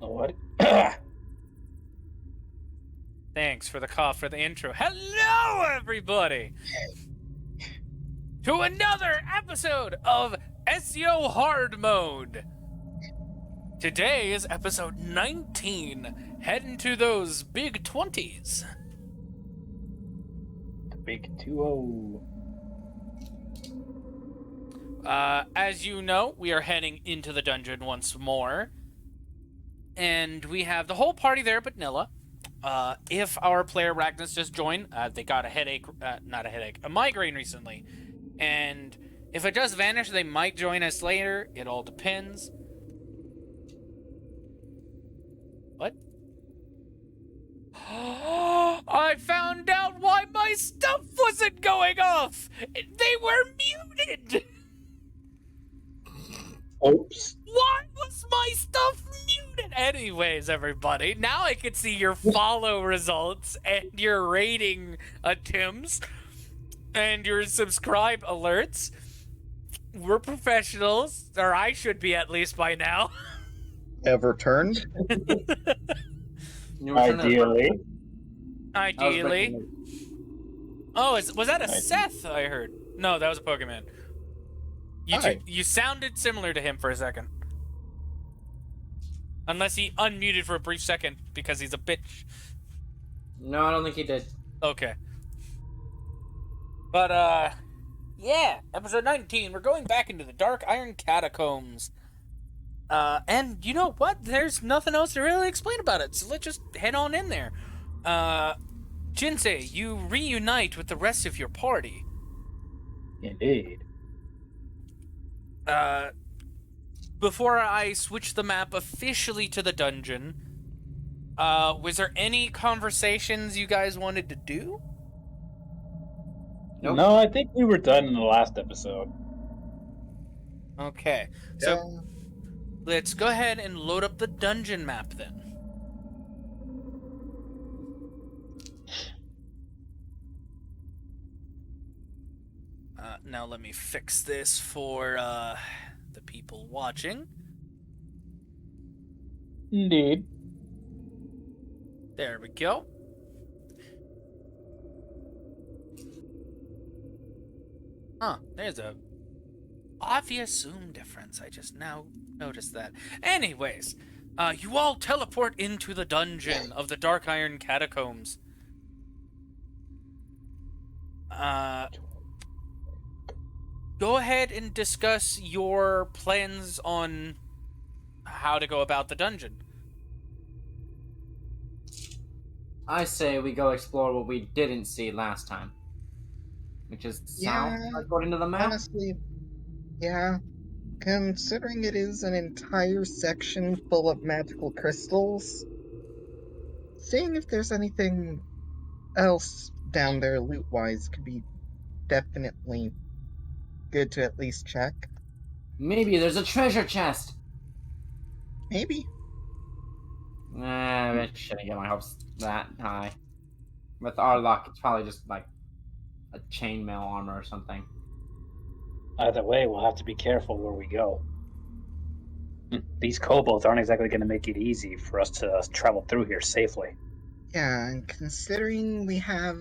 What? Thanks for the cough for the intro. Hello, everybody, to another episode of SEO Hard Mode. Today is episode 19, heading to those big 20s. Big 2-0. As you know, we are heading into the dungeon once more. And we have the whole party there but Nilla. If our player Ragnas just joined, they got a headache, a migraine recently. And if it does vanish, they might join us later. It all depends. What? I found out why my stuff wasn't going off! They were muted! Oops. Why was my stuff muted? Anyways, everybody, now I can see your follow results and your rating attempts and your subscribe alerts. We're professionals, or I should be at least by now. Have returned? Ideally. Ideally. Oh, was that a Seth I heard? No, that was a Pokemon. You sounded similar to him for a second. Unless he unmuted for a brief second because he's a bitch. No, I don't think he did. Okay. But, yeah, episode 19, we're going back into the Dark Iron Catacombs. And you know what? There's nothing else to really explain about it, so let's just head on in there. Jinsei, you reunite with the rest of your party. Indeed. Before I switch the map officially to the dungeon, was there any conversations you guys wanted to do? Nope. No, I think we were done in the last episode. Okay, so let's go ahead and load up the dungeon map then. Now let me fix this for the people watching. Indeed. There we go. Huh, there's a obvious zoom difference. I just now noticed that. Anyways, you all teleport into the dungeon of the Dark Iron Catacombs. Go ahead and discuss your plans on how to go about the dungeon. I say we go explore what we didn't see last time. Which is south, according to the map? Honestly, yeah. Considering it is an entire section full of magical crystals, seeing if there's anything else down there loot-wise could be definitely good to at least check. Maybe there's a treasure chest! Maybe. I shouldn't get my hopes that high. With our luck, it's probably just like a chainmail armor or something. Either way, we'll have to be careful where we go. These kobolds aren't exactly going to make it easy for us to travel through here safely. Yeah, and considering we have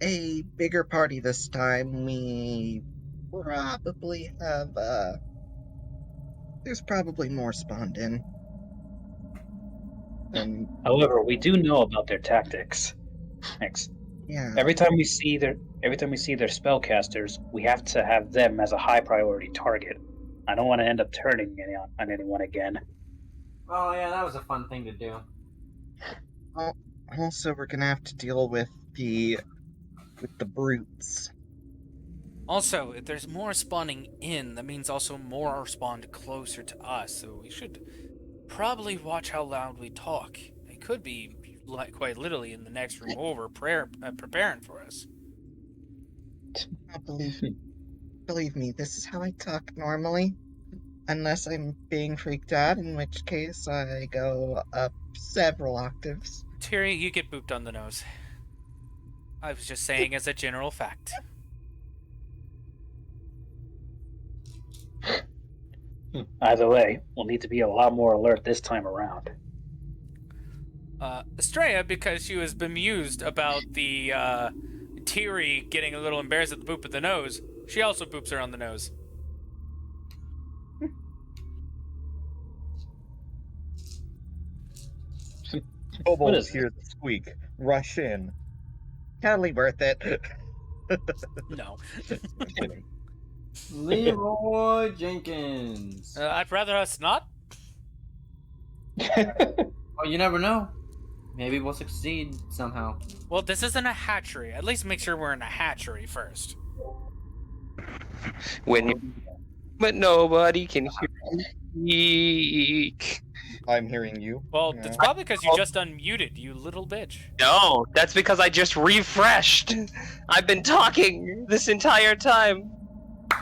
a bigger party this time, we probably have, there's probably more spawned in. And However, we do know about their tactics. yeah. Every time we see their spellcasters, we have to have them as a high priority target. I don't want to end up turning on anyone again. Oh yeah, that was a fun thing to do. Also, we're gonna have to deal with the brutes. Also, if there's more spawning in, that means also more are spawned closer to us, so we should probably watch how loud we talk. They could be, quite literally, in the next room over, preparing for us. Believe me, this is how I talk normally. Unless I'm being freaked out, in which case I go up several octaves. Tiri, you get booped on the nose. I was just saying as a general fact. Either way, we'll need to be a lot more alert this time around. Estrella, because she was bemused about the Tiri getting a little embarrassed at the boop of the nose, she also boops her on the nose. Kobolds hear the squeak, rush in. Totally worth it. No. Kidding. Leroy Jenkins. I'd rather us not. Well, you never know. Maybe we'll succeed somehow. Well, this isn't a hatchery. At least make sure we're in a hatchery first. But nobody can hear. I'm hearing you. Well, Yeah. it's probably because you just unmuted, you little bitch. No, that's because I just refreshed. I've been talking this entire time.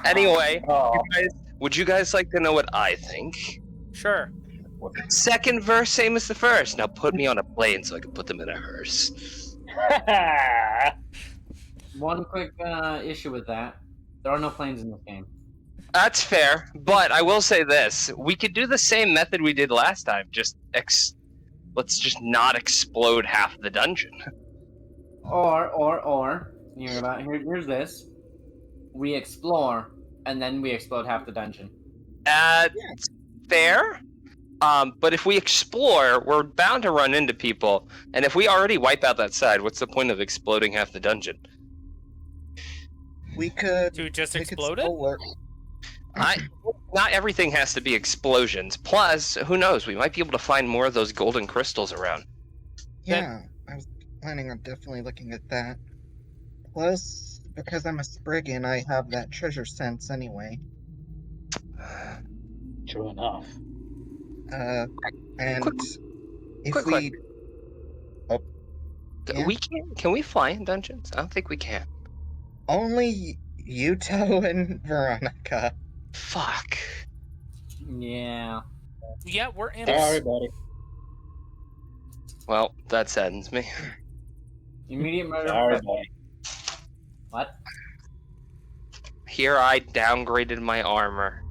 Anyway, would you guys like to know what I think? Sure. Second verse, same as the first. Now put me on a plane so I can put them in a hearse. One quick issue with that. There are no planes in this game. That's fair, but I will say this. We could do the same method we did last time. Let's just not explode half the dungeon. Or here's this. We explore, and then we explode half the dungeon. Fair. But if we explore, we're bound to run into people. And if we already wipe out that side, what's the point of exploding half the dungeon? We could... To just we could explode it? still Not everything has to be explosions. Plus, who knows? We might be able to find more of those golden crystals around. Yeah, I was planning on definitely looking at that. Plus, because I'm a Spriggan, I have that treasure sense anyway. True enough. And if quick we... Yeah. We can we fly in dungeons? I don't think we can. Only Yuto and Veronica. Fuck. Yeah. Yeah, we're in. Sorry, buddy. Well, that saddens me. Immediate murder. Sorry, buddy. What? Here I downgraded my armor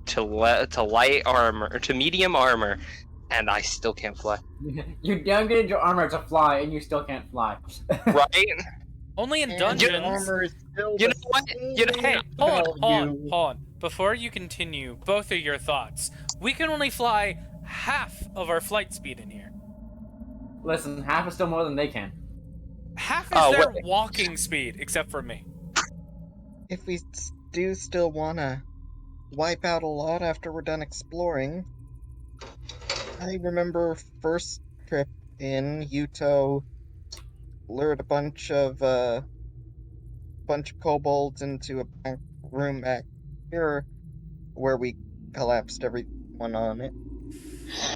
to light armor, to medium armor, and I still can't fly. You downgraded your armor to fly, and you still can't fly. Right? Only in And dungeons. your armor is still You the know what? You know- same. Hey, hold Well, on. Before you continue, both of your thoughts. We can only fly half of our flight speed in here. Listen, half is still more than they can. Half is Oh, their wait. walking speed, except for me. If we do still want to wipe out a lot after we're done exploring, I remember first trip in, Yuto lured a bunch of kobolds into a back room back here where we collapsed everyone on it.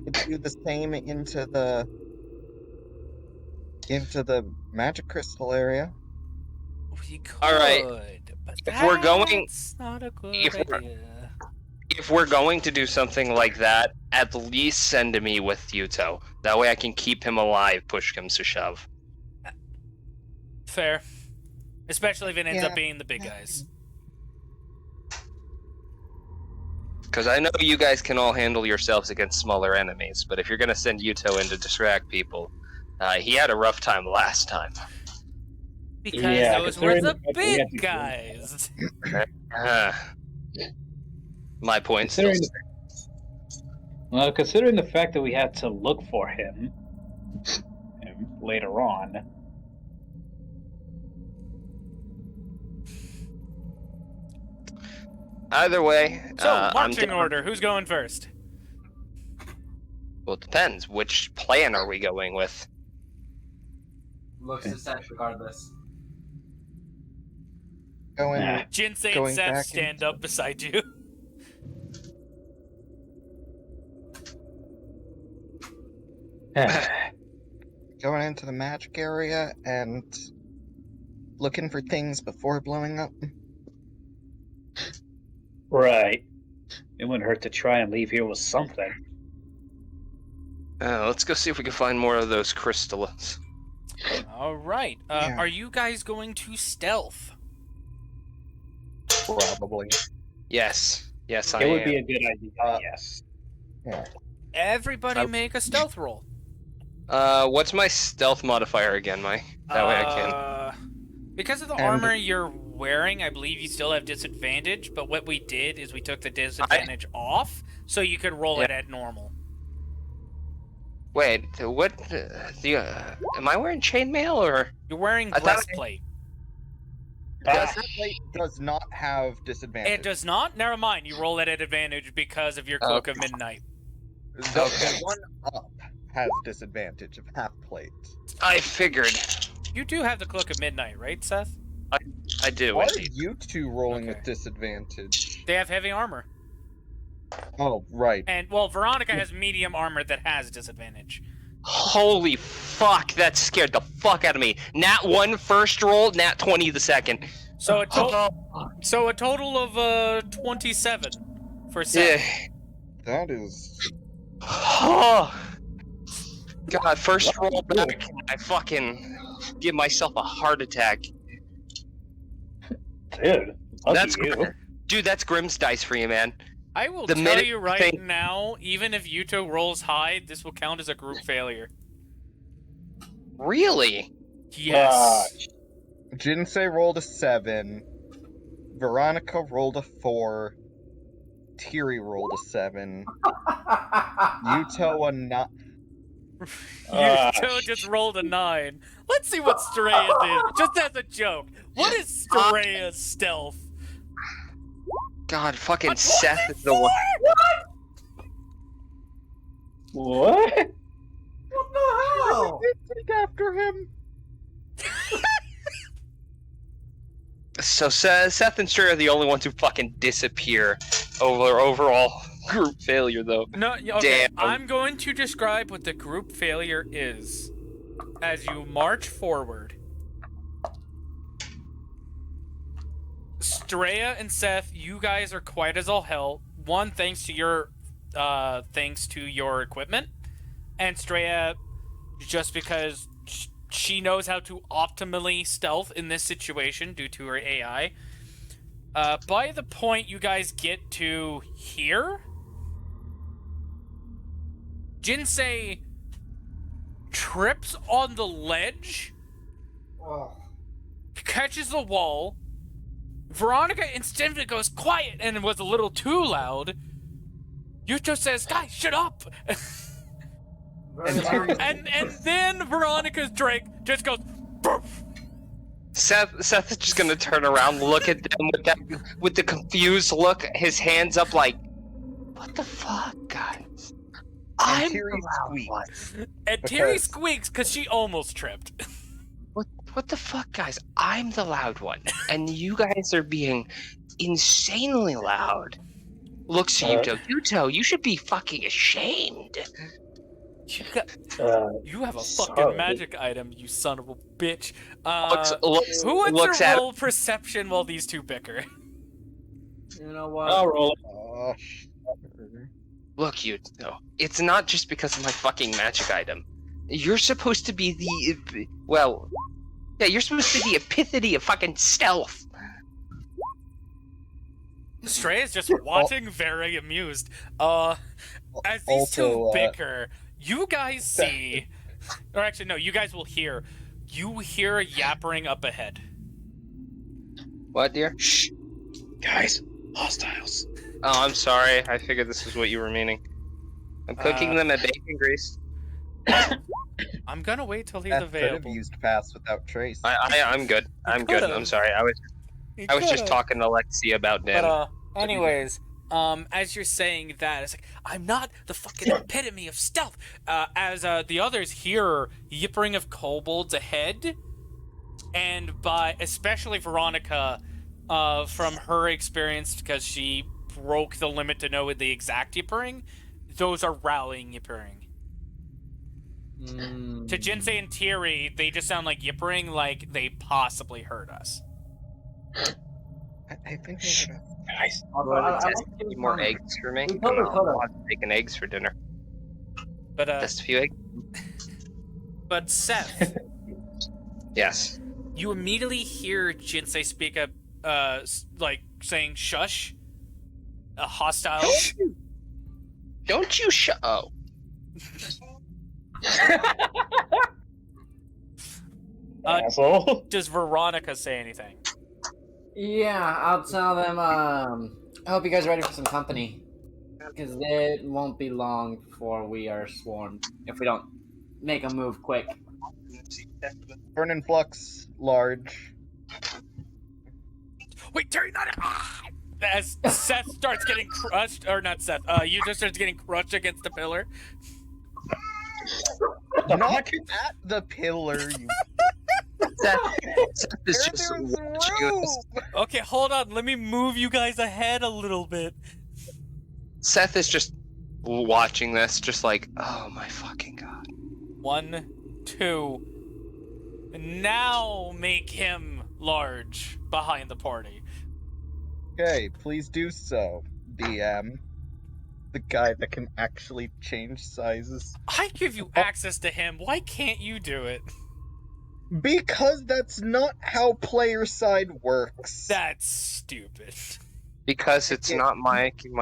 We could do the same into the magic crystal area. We could, All right. but If we're going- that's not a good if we're- idea. If we're going to do something like that, at least send me with Yuto. That way I can keep him alive, push comes to shove. Fair. Especially if it ends Yeah. up being the big guys. Because I know you guys can all handle yourselves against smaller enemies, but if you're going to send Yuto in to distract people, he had a rough time last time. Because Yeah, those were considering the the fact that we had big to- guys. My point still Considering stands. Well, considering the fact that we had to look for him later on. Either way, So, I'm marching down. order. Who's going first? Well, it depends. Which plan are we going with? Looks the set regardless. Going Nah. Jinsei and Going Seth back stand up beside you. going into the magic area and looking for things before blowing up. Right. It wouldn't hurt to try and leave here with something. Let's go see if we can find more of those crystals. All right. Yeah. Are you guys going to stealth? Probably. Yes. Yes, I It would am. be a good idea. Yes. Everybody make a stealth roll. What's my stealth modifier again, Mike? That way I can. Because of the And- armor you're wearing, I believe you still have disadvantage, but what we did is we took the disadvantage off, so you could roll it at normal. Wait, what? Am I wearing chainmail or? You're wearing I thought- breastplate. That plate does not have disadvantage. It does not? Never mind, you roll it at advantage because of your Cloak of Midnight. The one up has disadvantage of half plate. I figured. You do have the Cloak of Midnight, right, Seth? I do. Why are indeed. you two rolling Okay. with disadvantage? They have heavy armor. Oh, right. And, well, Veronica has medium armor that has disadvantage. Holy fuck! That scared the fuck out of me. Nat 1 first roll, Nat 20 the second. So a total of 27 for Seth. Yeah. That is... Oh. God, first roll back, I fucking give myself a heart attack. Dude. That's you. Dude, that's Grimm's dice for you, man. I will The tell minute you right thing- now, even if Yuto rolls high, this will count as a group failure. Really? Yes. Jinsei rolled a 7. Veronica rolled a 4. Tiri rolled a 7. Yuto a 9. Yuto just rolled a 9. Let's see what Straya's is, just as a joke. What is Straya's stealth? God, fucking A Seth is the one. What? What the hell? Take after him. So Seth and Stray are the only ones who fucking disappear over overall group failure, though. No, okay, Damn. I'm going to describe what the group failure is. As you march forward, Straya and Seth, you guys are quiet as all hell. One, thanks to your equipment, and Straya, just because she knows how to optimally stealth in this situation due to her AI. By the point you guys get to here, Jinsei trips on the ledge, Oh. catches the wall. Veronica instantly goes quiet and was a little too loud. Yuto says, "Guys, shut up!" Very loud. and then Veronica's Drake just goes, "Burp." Seth is just gonna turn around, look at them with the confused look, his hands up like, what the fuck, guys? I'm Tiri the loud squeaks. one. And Tiri Because- squeaks because she almost tripped. What the fuck, guys? I'm the loud one, and you guys are being insanely loud. Looks at Yuto. Yuto, you should be fucking ashamed. You have a fucking Sorry. magic item, you son of a bitch. Looks Who wants looks to at roll perception while these two bicker? You know what? I'll roll it. Oh, Look, Yuto. It's not just because of my fucking magic item. You're supposed to be the you're supposed to be the epitome of fucking stealth. Stray is just watching, very amused. As these two Also, bicker, you guys see, or actually no, you guys will hear. You hear a yappering up ahead. What, dear? Shh. Guys, hostiles. Oh, I'm sorry. I figured this is what you were meaning. I'm cooking them at bacon grease. I'm gonna wait till he's Seth could have available. used pass without trace. I'm good. I'm good. I'm could've. sorry. I was just talking to Lexi about Dan. But anyways, as you're saying that, it's like I'm not the fucking epitome of stealth. As the others hear yippering of kobolds ahead, and by especially Veronica, from her experience, because she broke the limit to know the exact yippering, those are rallying yippering. To Jinsei and Tiri, they just sound like yippering, like they possibly heard us. I think they would have. Guys. Need more eggs for me? We I'm totally not could've. allowed to make eggs for dinner. But Just a few eggs? but Seth, Yes. you immediately hear Jinsei speak up, like saying "shush," Hostiles. Don't you Oh. Asshole. Does Veronica say anything? Yeah, I'll tell them, I hope you guys are ready for some company. Because it won't be long before we are swarmed. If we don't make a move quick. Burn and Flux, large. Wait, Tiri, not as Seth starts getting crushed, or not Seth, you just starts getting crushed against the pillar. Not at the pillar, you. Seth is Where just there's watching room! us. Okay, hold on, let me move you guys ahead a little bit. Seth is just watching this, just like, oh my fucking god. 1, 2. Now make him large behind the party. Okay, please do so, DM. The guy that can actually change sizes. I give you access to him. Why can't you do it? Because that's not how player side works. That's stupid. Because it's not my thing.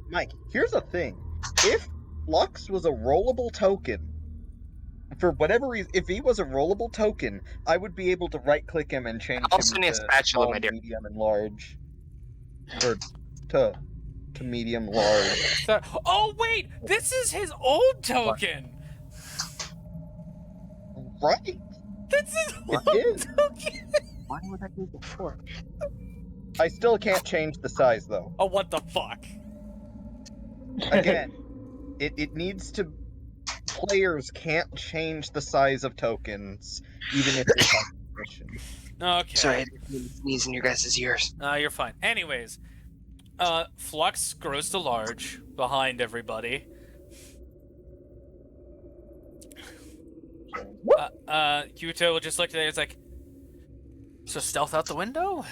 Mike, here's the thing. If Flux was a rollable token, for whatever reason, if he was a rollable token, I would be able to right-click him and change Also him need a to spatula, small, my dear. medium, and large. Or to medium, large. So, oh wait, this is his old token. Right? That's his It old is. token. Why would I do it before? I still can't change the size, though. Oh, what the fuck? Again, it needs to... Players can't change the size of tokens, even if they have permission. Okay. Sorry, I didn't sneeze in your guys' ears. You're fine. Anyways, Flux grows to large behind everybody. Yuto will just look at it. It's like, so stealth out the window?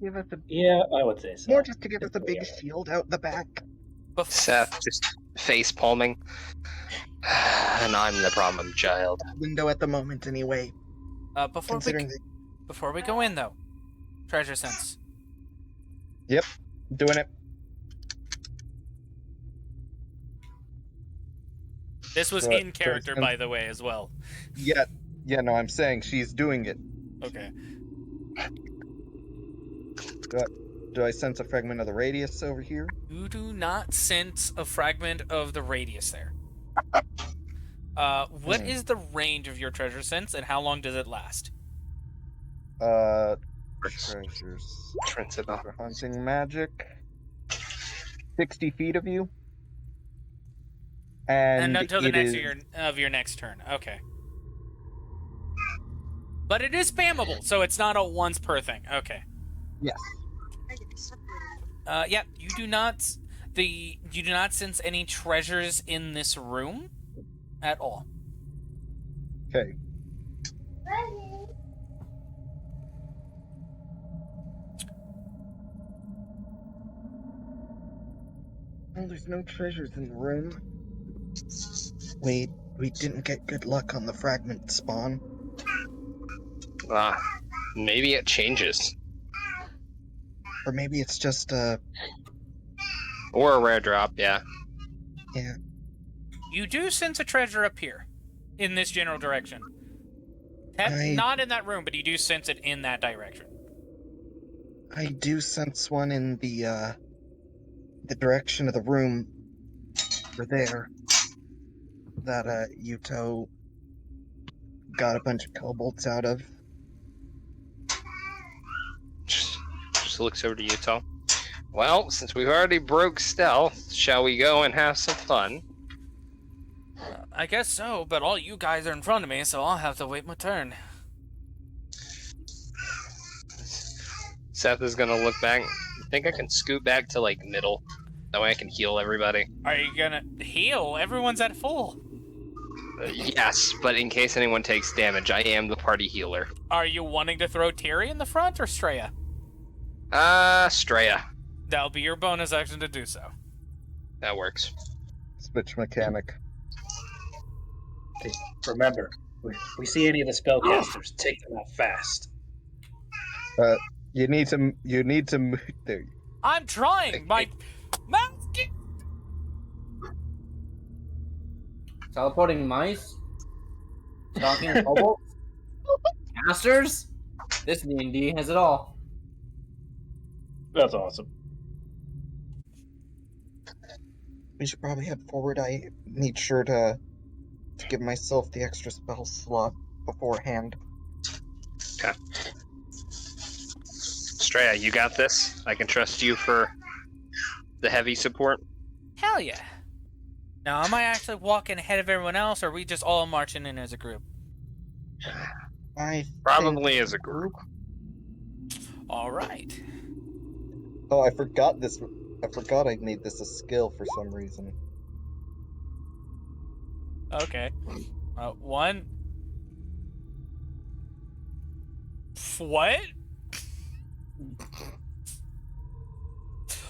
Give us a, Yeah, I would say so. more just to give us a big shield out the back. Seth just face palming. And I'm the problem child. Window at the moment, anyway. Before we go in, though, treasure sense. Yep, doing it. This was in character, by the way, as well. Yeah, no, I'm saying she's doing it. Okay. Do I sense a fragment of the radius over here? You do not sense a fragment of the radius there. What is the range of your treasure sense, and how long does it last? Treasures. Rinse it off. For hunting magic. 60 feet of you. And until the it next is... of your next turn. Okay. But it is spammable, so it's not a once per thing. Okay. Yes. Yeah, you do not sense any treasures in this room at all. Okay. Oh, there's no treasures in the room. Wait, we didn't get good luck on the fragment spawn. Maybe it changes. Or maybe it's just Or a rare drop, yeah. Yeah. You do sense a treasure up here, in this general direction. I- Not in that room, but you do sense it in that direction. I do sense one in the direction of the room over there. That Yuto got a bunch of kobolds out of. Just looks over to Utah. Well, since we've already broke stealth, shall we go and have some fun? I guess so, but all you guys are in front of me, so I'll have to wait my turn. Seth is gonna look back. I think I can scoot back to like middle. That way I can heal everybody. Are you gonna heal? Everyone's at full. Yes, but in case anyone takes damage, I am the party healer. Are you wanting to throw Tiri in the front or Straya? Straya. That'll be your bonus action to do so. That works. Switch mechanic. Remember, if we see any of the spellcasters, take them out fast. You need to move there. I'm trying. My mouse. Teleporting mice? Talking kobolds? Masters? This D&D has it all. That's awesome. We should probably head forward. I need sure to give myself the extra spell slot beforehand. Okay. Straya, you got this. I can trust you for the heavy support. Hell yeah. Now, am I actually walking ahead of everyone else, or are we just all marching in as a group? I Probably think... as a group. All right. Oh, I forgot this. I forgot I made this a skill for some reason. Okay. One. What?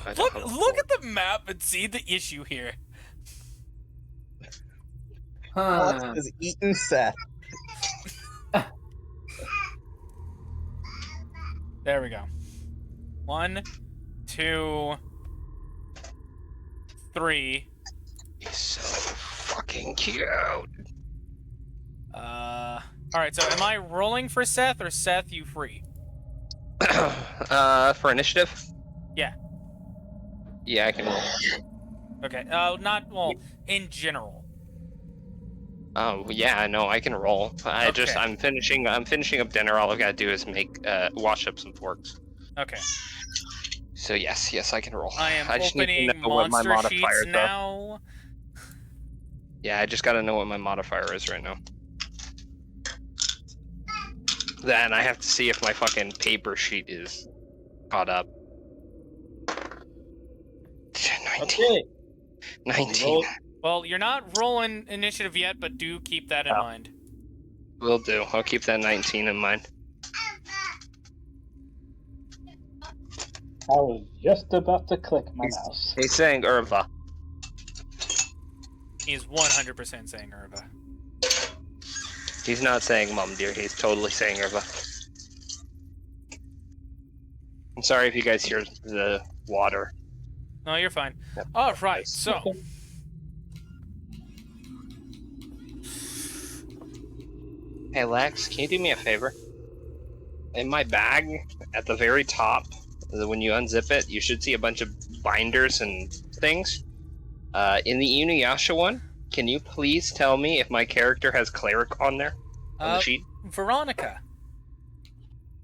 Look at the map and see the issue here. Fox is eating Seth. There we go. 1, 2, 3. He's so fucking cute. Alright, so am I rolling for Seth, or Seth, you free? For initiative? Yeah. Yeah, I can roll. Okay, well, in general. Oh yeah, no, I can roll. I'm Okay. finishing up dinner. All I've got to do is wash up some forks. Okay. So yes, I can roll. I am just need opening to know what my monster sheets modifiers are. now. Yeah, I just got to know what my modifier is right now. Then I have to see if my fucking paper sheet is caught up. 19. Okay. 19. Well, you're not rolling initiative yet, but do keep that in mind. Will do. I'll keep that 19 in mind. I was just about to click my mouse. He's saying Irva. He's 100% saying Irva. He's not saying Mum Dear. He's totally saying Irva. I'm sorry if you guys hear the water. No, you're fine. Yep. All right, so Hey Lex, can you do me a favor? In my bag, at the very top, when you unzip it, you should see a bunch of binders and things. In the Inuyasha one, can you please tell me if my character has cleric on there? On the sheet? Veronica,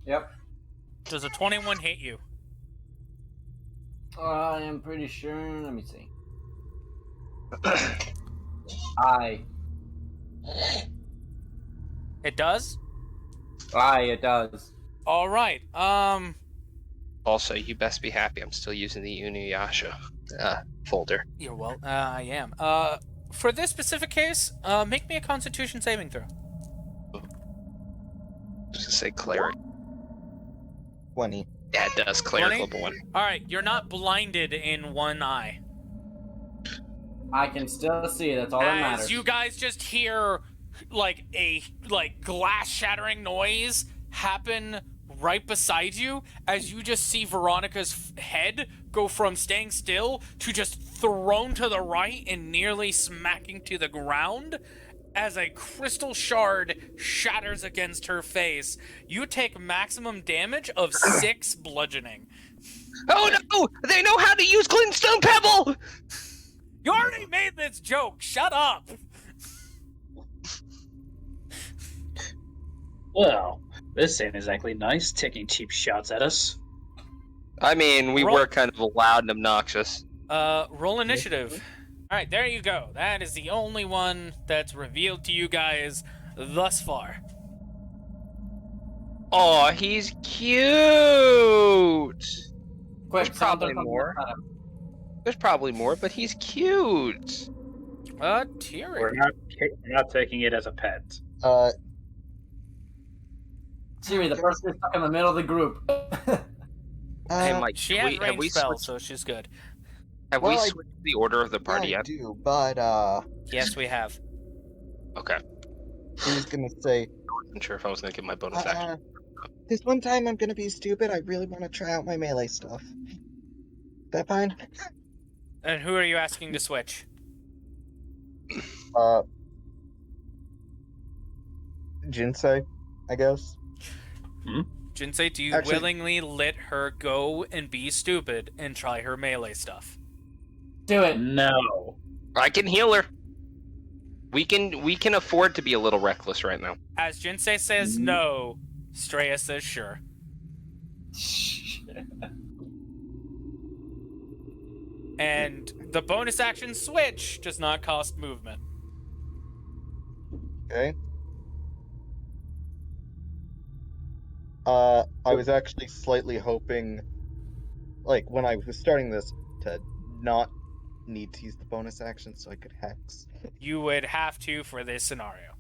Yep. does a 21 hit you? I am pretty sure. Let me see. Aye. It does? Aye, it does. All right. Also, you best be happy I'm still using the Inuyasha folder. You're well. I am. For this specific case, make me a Constitution saving throw. Just to say cleric. 20. Yeah, it does. Cleric 20? level 1. All right, you're not blinded in one eye. I can still see. That's all that matters. As you guys just hear like a glass shattering noise happen right beside you, as you just see Veronica's head go from staying still to just thrown to the right and nearly smacking to the ground as a crystal shard shatters against her face. You take maximum damage of 6 bludgeoning. Oh no! They know how to use Glintstone Pebble! You already made this joke. Shut up. Well, this ain't exactly nice, taking cheap shots at us. I mean, we were kind of loud and obnoxious. Roll initiative. All right, there you go. That is the only one that's revealed to you guys thus far. Oh, he's cute! Quick, There's probably someone more. talk about There's probably more, but he's cute. Tiri. We're not taking it as a pet. Siri, the person is stuck in the middle of the group. Hey, Mike, She have has we, have we range spells, switched, so she's good. have we Well, I- switched the order of the party I yet? do, but Yes, we have. Okay. I was gonna say, I wasn't sure if I was going to get my bonus action. This one time I'm gonna be stupid. I really want to try out my melee stuff. That fine? And who are you asking to switch? Jinsei, I guess. Jinsei, do you Actually- willingly let her go and be stupid and try her melee stuff? Do it. No. I can heal her. We can afford to be a little reckless right now. As Jinsei says no, Straya says sure. And the bonus action switch does not cost movement. Okay. I was actually slightly hoping, like, when I was starting this, to not need to use the bonus action so I could hex. You would have to for this scenario.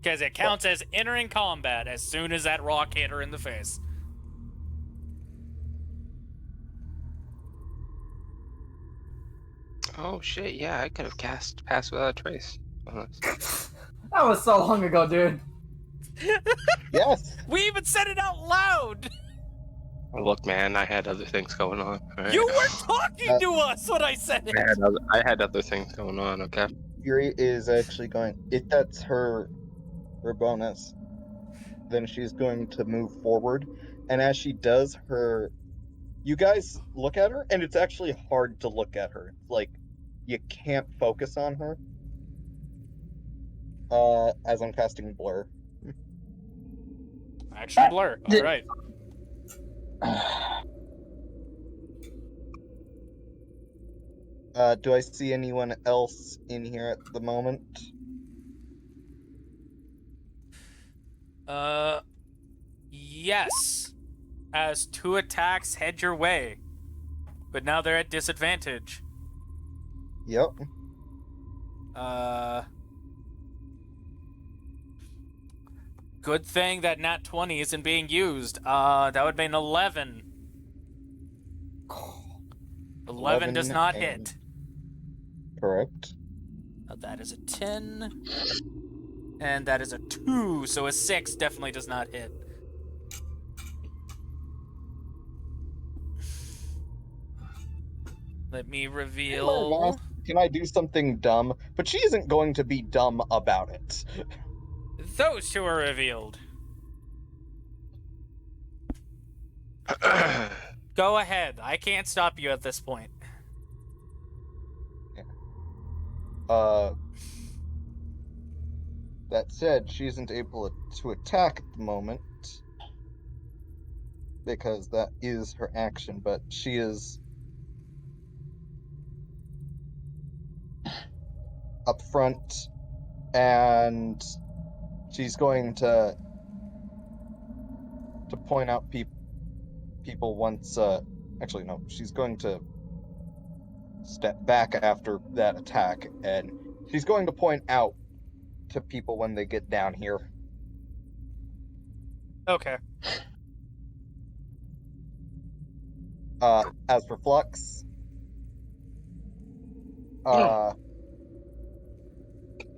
Because it counts as entering combat as soon as that rock hit her in the face. Oh shit! Yeah, I could have cast Pass Without a Trace. Oh, That was so long ago, dude. Yes! We even said it out loud! look, man, I had other things going on. Right? You were talking to us when I said it! I had other things going on. Okay. Fury is actually going, if that's her bonus, then she's going to move forward. And as she does you guys look at her, and it's actually hard to look at her. Like, you can't focus on her. As I'm casting Blur. Action blur. Alright. Do I see anyone else in here at the moment? Yes. As 2 attacks head your way. But now they're at disadvantage. Yep. Good thing that nat 20 isn't being used. That would be an 11. 11 does not hit. Correct. That is a 10. And that is a 2, so a 6 definitely does not hit. Let me reveal. Can I do something dumb? But she isn't going to be dumb about it. Those 2 are revealed. Go ahead. I can't stop you at this point. That said, she isn't able to attack at the moment. Because that is her action, but she is up front, and she's going to point out people once. Actually, no, she's going to step back after that attack, and she's going to point out to people when they get down here. Okay. As for Flux,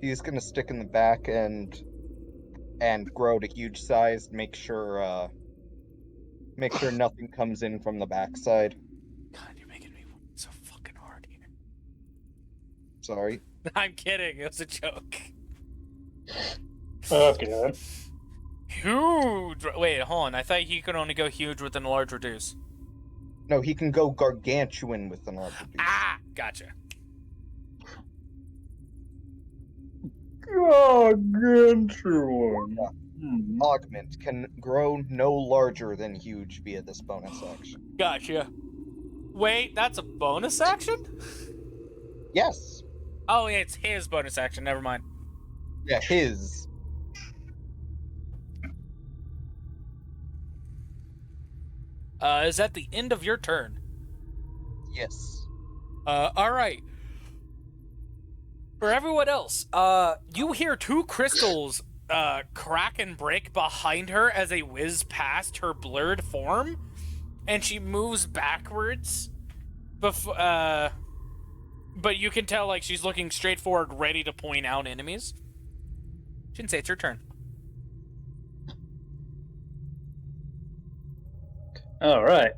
he's gonna stick in the back and grow to huge size. Make sure nothing comes in from the backside. God, you're making me work so fucking hard here. Sorry. I'm kidding. It was a joke. Okay, then. Huge. Wait, hold on. I thought he could only go huge with an large reduce. No, he can go gargantuan with an large reduce. Ah, gotcha. Gargantuan. Augment can grow no larger than huge via this bonus action. Gotcha. Wait, that's a bonus action? Yes. Oh, yeah, it's his bonus action. Never mind. Yeah, his. Is that the end of your turn? Yes. Alright. For everyone else, you hear 2 crystals, crack and break behind her as they whiz past her blurred form, and she moves backwards. But you can tell, like, she's looking straight forward, ready to point out enemies. Jinsei, it's your turn. All right.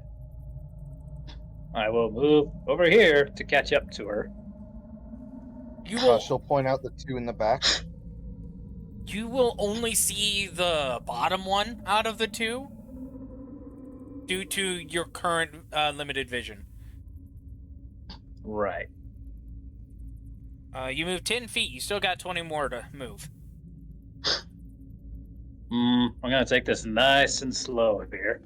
I will move over here to catch up to her. You will She'll point out the two in the back. you will only see the bottom one out of the two due to your current limited vision. Right. You move 10 feet. You still got 20 more to move. I'm gonna take this nice and slow here.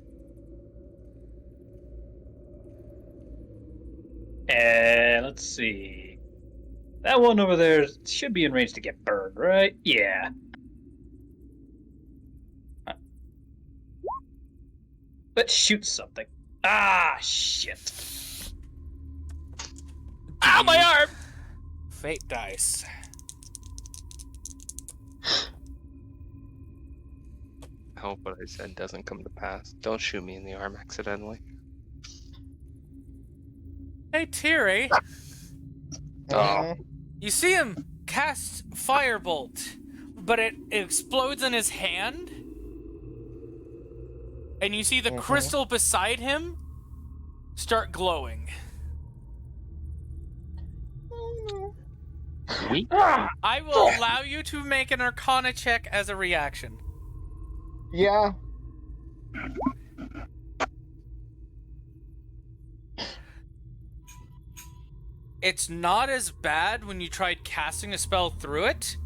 And let's see. That one over there should be in range to get burned, right? Yeah. Let's shoot something. Ah, shit. Ow, my arm! Fate dice. I hope what I said doesn't come to pass. Don't shoot me in the arm accidentally. Hey, Tiri. Oh. You see him cast Firebolt, but it explodes in his hand. And you see the crystal beside him start glowing. We? I will allow you to make an Arcana check as a reaction. Yeah. It's not as bad when you tried casting a spell through it,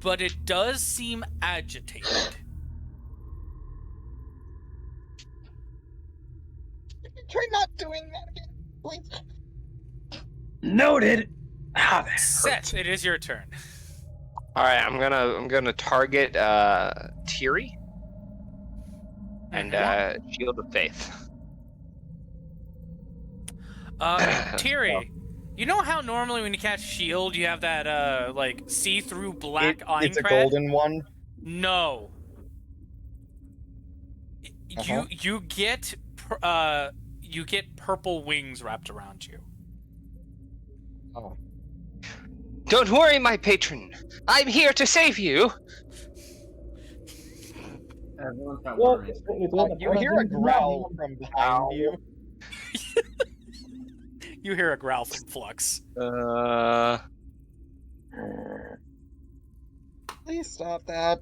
but it does seem agitated. Try not doing that again, please. Noted. Ah, that Seth, hurt. it is your turn. All right, I'm gonna target Tiri and Shield of Faith. Tiri, you know how normally when you cast shield, you have that like see-through black Aincrad? It's a golden one. No. You get purple wings wrapped around you. Oh. Don't worry, my patron. I'm here to save you. Everyone's got Well, worries. You hear a growl from behind you. You hear a growl from Flux. Please stop that.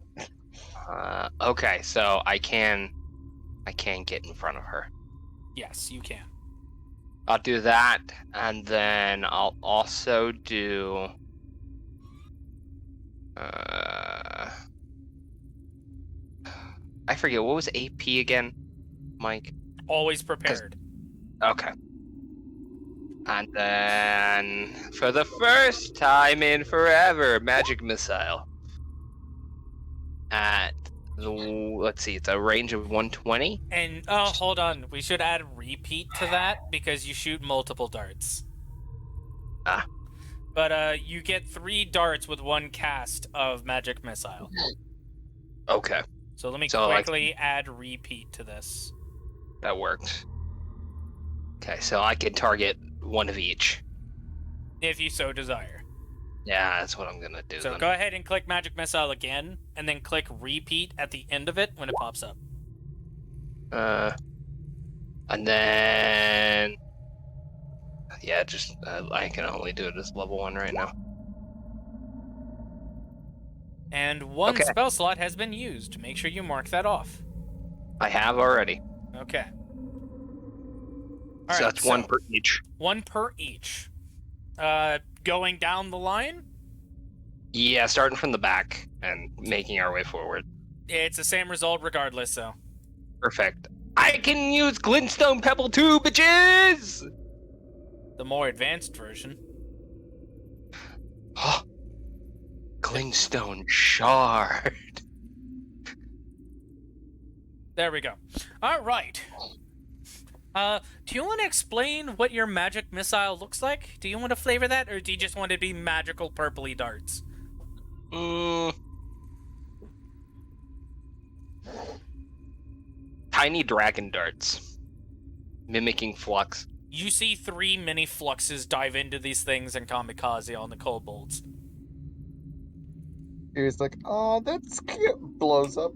Okay, so I can get in front of her. Yes, you can. I'll do that, and then I'll also do. I forget what was AP again, Mike. Always prepared. Okay. And then, for the first time in forever, magic missile. At let's see, it's a range of 120. And hold on, we should add repeat to that because you shoot multiple darts. Ah. But you get 3 darts with 1 cast of magic missile. Okay, So let me So, like- quickly add repeat to this. that worked. Okay, so I can target one of each. If you so desire. Yeah, that's what I'm gonna do. So then. go ahead and click magic missile again, and then click repeat at the end of it when it pops up. And then, yeah, just I can only do it as level 1 right now. And 1 Okay. spell slot has been used. Make sure you mark that off. I have already. Okay. So that's 1 per each. 1 per each. Going down the line, Yeah, starting from the back and making our way forward. it's the same result regardless, so. Perfect. I can use glintstone pebble too, bitches! The more advanced version. Glintstone shard. There we go. Alright. Do you want to explain what your magic missile looks like? Do you want to flavor that, or do you just want it to be magical purpley darts? Tiny dragon darts. Mimicking flux. You see 3 mini fluxes dive into these things and kamikaze on the kobolds. He was like, "Oh, that's cute." Blows up.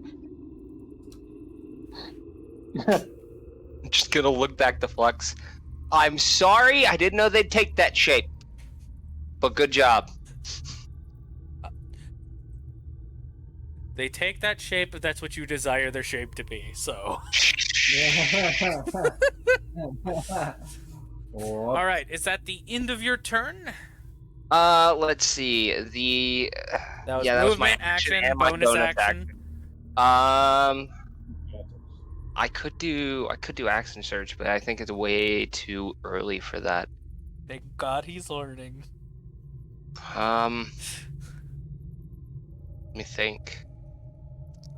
Just gonna look back to Flux. I'm sorry, I didn't know they'd take that shape. But good job. They take that shape if that's what you desire their shape to be, so. Alright, is that the end of your turn? Let's see. That was that was my movement, action, and my bonus action. I could do action surge, but I think it's way too early for that. Thank God he's learning. Let me think.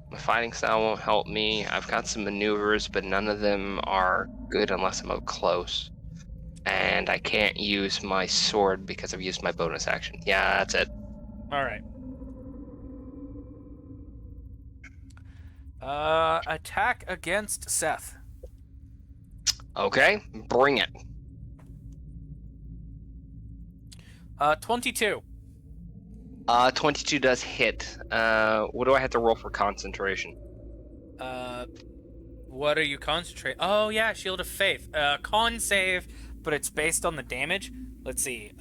My fighting style won't help me. I've got some maneuvers, but none of them are good unless I'm up close. And I can't use my sword because I've used my bonus action. Yeah, that's it. Alright. Attack against Seth. Okay, bring it. 22. 22 does hit. What do I have to roll for concentration? What are you concentrating? Oh, yeah, Shield of Faith. Con save, but it's based on the damage. Let's see.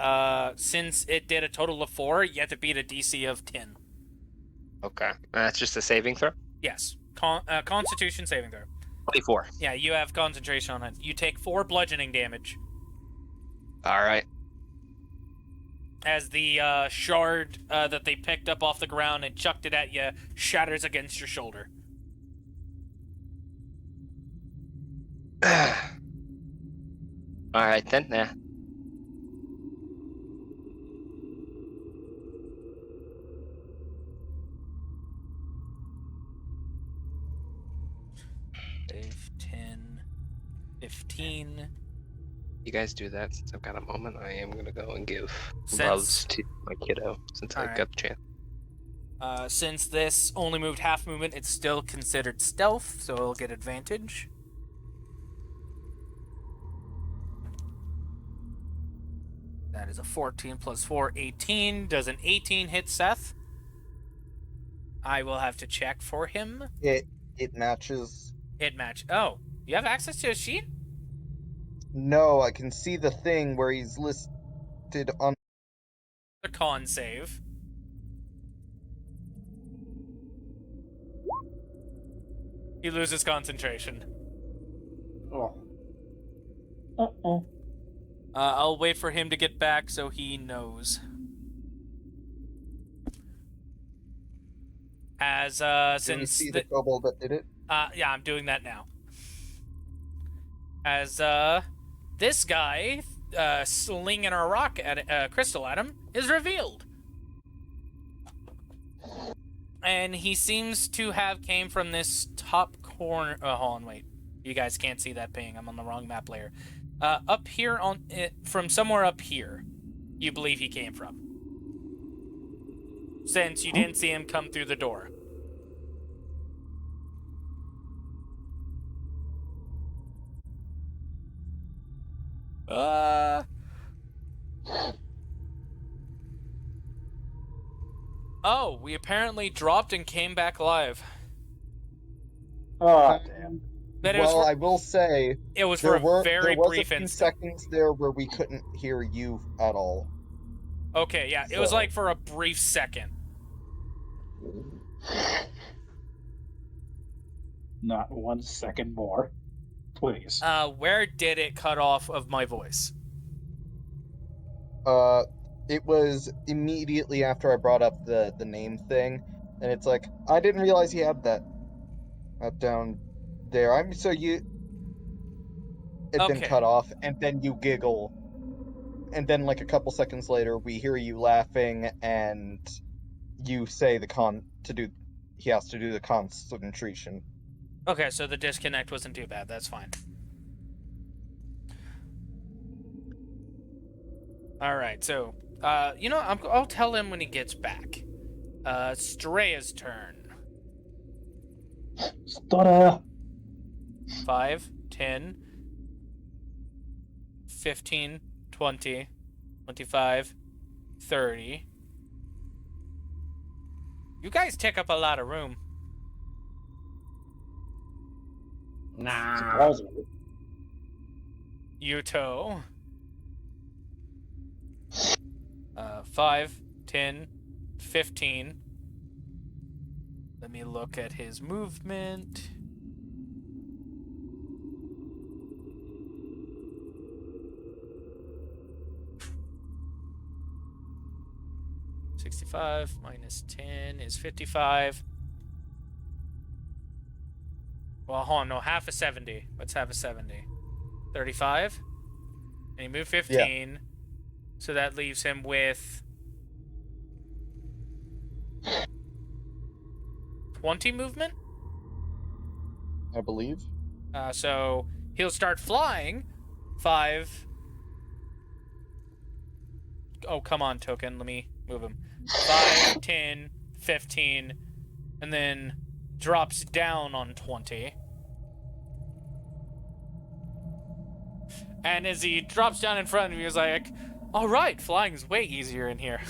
Since it did a total of 4, you have to beat a DC of 10. Okay, that's just a saving throw? Yes. Constitution saving throw. 24. Yeah, you have concentration on it. You take 4 bludgeoning damage Alright. as the shard that they picked up off the ground and chucked it at you shatters against your shoulder. Alright then, yeah. Save 10, 15. You guys do that since I've got a moment. I am gonna go and give Since- loves to my kiddo since I Alright. got the chance. Since this only moved half movement, it's still considered stealth, so it'll get advantage. That is a 14 plus 4, 18. Does an 18 hit Seth? I will have to check for him. It matches. It match. Oh, you have access to a sheet? No, I can see the thing where he's listed on. The con save. He loses concentration. Oh. Uh-oh. I'll wait for him to get back so he knows. As Can you since see the kobold that did it? yeah, I'm doing that now. As this guy slinging a rock at crystal at him is revealed. And he seems to have came from this top corner. Oh, hold on, wait. You guys can't see that ping. I'm on the wrong map layer. Up here on it, from somewhere up here, you believe he came from. Since you didn't see him come through the door. Oh, we apparently dropped and came back live. Oh, damn. But it was Well, for, I will say it was for a very there was brief a few instant. seconds there where we couldn't hear you at all. Okay, yeah, it was So- like for a brief second. Not 1 second more. Please. Where did it cut off of my voice? It was immediately after I brought up the name thing, and it's like, I didn't realize he had that down there. I'm so you. It then Okay. cut off, and then you giggle, and then like a couple seconds later, we hear you laughing, and you say he has to do the concentration. Okay, so the disconnect wasn't too bad. That's fine. All right, so I'll tell him when he gets back. Strea's turn. Stutter. 5, 10, 15, 20, 25, 30. You guys take up a lot of room. Nah. Surprisingly. Yuto. 5, 10, 15. Let me look at his movement. $65 minus 10 is 55. Well, hold on, no, half of 70. What's half of 70? 35? And he moved 15. Yeah. So that leaves him with 20 movement? I believe. So he'll start flying. 5. Oh, come on, token. Let me move him. 5, 10, 15, and then drops down on 20. And as he drops down in front of me, he's like, all right, flying's way easier in here.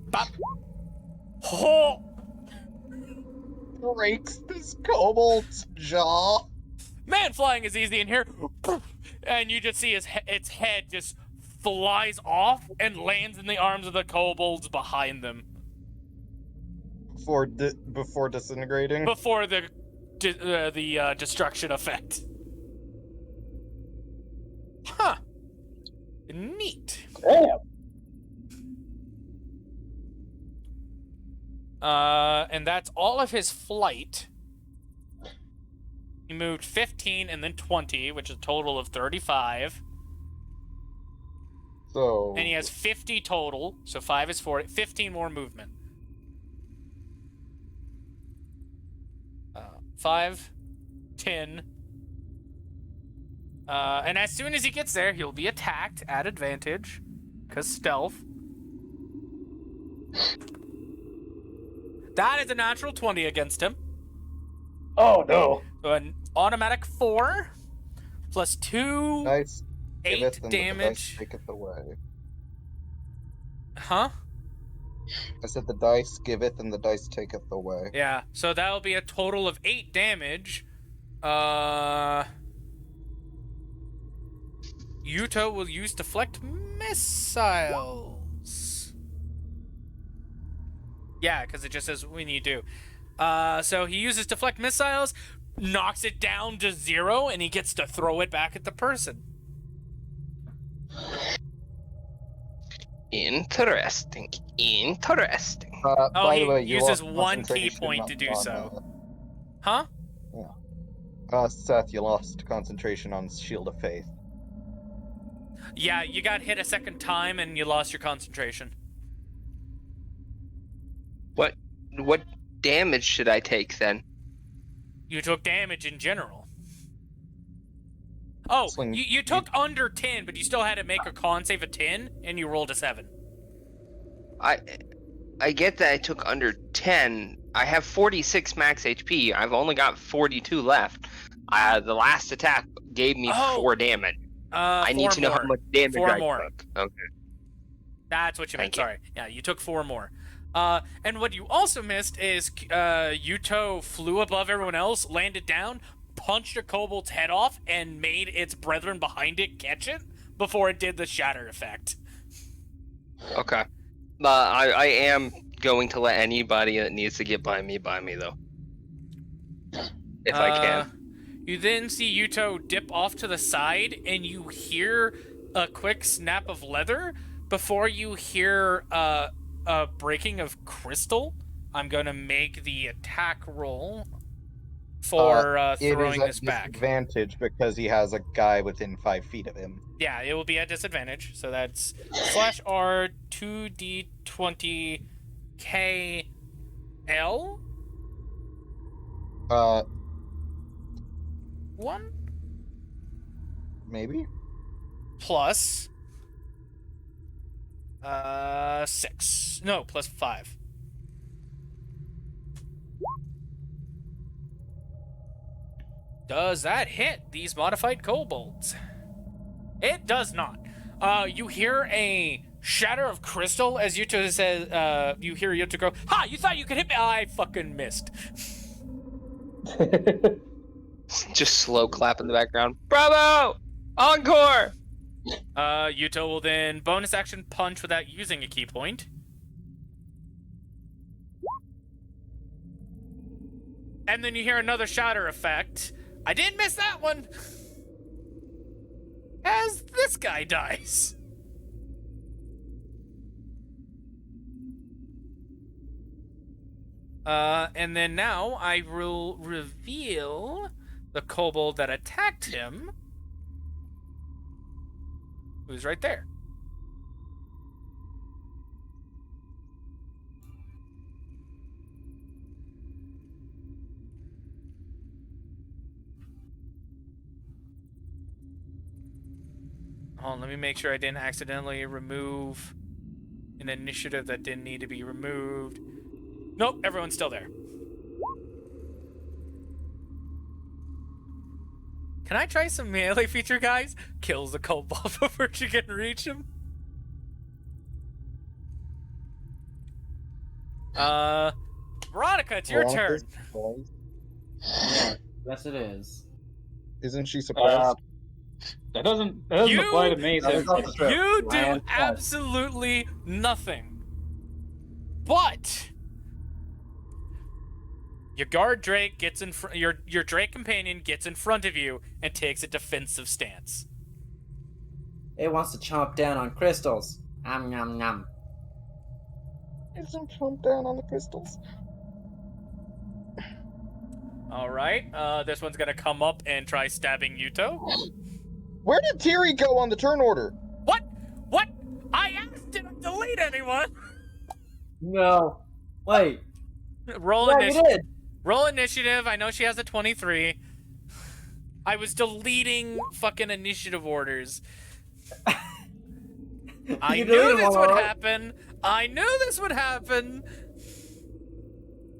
Bop. Oh! Breaks this kobold's jaw. Man, flying is easy in here. And you just see its head just flies off and lands in the arms of the kobolds behind them. Before disintegrating? Before the destruction effect. Huh. Neat. Damn. And that's all of his flight. He moved 15 and then 20, which is a total of 35. So... And he has 50 total, so 5 is 40. 15 more movement. 5, 10. And as soon as he gets there, he'll be attacked at advantage, because stealth. That is a natural 20 against him. Oh, no. So an automatic 4 plus 2, Dice 8 damage. The dice taketh away. Huh? I said the dice giveth and the dice taketh away. Yeah, so that'll be a total of 8 damage. Yuto will use deflect missiles. Yeah, because it just says when you do. So he uses deflect missiles, knocks it down to 0, and he gets to throw it back at the person. Interesting. Interesting. By he the way, you uses lost 1 key concentration point to do on, so. Huh? Seth, you lost concentration on Shield of Faith. Yeah, you got hit a second time and you lost your concentration. What damage should I take then? You took damage in general. Oh, you took under 10, but you still had to make a con save of 10, and you rolled a 7. I get that I took under 10. I have 46 max HP. I've only got 42 left. The last attack gave me 4 damage. I need to know how much damage I took. Okay. That's what you meant. Thank you. Sorry. Yeah, you took 4 more. And what you also missed is Yuto flew above everyone else, landed down, punched a kobold's head off, and made its brethren behind it catch it before it did the shatter effect. Okay. I am going to let anybody that needs to get by me, though. If I can. You then see Yuto dip off to the side, and you hear a quick snap of leather before you hear a breaking of crystal. I'm going to make the attack roll for throwing this back. It is at disadvantage because he has a guy within 5 feet of him. Yeah, it will be at disadvantage. So that's /R 2d20 KL? 1? Maybe? Plus 6. No, plus 5. Does that hit these modified kobolds? It does not. You hear a shatter of crystal as Yuto says, you hear Yuto go, "Ha! You thought you could hit me? I fucking missed." Just slow clap in the background. Bravo! Encore! Yuto will then bonus action punch without using a key point. And then you hear another shatter effect. I didn't miss that one! As this guy dies. And then now I will reveal the kobold that attacked him, who's right there. Hold on, let me make sure I didn't accidentally remove an initiative that didn't need to be removed. Nope, everyone's still there. Can I try some melee feature, guys? Kills the kobold before she can reach him. Veronica, it's your turn. Yes, it is. Isn't she surprised? That doesn't apply to me. You do absolutely nothing. But your guard Drake gets in front. Your Drake companion gets in front of you and takes a defensive stance. It wants to chomp down on crystals. Nom nom nom. It don't chomp down on the crystals. All right. This one's gonna come up and try stabbing Yuto. Where did Tiri go on the turn order? What? What? I asked, did I delete anyone? No. Wait. Roll Yeah, you initiative. did. Roll initiative. I know she has a 23. I was deleting fucking initiative orders. I You knew deleted this one, would alright. happen. I knew this would happen.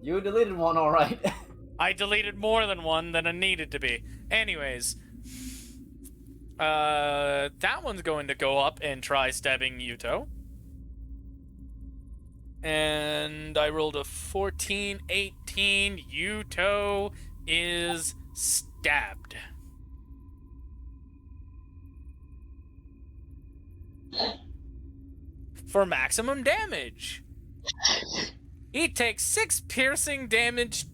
You deleted one, all right. I deleted more than one than it needed to be. Anyways. That one's going to go up and try stabbing Yuto. And I rolled a 14, 18. Yuto is stabbed. For maximum damage. He takes 6 piercing damage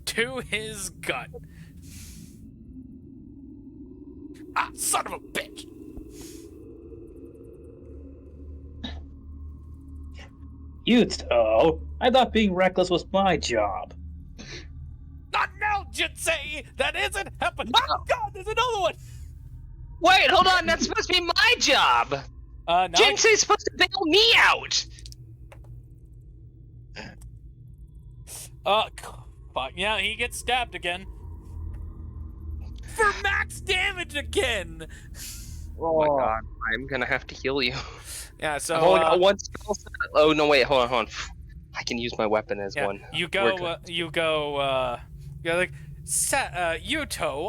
to his gut. Ah, son of a bitch! Yuto, I thought being reckless was my job. Not now, Jinsei! That isn't happening! Oh god, there's another one! Wait, hold on. That's supposed to be my job. Now Jinsei's supposed to bail me out. fuck, yeah, he gets stabbed again. For max damage again! Oh my god, I'm gonna have to heal you. Yeah, so, Oh, no, one spell set. Oh no, wait, hold on. I can use my weapon as yeah, one. you're like, Yuto,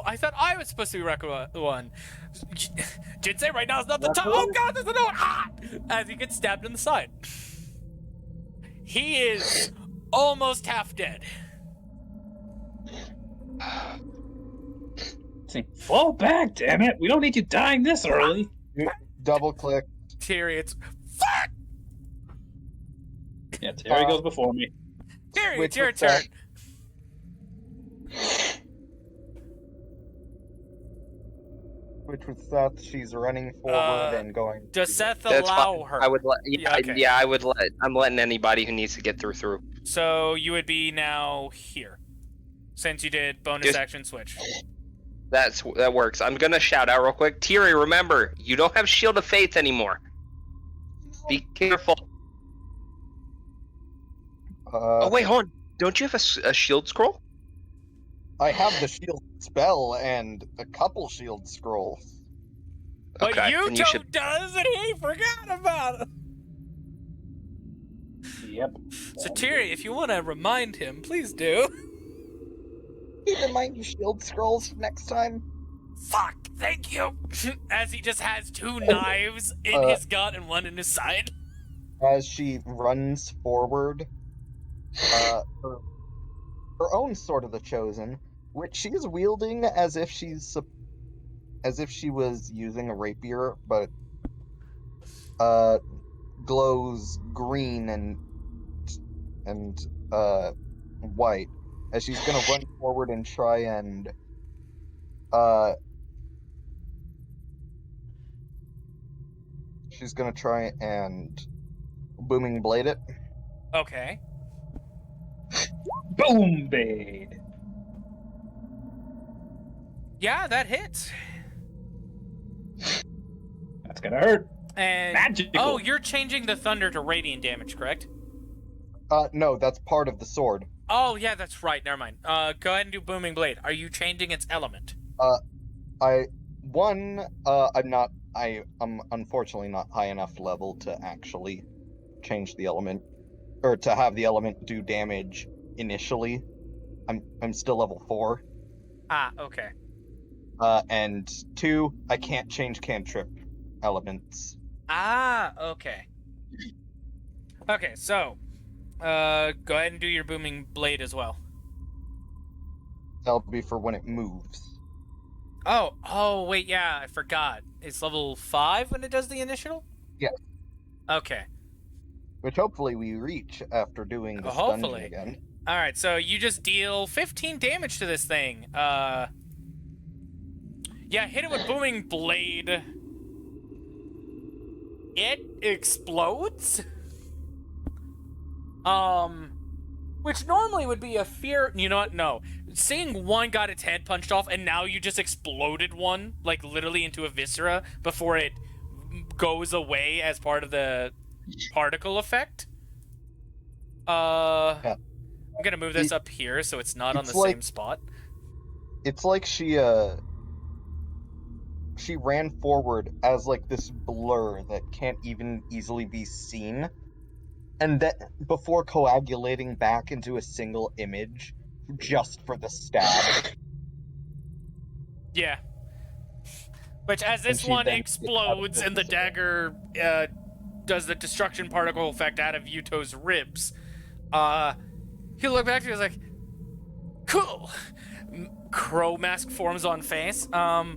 I thought I was supposed to be one. Jinsei, right now is not the time. Oh god, there's another one! Ah! As he gets stabbed in the side. He is almost half dead. Fall back, damn it! We don't need you dying this early. Double click. Tiri, it's fuck! Yeah, Terry goes before me. Tiri, Which it's your was turn. that? Which was Seth. She's running forward and going. Does Seth That's allow fine. her? I would let. Yeah, okay. I would let. I'm letting anybody who needs to get through. So you would be now here, since you did bonus Just- action switch. That works. I'm gonna shout out real quick. Tiri, remember, you don't have Shield of Faith anymore. Be careful. Oh wait, hold on. Don't you have a shield scroll? I have the shield spell and a couple shield scrolls. But Okay, then you Yuto should. does, and he forgot about it. Yep. So Tiri, if you want to remind him, please do. Keep in mind your shield scrolls next time. Fuck, thank you. As he just has 2 knives in his gut and 1 in his side. As she runs forward, her own Sword of the Chosen which she is wielding as if she was using a rapier, but glows green and white, as she's gonna run forward and try and booming blade it. Okay. Boom, blade. Yeah, that hits. That's gonna hurt. And Magical. oh, you're changing the thunder to radiant damage, correct? No, that's part of the sword. Oh yeah, that's right. Never mind. Go ahead and do booming blade. Are you changing its element? I'm unfortunately not high enough level to actually change the element, or to have the element do damage initially. I'm still level 4. Ah, okay. And 2, I can't change cantrip elements. Ah, okay. Okay, so go ahead and do your booming blade as well. That'll be for when it moves. Oh, wait, yeah, I forgot. It's level 5 when it does the initial? Yes. Okay. Which hopefully we reach after doing this Hopefully. dungeon again. Alright, so you just deal 15 damage to this thing. Yeah, hit it with booming blade. It explodes? Which normally would be a fear. You know what? No. Seeing one got its head punched off, and now you just exploded one, like literally into a viscera before it goes away as part of the particle effect. Yeah. I'm gonna move this up here so it's not on the like- same spot. It's like she ran forward as like this blur that can't even easily be seen, and then before coagulating back into a single image just for the stab. Yeah. Which, as this she one then explodes and the dagger does the destruction particle effect out of Yuto's ribs, he'll look back to you and he's like, cool! Crow mask forms on face. I'm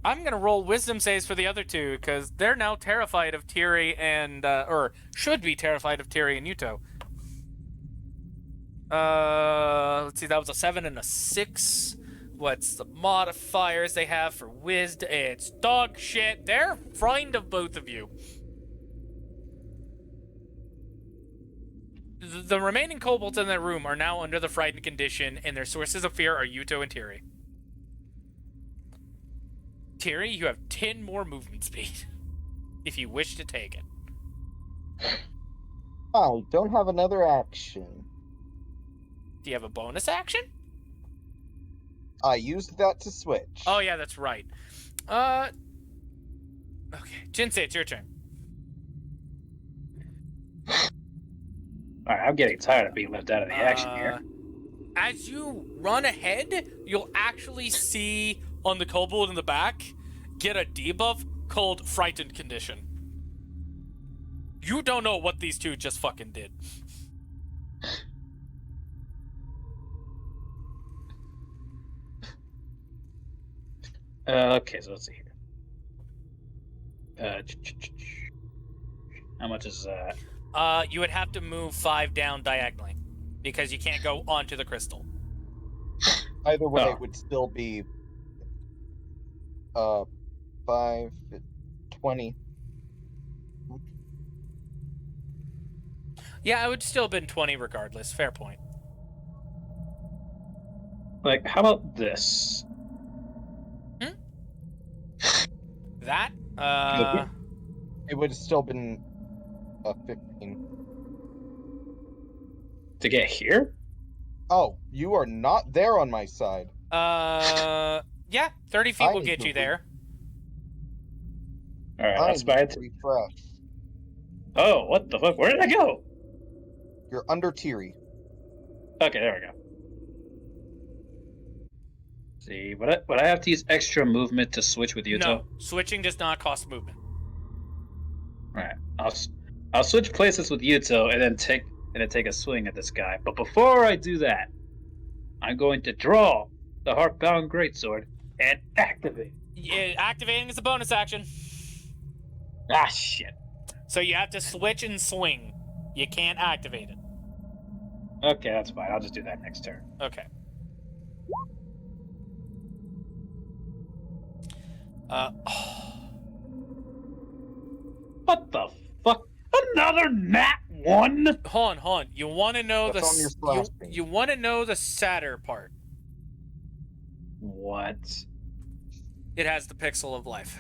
gonna roll wisdom saves for the other two, because they're now terrified of Tiri and, or should be terrified of Tiri and Yuto. Let's see, that was a 7 and a 6. What's the modifiers they have for wisdom? It's dog shit. They're frightened of both of you. The remaining kobolds in that room are now under the frightened condition, and their sources of fear are Yuto and Tiri. Tiri, you have 10 more movement speed, if you wish to take it. I don't have another action. Do you have a bonus action? I used that to switch. Oh, yeah, that's right. Okay, Jinsei, it's your turn. Alright, I'm getting tired of being left out of the action here. As you run ahead, you'll actually see on the kobold in the back get a debuff called Frightened Condition. You don't know what these two just fucking did. Okay, so let's see here. How much is that? You would have to move 5 down diagonally, because you can't go onto the crystal. Either way, Oh. it would still be 5, 20. Yeah, it would still have been 20 regardless. Fair point. Like, how about this? That, It would have still been 15. To get here? Oh, you are not there on my side. yeah, 30 feet I will need get to you there. Alright, I that's need bad. to refresh. Oh, what the fuck? Where did I go? You're under Tiri. Okay, there we go. See, would I have to use extra movement to switch with Yuto? No, switching does not cost movement. Alright, I'll switch places with Yuto and then take a swing at this guy. But before I do that, I'm going to draw the heart-bound greatsword and activate. Yeah, activating is a bonus action. Ah, shit. So you have to switch and swing. You can't activate it. Okay, that's fine. I'll just do that next turn. Okay. What the fuck? Another nat 1? Hold on. You want to know That's on your splash page. you want to know the sadder part. What? It has the pixel of life.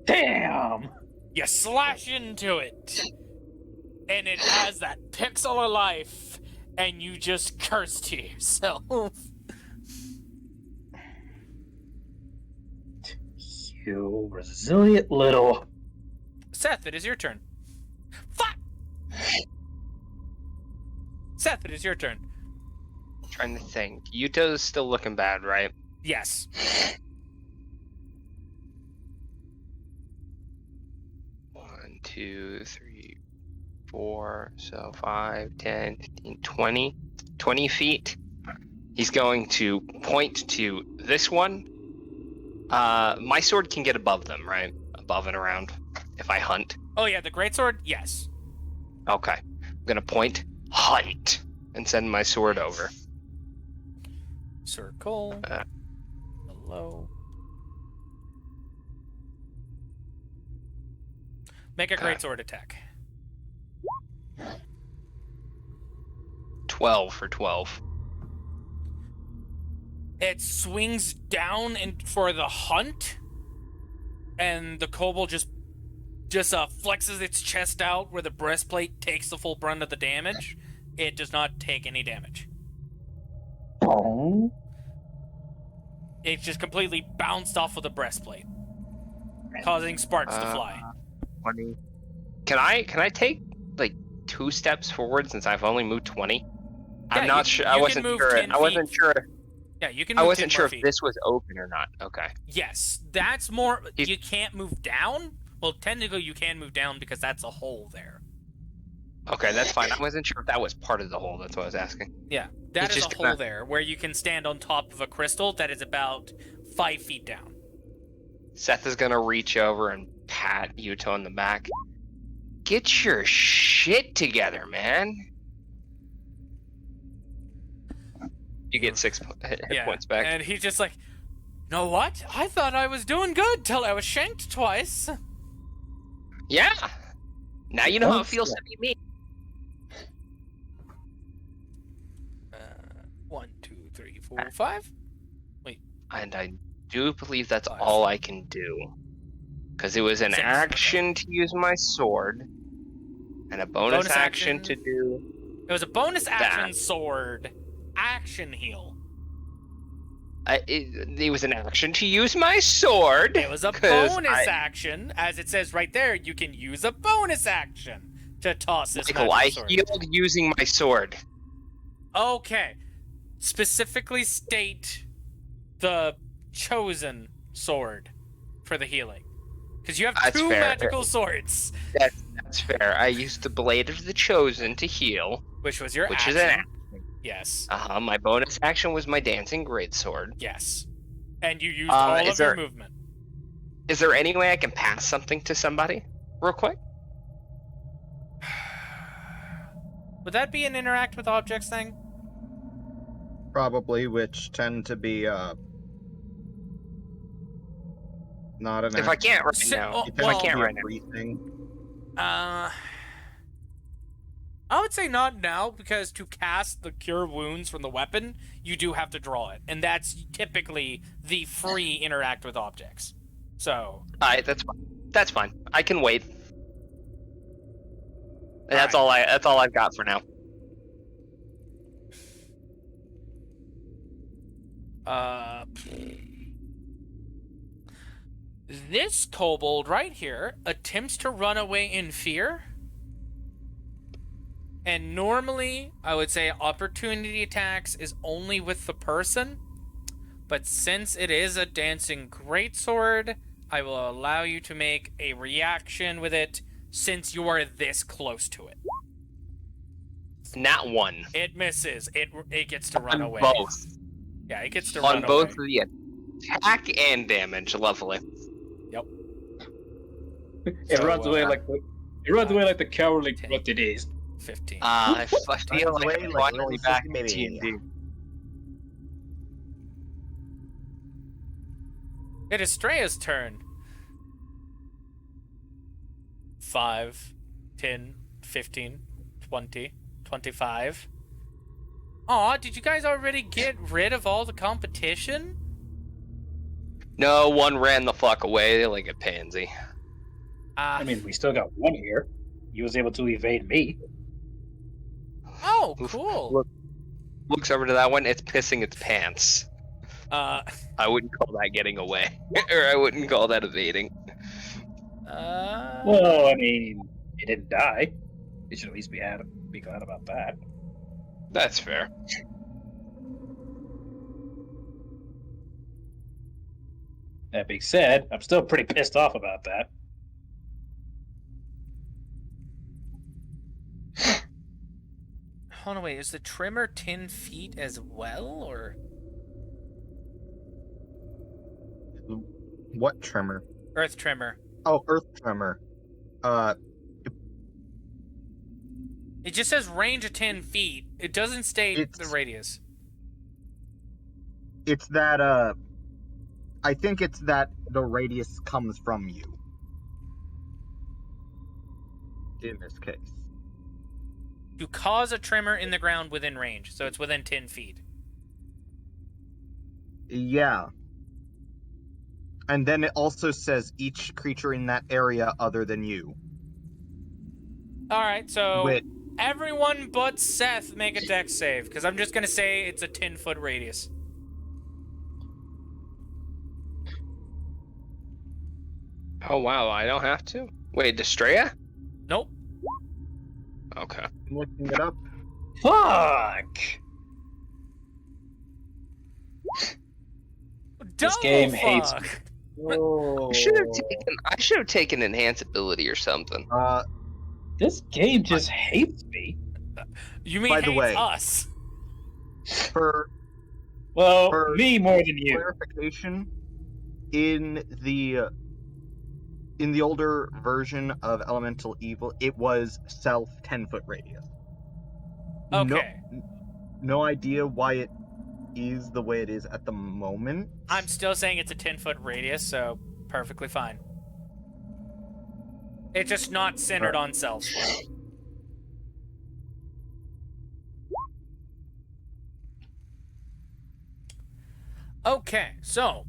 Damn! You slash into it, and it has that pixel of life, and you just curse to yourself. You resilient little... Seth, it is your turn. Fuck! Seth, it is your turn. Trying to think. Yuto's still looking bad, right? Yes. One, 2, 3, 4, so 5, 10, 15, 20. 20 feet. He's going to point to this one. My sword can get above them, right? Above and around if I hunt. Oh yeah, the greatsword? Yes. Okay. I'm gonna point, hunt, and send my sword over. Circle. Hello. Make a greatsword attack. 12 for 12. It swings down for the hunt, and the kobold just flexes its chest out where the breastplate takes the full brunt of the damage. It does not take any damage. Oh? It just completely bounced off of the breastplate, causing sparks to fly. 20. Can I take like 2 steps forward since I've only moved 20? I'm not sure. I wasn't sure. I wasn't sure. Yeah, you can move I wasn't 10 sure more if feet. this was open or not. Okay. Yes, that's more. You can't move down. Well, technically, you can move down because that's a hole there. Okay, that's fine. I wasn't sure if that was part of the hole. That's what I was asking. Yeah, that It's is a just hole gonna- there where you can stand on top of a crystal that is about 5 feet down. Seth is gonna reach over and pat Yuto on the back. Get your shit together, man. You get 6 hit points back. And he's just like, know what? I thought I was doing good till I was shanked twice. Yeah. Now you know how it feels to be me. 1, 2, 3, 4, 5. And I do believe that's 5. all I can do. Because it was an 6. action to use my sword, and a bonus action action. to do. It was a bonus action That. sword. Action heal. It was an action to use my sword. It was a 'cause bonus action. As it says right there, you can use a bonus action to toss this Michael, magic I sword. healed using my sword. Okay. Specifically state the chosen sword for the healing. Because you have That's 2 fair. magical swords, That's fair. I used the blade of the chosen to heal, which was your which action. is an action. Yes. My bonus action was my dancing greatsword. Yes. And you used all of your movement. Is there any way I can pass something to somebody, real quick? Would that be an interact with objects thing? Probably, which tend to be not an If I can't right So- now, oh, if I can't right now. briefing. I would say not now, because to cast the Cure Wounds from the weapon, you do have to draw it. And that's typically the free interact with objects. So, Alright, that's fine. That's fine. I can wait. And that's Alright. that's all I've got for now. This kobold right here attempts to run away in fear. And normally, I would say opportunity attacks is only with the person. But since it is a dancing greatsword, I will allow you to make a reaction with it since you are this close to it. Not one. It misses. It gets to run On away. both. Yeah, it gets to On run both away. the attack and damage. Lovely. It So, runs away like the cowardly 10. grunt it is. 15. I feel Runs like away I'm like a finally little back sissy in baby. D&D. It is Streya's turn. 5, 10, 15, 20, 25. Aw, did you guys already get rid of all the competition? No, one ran the fuck away like a pansy. I mean, we still got one here. He was able to evade me. Oh, cool. Looks over to that one. It's pissing its pants. Uh, I wouldn't call that getting away, or I wouldn't call that evading. Well, I mean, he didn't die. He should at least be glad about that. That's fair. That being said, I'm still pretty pissed off about that. hold on, wait, is the trimmer 10 feet as well, or? What trimmer? Earth trimmer. Oh, earth trimmer. It just says range of 10 feet. It doesn't state the radius. It's that, I think it's that the radius comes from you. In this case. To cause a tremor in the ground within range, so it's within 10 feet. Yeah. And then it also says each creature in that area other than you. Alright, so Wait. everyone but Seth make a dex save, because I'm just going to say it's a 10-foot radius. Oh wow, I don't have to? Wait, Destrea? Nope. Okay. I'm looking it up. Fuck! This game hates me. Oh. I should have taken enhance ability or something. This game just hates me. You mean By the hates way, us? For Me more than you. clarification, in the older version of Elemental Evil, it was self 10-foot radius. Okay. No idea why it is the way it is at the moment. I'm still saying it's a 10-foot radius, so perfectly fine. It's just not centered on self. Okay, so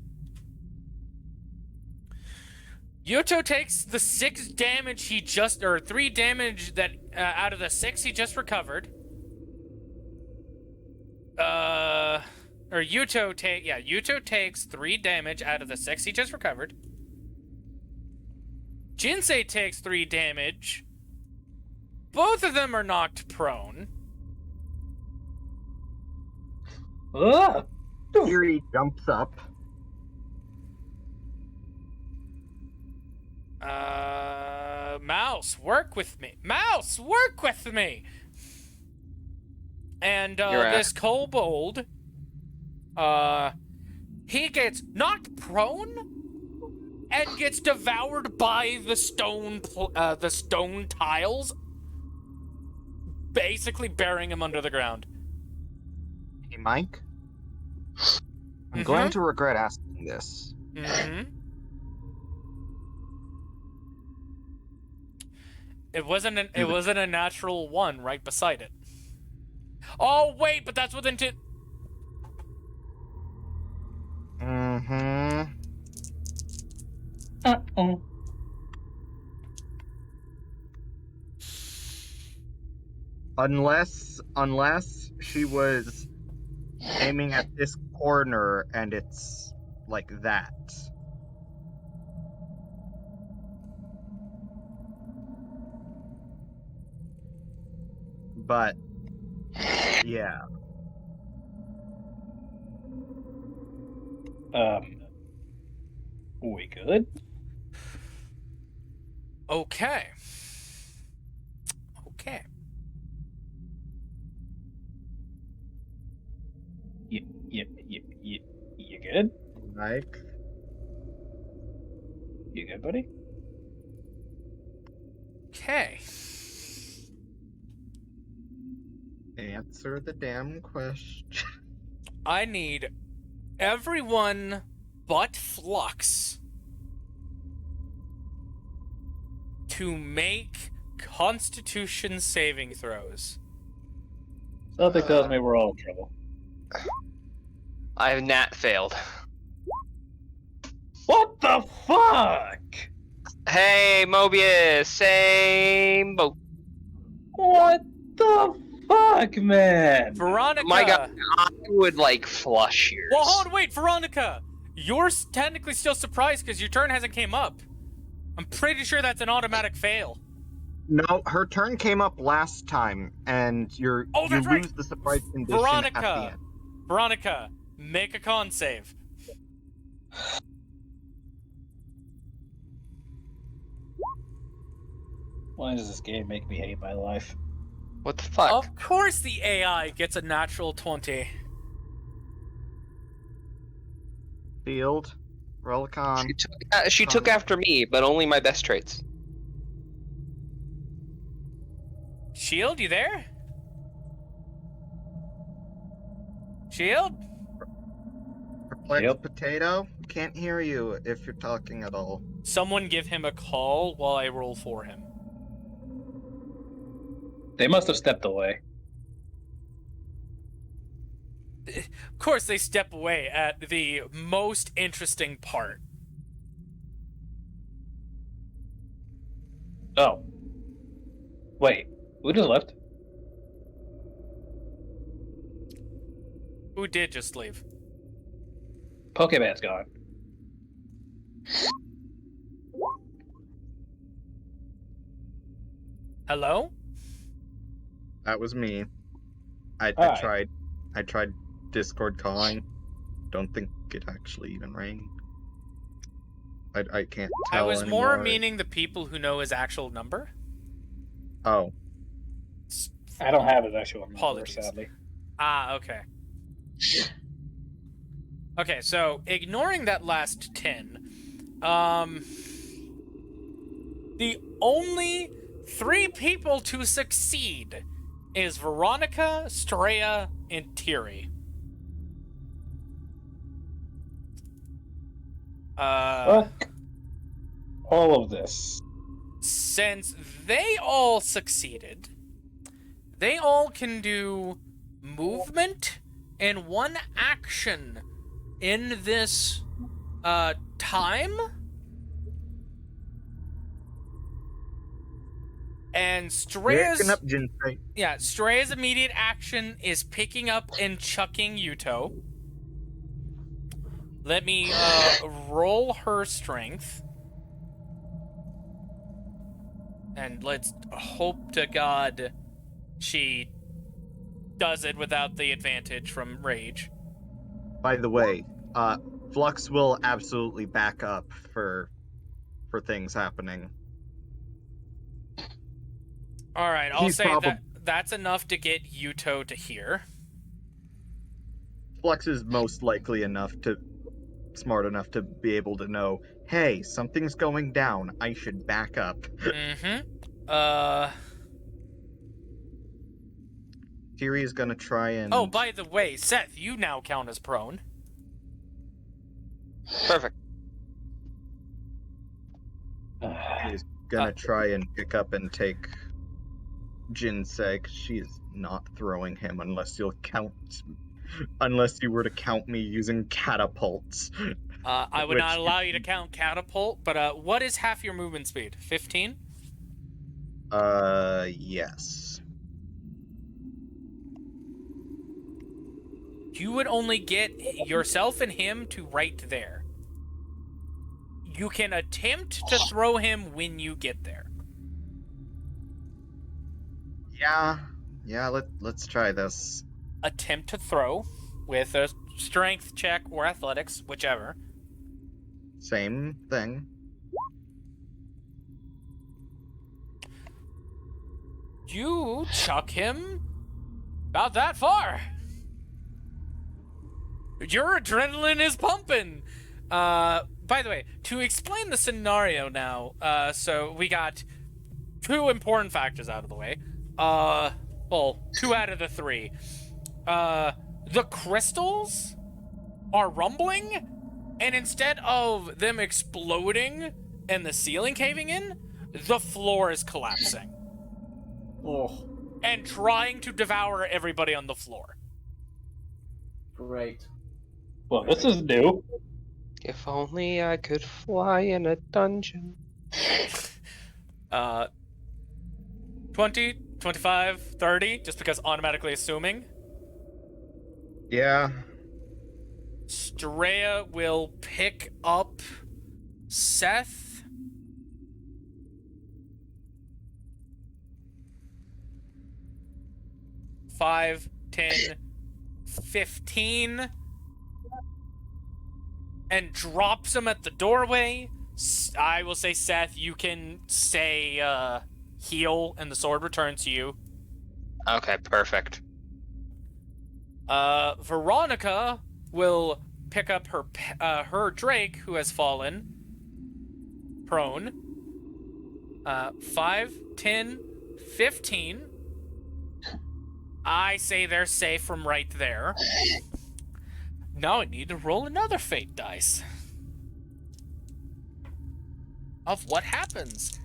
Yuto takes the 6 damage he just, or 3 damage that out of the 6 he just recovered. Yuto takes 3 damage out of the 6 he just recovered. Jinsei takes 3 damage. Both of them are knocked prone. Tiri jumps up. Mouse, work with me. Mouse, work with me. And this kobold, he gets knocked prone and gets devoured by the stone tiles, basically burying him under the ground. Hey, Mike. I'm going to regret asking this. Mm-hmm. It wasn't a natural 1 right beside it. Oh wait, but that's within 2. Mm-hmm. Uh-oh. Unless she was aiming at this corner and it's like that. But yeah. We good? Okay. You good? Like, You good, buddy? Okay. answer the damn question. I need everyone but Flux to make Constitution saving throws. Something tells me we're all in trouble. I have nat failed. What the fuck? Hey, Mobius, same boat. What the fuck, man? Veronica! My God, I would like flush yours. Well, hold on, wait, Veronica! You're technically still surprised because your turn hasn't came up. I'm pretty sure that's an automatic fail. No, her turn came up last time, and you that's right. lose the surprise condition at the Veronica! end. Veronica, make a con save. Why does this game make me hate my life? What the fuck? Of course the AI gets a natural 20. Field, roll a con. She took after me, but only my best traits. Shield, you there? Shield? Perplexed Yep. potato, can't hear you if you're talking at all. Someone give him a call while I roll for him. They must have stepped away. Of course they step away at the most interesting part. Oh. Wait, who just left? Who did just leave? Pokemon's gone. Hello? That was me. I Hi. tried Discord calling. Don't think it actually even rang. I can't I tell was anymore. more meaning the people who know his actual number. Oh, I don't have his actual number, Apologies. sadly. Ah, okay. Okay, so ignoring that last 10, the only 3 people to succeed is Veronica, Straya, and Tiri. Fuck all of this. Since they all succeeded, they all can do movement and 1 action in this time. And picking up Straya's Jinsei. Straya's immediate action is picking up and chucking Yuto. Let me roll her strength. And let's hope to God she does it without the advantage from rage. By the way, Flux will absolutely back up for things happening. All right, I'll He's say probab- that's enough to get Yuto to hear. Flux is most likely smart enough to be able to know, hey, something's going down. I should back up. Tiri is gonna try and. Oh, by the way, Seth, you now count as prone. Perfect. He's gonna try and pick up and take Jinsei, 'cause she is not throwing him unless you were to count me using catapults. I would not allow you to count catapult, but what is half your movement speed? 15? Yes. You would only get yourself and him to right there. You can attempt to throw him when you get there. Yeah, let's try this. Attempt to throw with a strength check or athletics, whichever. Same thing. You chuck him about that far. Your adrenaline is pumping. By the way, to explain the scenario now, so we got 2 important factors out of the way. Well, 2 out of the 3. The crystals are rumbling, and instead of them exploding and the ceiling caving in, the floor is collapsing. Oh, And trying to devour everybody on the floor. great. Well, this is new. If only I could fly in a dungeon. 20, 25, 30, just because automatically assuming. Yeah. Straya will pick up Seth. Five, 10, 15, and drops him at the doorway. I will say, Seth, you can say heal, and the sword returns to you. Okay, perfect. Veronica will pick up her Drake, who has fallen prone. 5, 10, 15. I say they're safe from right there. Now I need to roll another fate dice. Of what happens.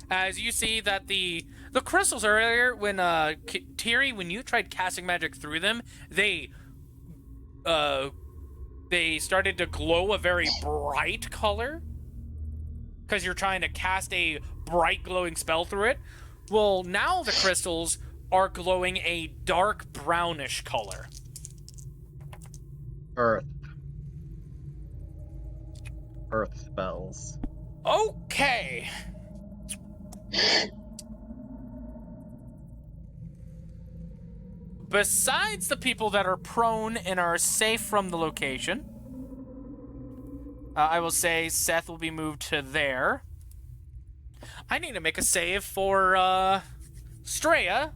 As you see that the crystals earlier, when Tiri, when you tried casting magic through them, they started to glow a very bright color. Because you're trying to cast a bright glowing spell through it. Well, now the crystals are glowing a dark brownish color. Earth spells. Okay. Besides the people that are prone and are safe from the location, I will say Seth will be moved to there. I need to make a save for Straya.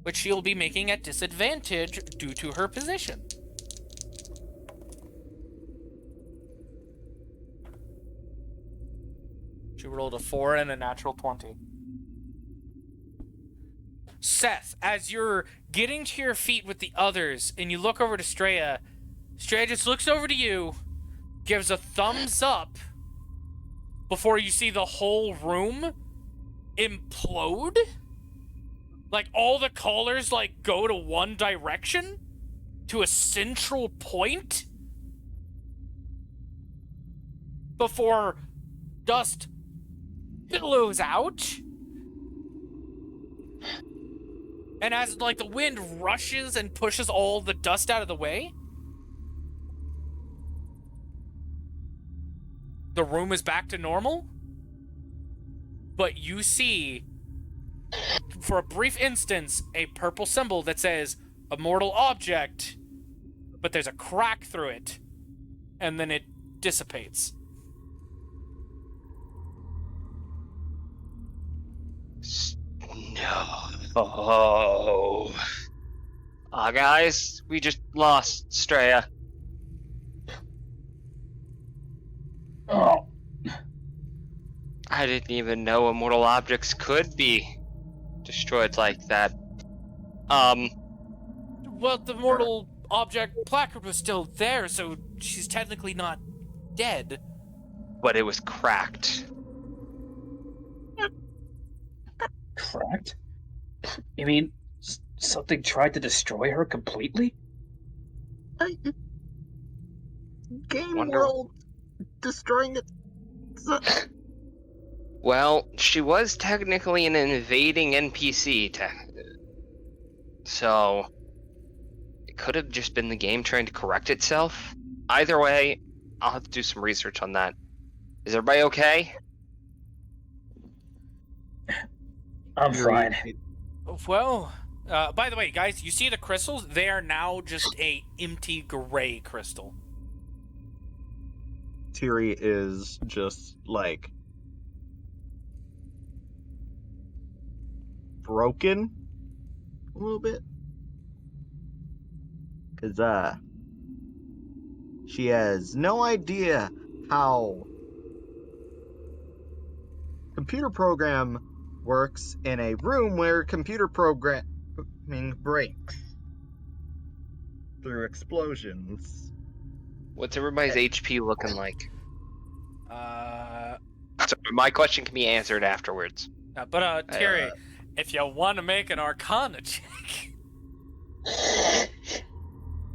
Which she'll be making at disadvantage due to her position. She rolled a 4 and a natural 20. Seth, as you're getting to your feet with the others and you look over to Straya, Straya just looks over to you, gives a thumbs up before you see the whole room implode. Like, all the colors, like, go to one direction? To a central point? Before dust billows out? And as, like, the wind rushes and pushes all the dust out of the way, the room is back to normal? But you see, for a brief instance, a purple symbol that says immortal object, but there's a crack through it, and then it dissipates. No. Guys, we just lost Straya. Oh. I didn't even know immortal objects could be destroyed like that. Well, the mortal object placard was still there, so she's technically not dead. But it was cracked. Cracked? You mean something tried to destroy her completely? Game Wonder- world destroying it. Well, she was technically an invading NPC, so it could have just been the game trying to correct itself. Either way, I'll have to do some research on that. Is everybody okay? I'm fine. Well, by the way, guys, you see the crystals? They are now just a empty gray crystal. Tiri is just like broken a little bit. Because, she has no idea how computer program works in a room where computer programming breaks through explosions. What's everybody's HP looking like? Uh, So my question can be answered afterwards. Tiri, if you want to make an Arcana check.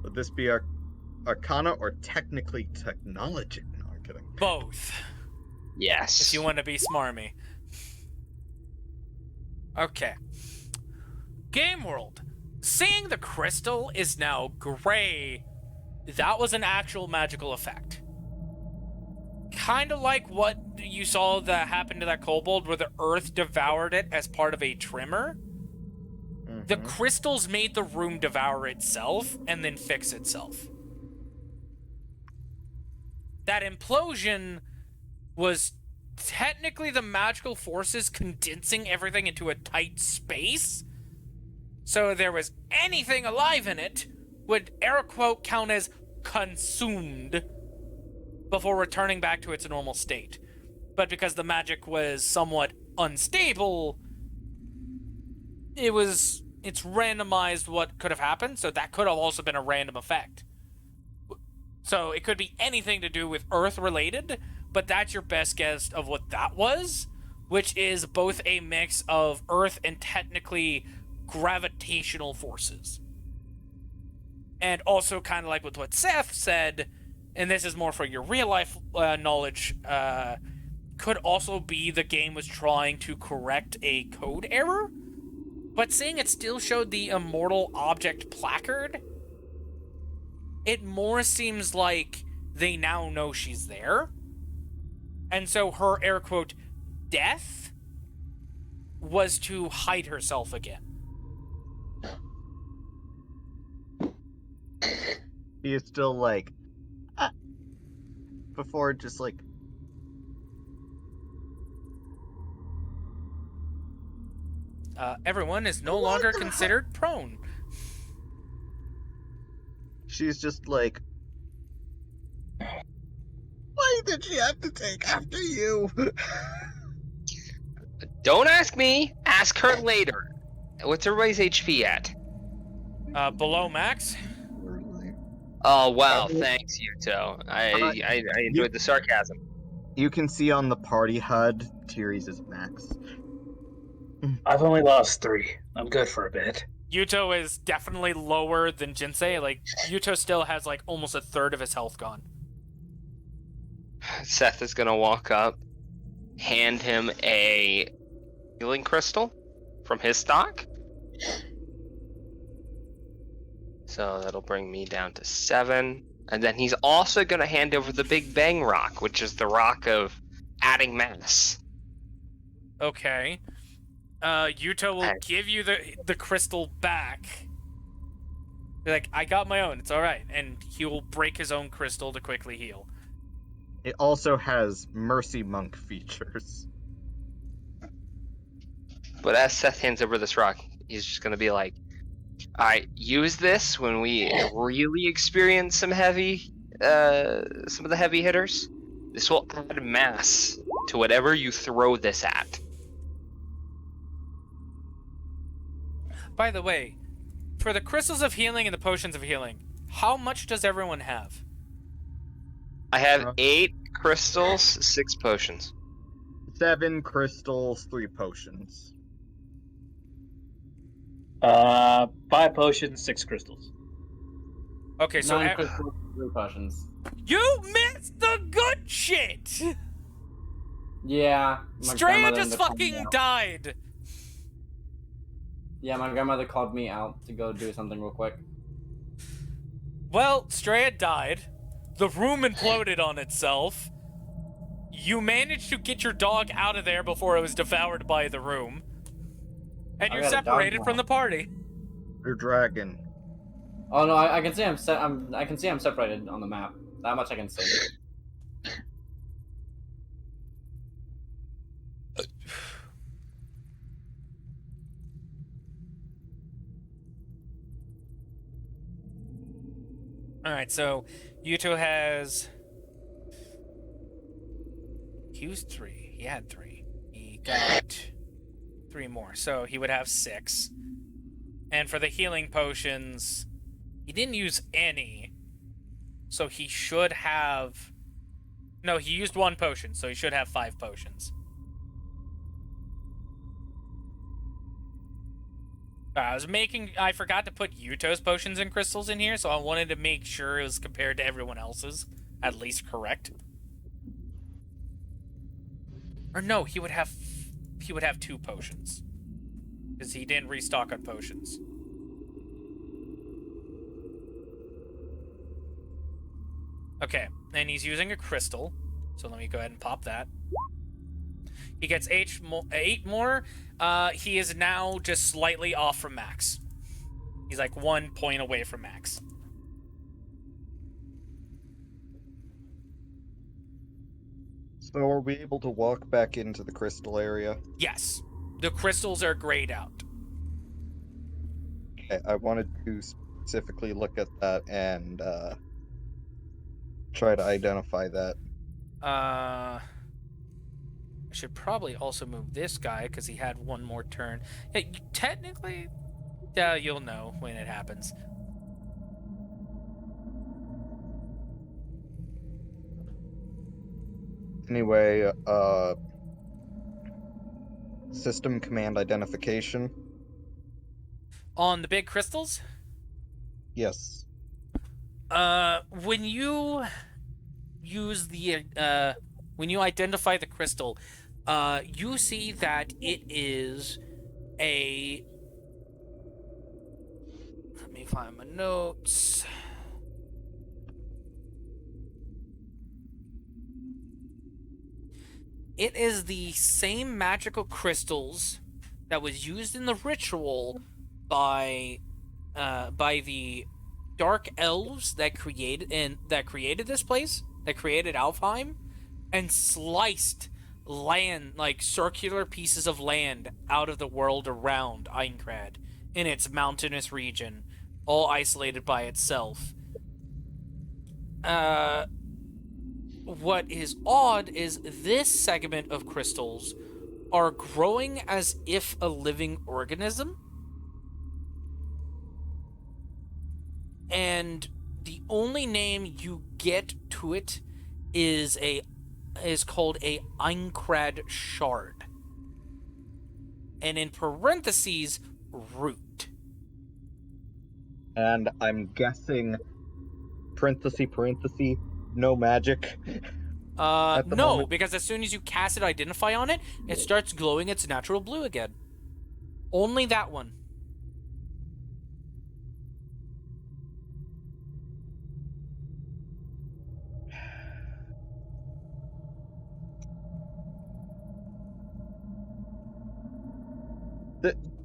Would this be Arcana or technically technology? No, I'm kidding. Both. Yes. If you want to be smarmy. Okay. Game world. Seeing the crystal is now gray. That was an actual magical effect. Kind of like what you saw that happened to that kobold where the earth devoured it as part of a tremor. The crystals made the room devour itself and then fix itself. That implosion was technically the magical forces condensing everything into a tight space. So there was anything alive in it would air quote count as consumed before returning back to its normal state. But because the magic was somewhat unstable, it's randomized what could have happened, so that could have also been a random effect. So it could be anything to do with Earth related, but that's your best guess of what that was, which is both a mix of Earth and technically gravitational forces. And also kind of like with what Seth said, and this is more for your real life knowledge, could also be the game was trying to correct a code error, but seeing it still showed the immortal object placard, it more seems like they now know she's there. And so her air quote death was to hide herself again. He is still like before just like everyone is no longer considered prone. she's just like, why did she have to take after you? Don't ask me. Ask her later. What's everybody's HP at? Below max. Oh wow! Thanks, Yuto. I enjoyed the sarcasm. You can see on the party HUD, Tiri's is max. I've only lost 3. I'm good for a bit. Yuto is definitely lower than Jinsei. Like, Yuto still has, like, almost a third of his health gone. Seth is gonna walk up, hand him a healing crystal from his stock. So that'll bring me down to 7. And then he's also gonna hand over the Big Bang Rock, which is the rock of adding mass. Okay. Yuto will give you the crystal back. Be like, I got my own, it's alright. And he will break his own crystal to quickly heal. It also has Mercy Monk features. But as Seth hands over this rock, he's just gonna be like, alright, use this when we really experience some of the heavy hitters. This will add mass to whatever you throw this at. By the way, for the crystals of healing and the potions of healing, how much does everyone have? I have 8 crystals, 6 potions. 7 crystals, 3 potions. 5 potions, 6 crystals. Okay, so 9 crystals, 3 potions. you missed the good shit! Yeah. my Straya grandmother just ended up calling me fucking out. died. Yeah, my grandmother called me out to go do something real quick. Well, Straya died. The room imploded on itself. You managed to get your dog out of there before it was devoured by the room. And I you're got a dog separated now. from the party. Your dragon. Oh no, I can see I can see I'm separated on the map. That much I can see. Alright, so Yuto has... He used 3. He had 3. He got 3 more, so he would have 6. And for the healing potions, he didn't use any, so he should have... No, he used 1 potion, so he should have 5 potions. I forgot to put Yuto's potions and crystals in here, so I wanted to make sure it was compared to everyone else's, at least correct. Or no, he would have 2 potions, because he didn't restock on potions. Okay, and he's using a crystal, so let me go ahead and pop that. He gets 8 more. He is now just slightly off from max. He's like 1 point away from max. So are we able to walk back into the crystal area? Yes. The crystals are grayed out. Okay, I wanted to specifically look at that and try to identify that. I should probably also move this guy because he had 1 more turn. Yeah, technically, yeah, you'll know when it happens. Anyway, system command identification. On the big crystals, Yes. when you use the when you identify the crystal, you see that it is a... Let me find my notes. It is the same magical crystals that was used in the ritual by the dark elves that created this place, that created Alfheim, and sliced land, like circular pieces of land, out of the world around Aincrad in its mountainous region, all isolated by itself. What is odd is this segment of crystals are growing as if a living organism, and the only name you get to it is called a Aincrad shard, and in parentheses, root. And I'm guessing parenthesis, no magic. No, moment. because as soon as you cast it, identify on it, it starts glowing its natural blue again. Only that one.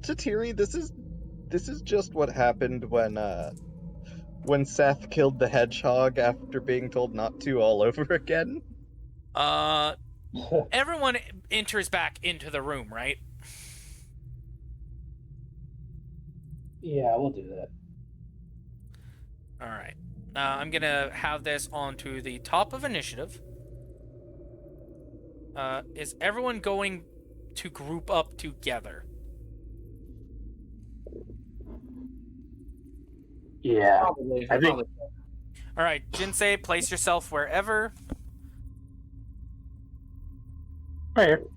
To Tiri, this is just what happened when Seth killed the hedgehog after being told not to all over again. Everyone enters back into the room, right? Yeah, we'll do that. All right. I'm gonna have this onto the top of initiative. Is everyone going to group up together? Yeah, Probably. I think- Probably. All right, Jinsei, place yourself wherever. Right here.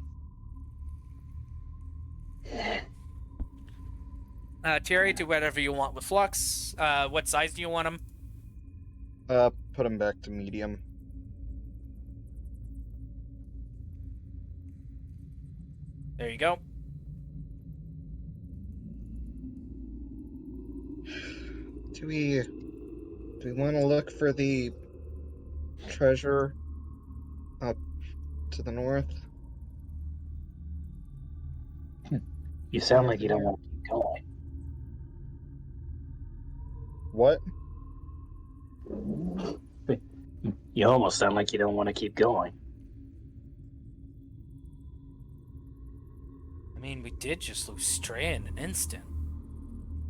Tiri, do whatever you want with Flux. What size do you want them? Put him back to medium. There you go. Do we want to look for the treasure up to the north? You sound like you don't want to keep going. What? You almost sound like you don't want to keep going. I mean, we did just lose Stray in an instant.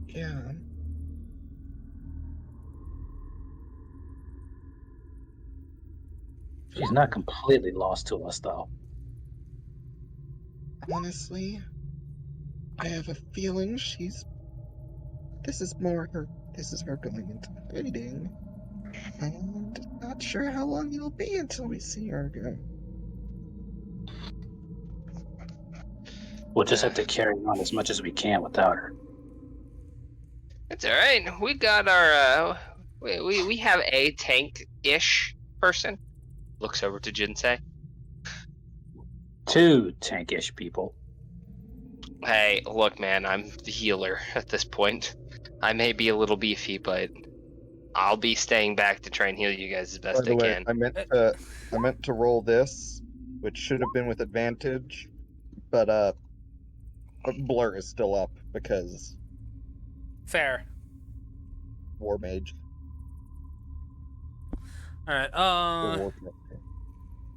Yeah. She's not completely lost to us, though. Honestly, I have a feeling this is her going into hiding. And not sure how long it'll be until we see her again. We'll just have to carry on as much as we can without her. It's all right. We got our we have a tank-ish person. Looks over to Jinsei. 2 tankish people. Hey, look, man, I'm the healer at this point. I may be a little beefy, but I'll be staying back to try and heal you guys as By best the I way, can. I meant to roll this, which should have been with advantage, but blur is still up because Fair. War Mage. All right. or War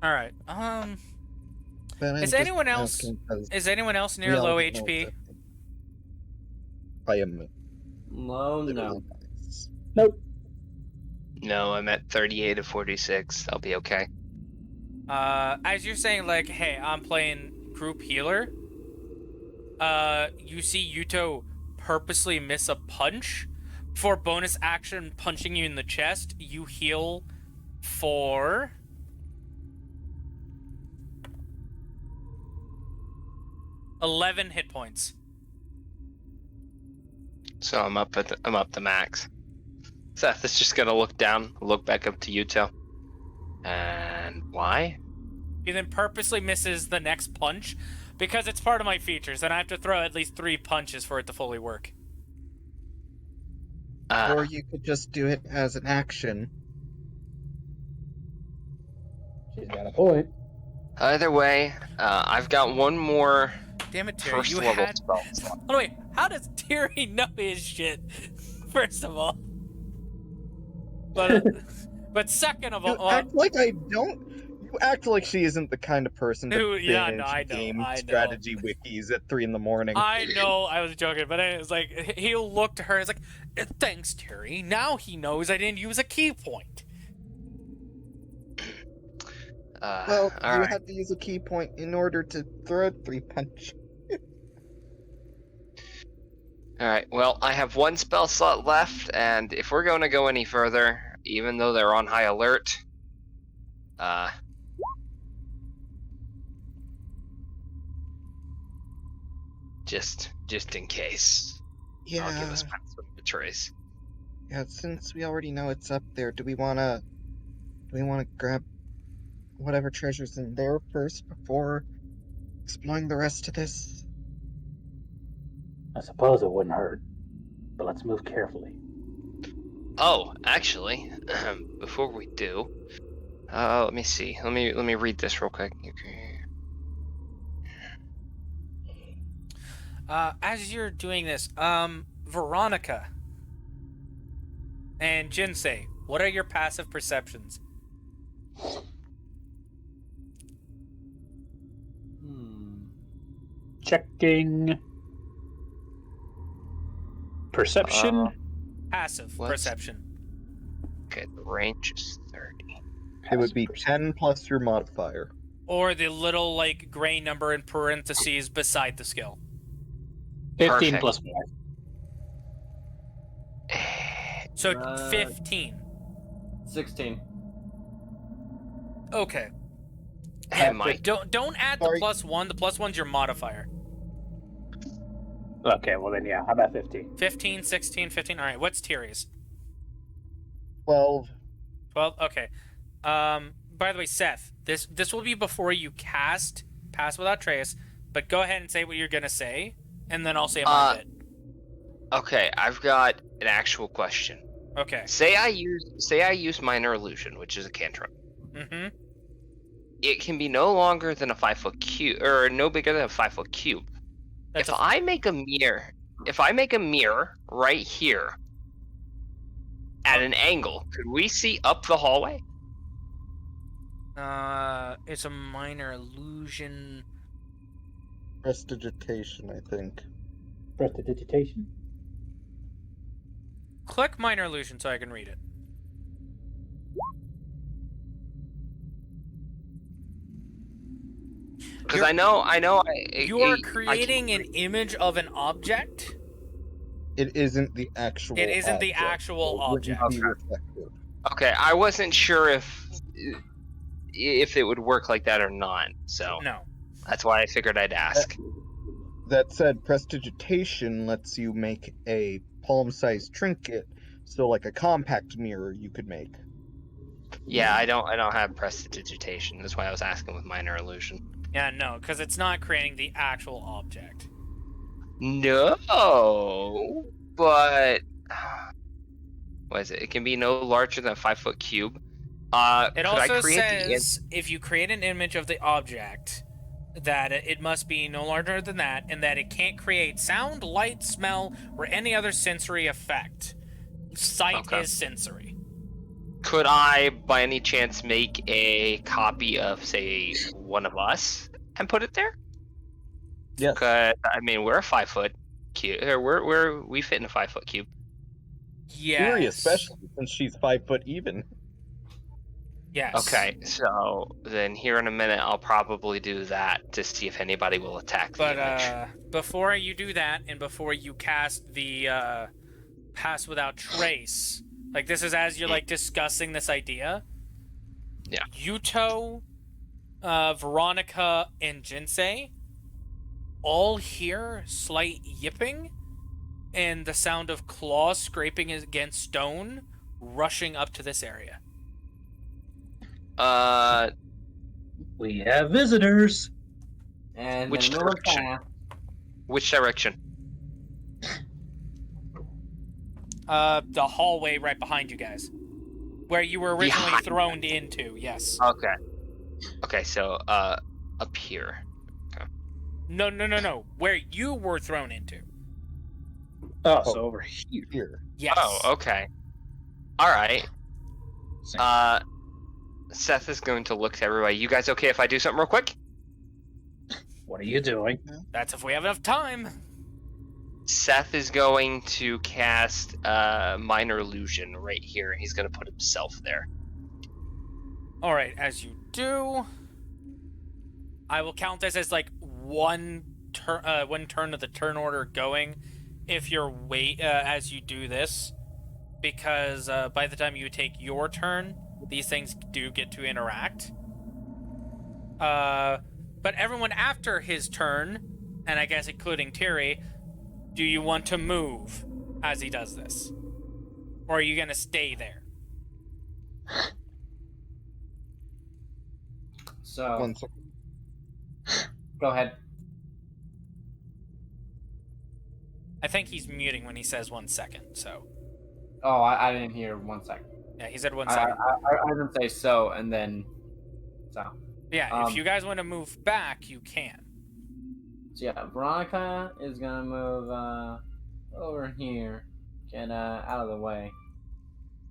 All right. But I'm Is just anyone else? asking 'cause Is anyone else we near all low know HP? that I am No, no. Nope. No, I'm at 38 of 46. I'll be okay. As you're saying, like, hey, I'm playing group healer. You see Yuto purposely miss a punch. For bonus action punching you in the chest, you heal for 11 hit points. So I'm up to max. Seth is just gonna look down, look back up to Yuto. And why? He then purposely misses the next punch because it's part of my features, and I have to throw at least 3 punches for it to fully work. Or you could just do it as an action. She's got a point. Either way, I've got one more Damn it, Tiri, first you level had... spell. Oh, wait, how does Tiri know his shit? First of all. But second of You all... act like I don't. You act like she isn't the kind of person to Dude, yeah, binge no, I know, game I know. strategy wikis at 3 a.m. I know, I was joking, but it was like, he'll look to her, it's like, thanks, Tiri. Now he knows I didn't use a key point. Well, all you right. had to use a key point in order to throw a 3-punch. All right. Well, I have one spell slot left, and if we're going to go any further, even though they're on high alert, just in case, Yeah. I'll give us password to trace. Yeah, since we already know it's up there, do we wanna grab whatever treasure's in there first before exploring the rest of this? I suppose it wouldn't hurt. But let's move carefully. Oh, actually, before we do, let me see. Let me read this real quick. As you're doing this, Veronica and Jinsei, what are your passive perceptions? Checking. Perception. Passive What? perception. Okay, the range is 30. It would be 10 plus your modifier. Or the little, like, gray number in parentheses beside the skill. 15 Perfect. plus 5. So, Uh, 15. 16. Okay. Hey, Mike. Don't add the Sorry. +1. The +1's your modifier. Okay, well then, yeah. How about 15? 15, 16, 15. All right, what's Tiri's? 12. 12? Okay. By the way, Seth, this will be before you cast Pass Without Trace, but go ahead and say what you're going to say, and then I'll say my bit. Okay, I've got an actual question. Okay. Say I use minor illusion, which is a cantrip. Mm-hmm. It can be no longer than a 5-foot cube, or no bigger than a 5-foot cube. That's If I make a mirror right here at an angle, could we see up the hallway? It's a minor illusion. Prestidigitation, I think. Prestidigitation? Click minor illusion so I can read it. Because I know. You are creating an image of an object. It isn't the actual. It isn't the object. actual It wouldn't object. be reflective. Okay, I wasn't sure if it would work like that or not. So No. that's why I figured I'd ask. That said, prestidigitation lets you make a palm-sized trinket, so like a compact mirror you could make. Yeah, I don't have prestidigitation. That's why I was asking with minor illusion. Yeah, no, because it's not creating the actual object. No, but what is it? It can be no larger than a 5-foot cube. It also says if you create an image of the object, that it must be no larger than that, and that it can't create sound, light, smell, or any other sensory effect. Sight is sensory. Could I, by any chance, make a copy of, say, one of us and put it there? Yes. Because I mean, we're a 5-foot cube. We fit in a 5-foot cube. Yes. Tiri especially, since she's 5 foot even. Yes. Okay, so then here in a minute, I'll probably do that to see if anybody will attack the image. Before you do that, and before you cast the pass without trace, like this is as you're like discussing this idea. Yeah. Yuto, Veronica, and Jinsei all hear slight yipping and the sound of claws scraping against stone, rushing up to this area. We have visitors. And Which then move direction? fast. Which direction? The hallway right behind you guys, where you were originally Behind. thrown into. Yes. Okay. Okay, so up here. No. Where you were thrown into. Oh, so over here. Here. Yes. Oh, okay. All right. Same. Seth is going to look to everybody. You guys okay if I do something real quick? What are you doing? That's if we have enough time. Seth is going to cast minor illusion right here. He's going to put himself there. All right, as you do, I will count this as like one turn of the turn order going. If you're as you do this, because by the time you take your turn, these things do get to interact. But everyone after his turn, and I guess including Tiri, do you want to move as he does this? Or are you going to stay there? So, 1 second. go ahead. I think he's muting when he says 1 second, so. Oh, I didn't hear 1 second. Yeah, he said 1 I second. didn't say so, and then so. Yeah, if you guys want to move back, you can. So yeah, Veronica is gonna move over here, get out of the way,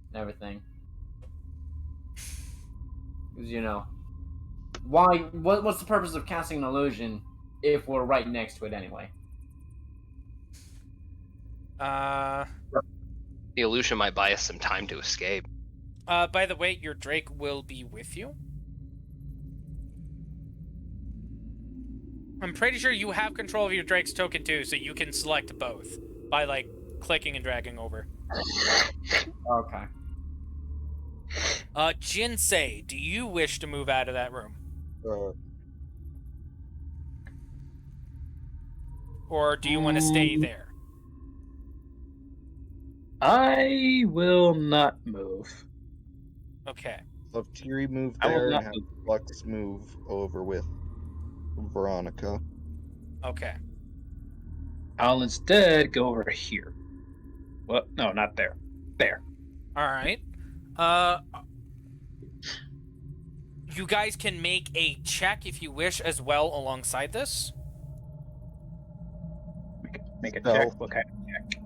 and everything. Because why? What's the purpose of casting an illusion if we're right next to it anyway? The illusion might buy us some time to escape. By the way, your Drake will be with you. I'm pretty sure you have control of your Drake's token too, so you can select both by like clicking and dragging over. Okay. Jinsei, do you wish to move out of that room? Or do you want to stay there? I will not move. Okay. So if Tiri move I will there not and have move. Lux move over with Veronica. Okay. I'll instead go over here. Well, no, not there. There. Alright. You guys can make a check if you wish as well alongside this. Make a So- check. What kind of check?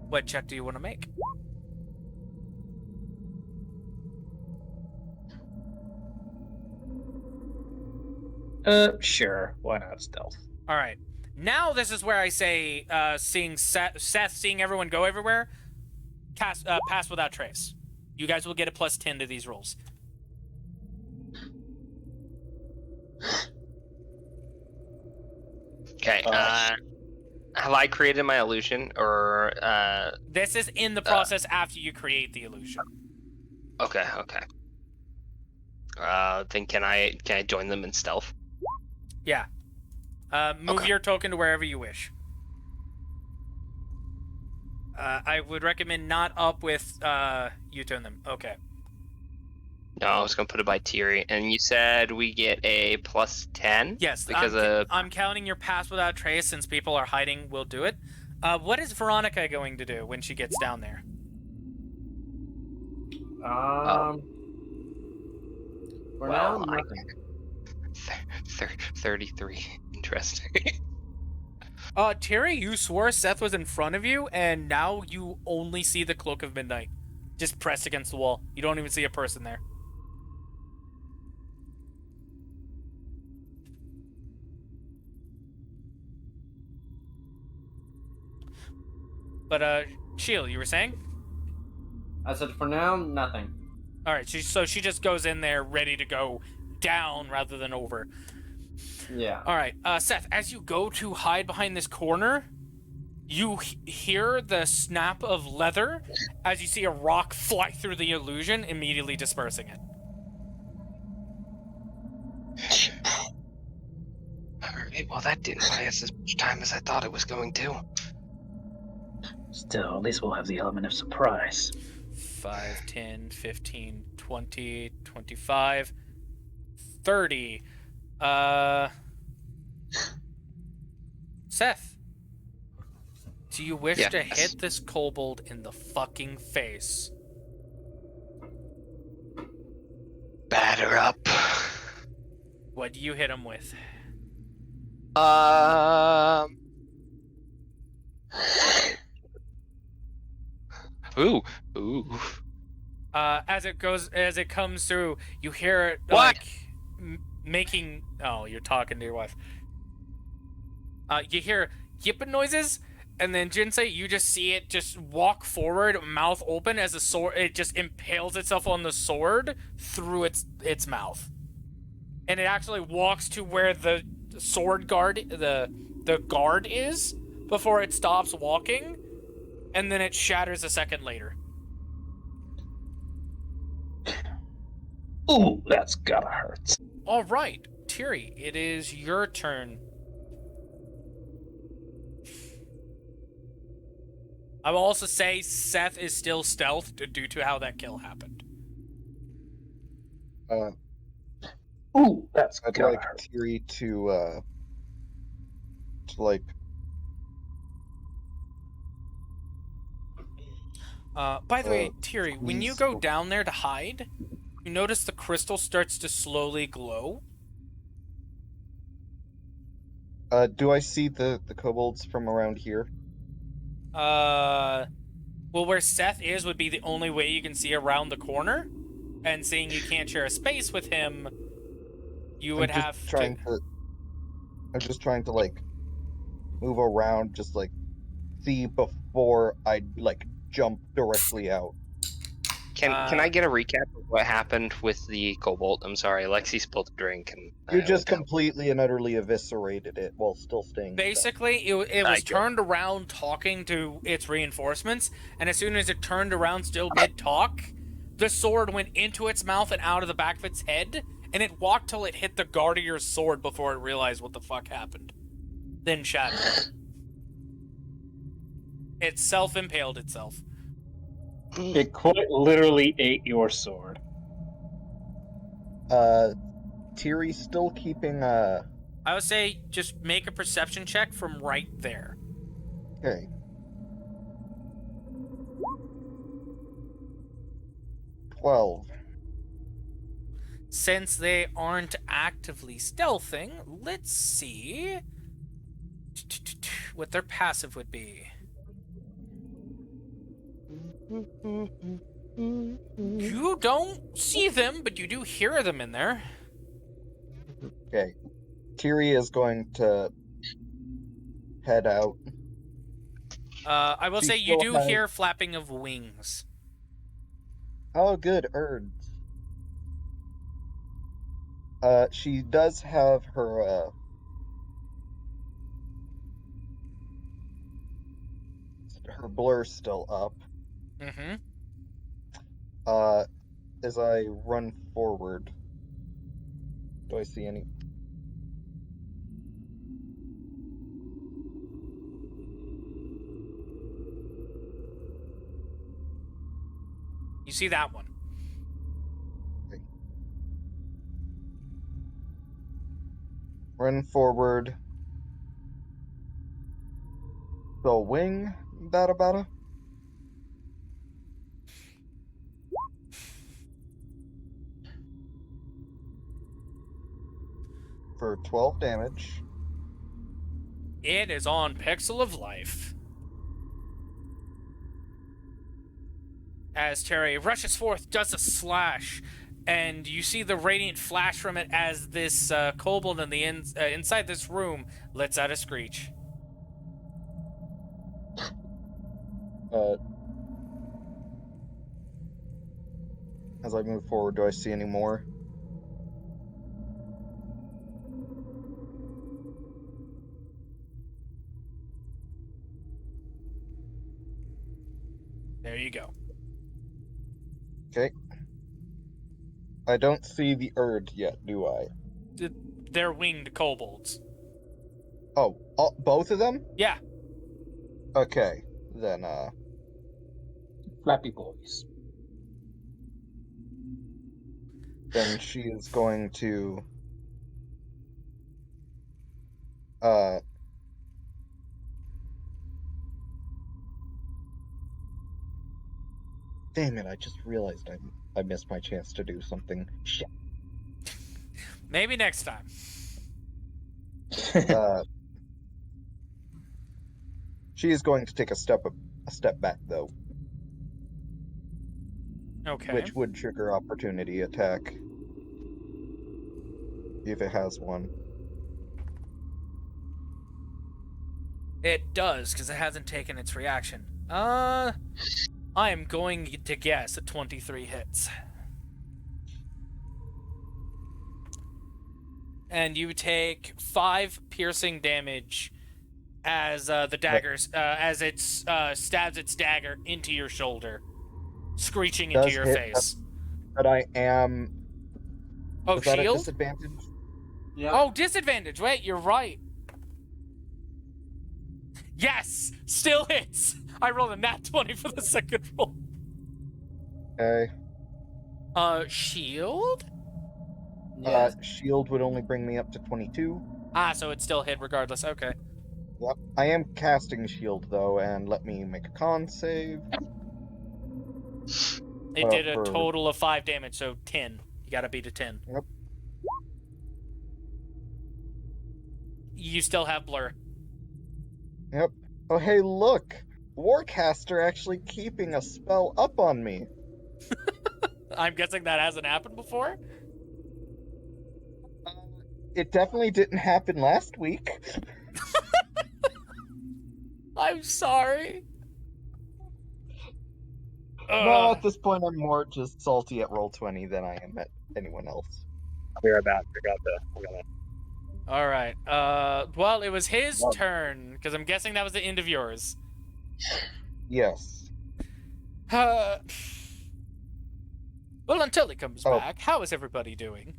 What check do you want to make? Sure. Why not stealth? Alright. Now this is where I say, seeing Seth seeing everyone go everywhere, pass without trace. You guys will get a +10 to these rolls. Okay. Have I created my illusion, or This is in the process after you create the illusion. Okay. Then can I join them in stealth? Yeah. Move your token to wherever you wish. I would recommend not up with Yuta and them. Okay. No, I was gonna put it by Tiri, and you said we get a +10. Yes, because I'm counting your pass without trace since people are hiding. We'll do it. What is Veronica going to do when she gets down there? For well, now, nothing. 33. Interesting. Tiri, you swore Seth was in front of you, and now you only see the Cloak of Midnight. Just pressed against the wall. You don't even see a person there. But, Shield, you were saying? I said for now, nothing. Alright, so she just goes in there ready to go down rather than over. Yeah. Alright, Seth, as you go to hide behind this corner, you hear the snap of leather as you see a rock fly through the illusion, immediately dispersing it. Alright, well that didn't buy us as much time as I thought it was going to. Still, at least we'll have the element of surprise. 5, 10, 15, 20, 25, 30. Seth, do you wish to hit this kobold in the fucking face? Batter up. What do you hit him with? Ooh. As it comes through, you hear it What? making. Oh, you're talking to your wife. You hear yipping noises, and then Jinsei, you just see it just walk forward, mouth open, as a sword. It just impales itself on the sword through its mouth, and it actually walks to where the sword guard, the guard is, before it stops walking, and then it shatters a second later. Ooh, that's gotta hurt. All right, Tiri, it is your turn. I will also say Seth is still stealthed due to how that kill happened. Ooh, that's I'd gotta like hurt. Tiri to like. By the way, Tiri, when you go please. down there to hide, you notice the crystal starts to slowly glow. Do I see the kobolds from around here? Well, where Seth is would be the only way you can see around the corner, and seeing you can't share a space with him, you would have to... I'm just trying to like move around, just like see before I like jump directly out. Can I get a recap of what happened with the kobold? I'm sorry, Lexi spilled a drink and You I just went down. completely and utterly eviscerated it while still staying. Basically, it was turned around talking to its reinforcements, and as soon as it turned around still mid-talk, the sword went into its mouth and out of the back of its head, and it walked till it hit the guard of your sword before it realized what the fuck happened. Then shattered. It self-impaled itself. It quite literally ate your sword. Tiri's still keeping I would say just make a perception check from right there. Okay. $12. Since they aren't actively stealthing, let's see what their passive would be. You don't see them, but you do hear them in there. Okay. Tiri is going to head out. I will She say you still do has- hear flapping of wings. Oh, good, Erds. She does have her her blur's still up. Mm-hmm. As I run forward, do I see any? You see that one. Run forward. So wing bada bada. For 12 damage. It is on Pixel of Life. As Tiri rushes forth, does a slash, and you see the radiant flash from it as this kobold in the inside this room lets out a screech. As I move forward, do I see any more? There you go. Okay. I don't see the Erd yet, do I? They're winged kobolds. Oh, both of them? Yeah. Okay, then, Flappy boys. then she is going to, damn it, I just realized I missed my chance to do something. Shit. Maybe next time. She is going to take a step back, though, Okay. which would trigger opportunity attack. If it has one. It does, because it hasn't taken its reaction. I am going to guess at 23 hits. And you take 5 piercing damage as the daggers, as it stabs its dagger into your shoulder, screeching into your face. But I am. Oh, Is that a shield? disadvantage? Yeah. Oh, disadvantage. Wait, you're right. Yes! Still hits! I rolled a nat 20 for the second roll. Okay. Shield? Yes. Shield would only bring me up to 22. Ah, so it still hit regardless. Okay. Yep. I am casting shield though, and let me make a con save. It did a for- total of 5 damage, so 10. You gotta beat a 10. Yep. You still have blur. Yep. Oh hey, look! Warcaster actually keeping a spell up on me. I'm guessing that hasn't happened before? It definitely didn't happen last week. I'm sorry. No, at this point I'm more just salty at Roll20 than I am at anyone else. We're about to we're gonna. All right. Well, it was his turn, because I'm guessing that was the end of yours. Yes. Well, until he comes Oh. back, how is everybody doing?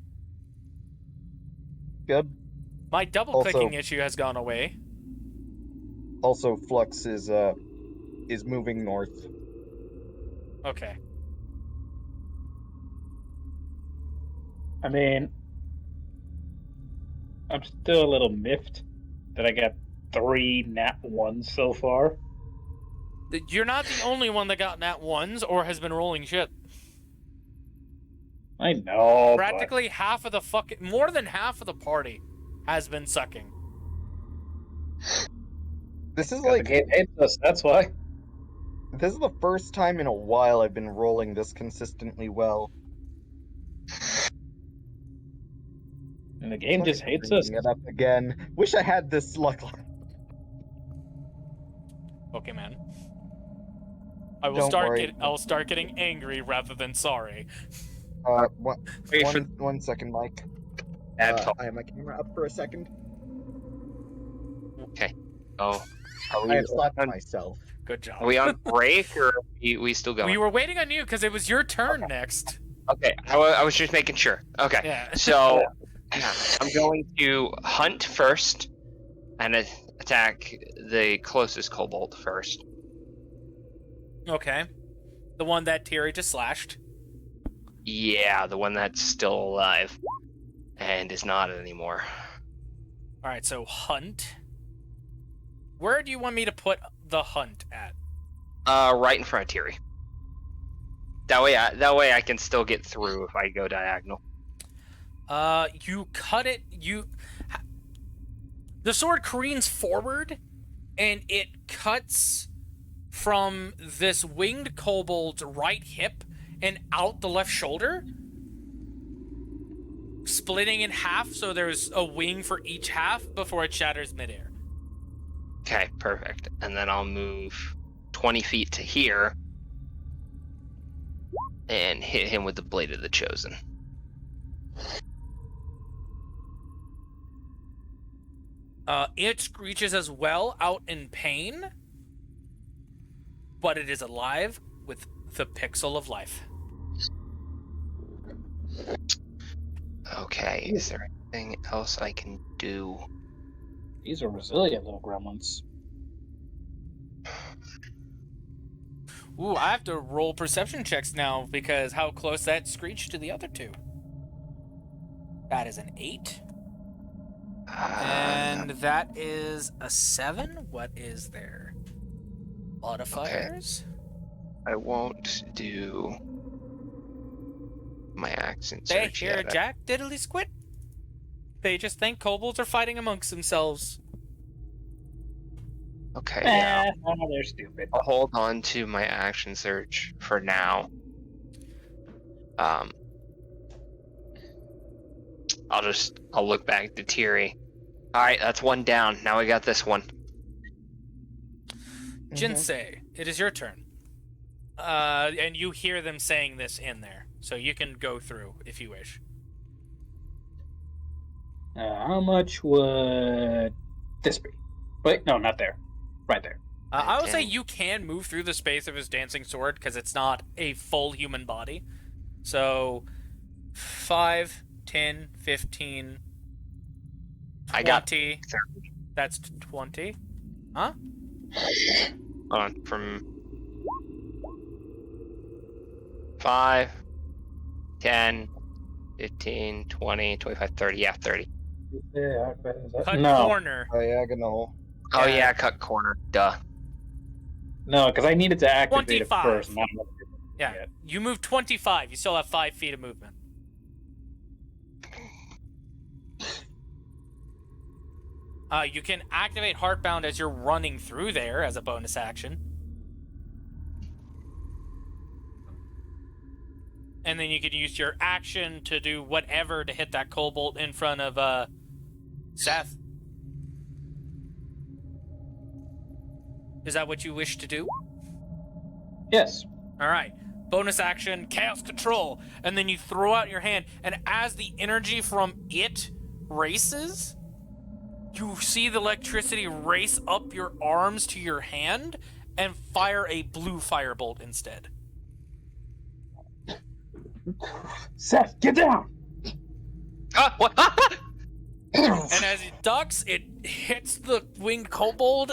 Good. My double-clicking issue has gone away. Also, Flux is moving north. Okay. I mean, I'm still a little miffed that I got 3 nat 1s so far. You're not the only one that got nat 1s or has been rolling shit. I know, Practically half of the more than half of the party has been sucking. This is but like the game hates us, that's why. this is the first time in a while I've been rolling this consistently well. And the game just hates us. Bringing it up again. Wish I had this luck. Okay, man. I will Don't worry. I will start getting angry rather than sorry. Wait for One second, Mike. add I have my camera up for a second. Oh, I have slapped myself. Good job. Are we on break or are we still going? We were waiting on you because it was your turn next. Okay, I was just making sure. Okay, Yeah. so I'm going to hunt first and attack the closest kobold first. Okay. The one that Tiri just slashed. Yeah, the one that's still alive and is not anymore. All right, so hunt. Where do you want me to put the hunt at? Right in front of Tiri. That way I can still get through if I go diagonal. You cut it. The sword careens forward, and it cuts from this winged kobold's right hip and out the left shoulder, splitting in half. So there's a wing for each half before it shatters midair. Okay, perfect. And then I'll move 20 feet to here and hit him with the Blade of the Chosen. It screeches as well out in pain, but it is alive with the pixel of life. Okay, is there anything else I can do? These are resilient little gremlins. Ooh, I have to roll perception checks now because how close that screeched to the other two. That is an 8. And that is a 7. What is their modifiers? I won't do my accent They search hear yet. Jack diddly squid. They just think kobolds are fighting amongst themselves. Okay, yeah. Oh, they're stupid. I'll hold on to my action search for now. I'll look back to Tiri. Alright, that's one down. Now we got this one. Jinsei, it is your turn. And you hear them saying this in there, so you can go through if you wish. How much would this be? Wait, no, not there. Right there. I will say Okay. you can move through the space of his dancing sword because it's not a full human body. So 5, 10, 15, 20. I got 30. That's 20. Huh? Hold on, from 5, 10, 15, 20, 25, 30. Yeah, 30. Yeah, Cut no, corner. Diagonal. Oh Yeah. yeah, cut corner. Duh. no, because I needed to activate 25. it first. And not Yeah. yet. You moved 25. You still have 5 feet of movement. You can activate Heartbound as you're running through there as a bonus action. And then you can use your action to do whatever to hit that kobold in front of Seth. Is that what you wish to do? Yes. All right. Bonus action, chaos control. And then you throw out your hand, and as the energy from it races, you see the electricity race up your arms to your hand and fire a blue firebolt instead. Seth, get down! What? And as it ducks, it hits the winged kobold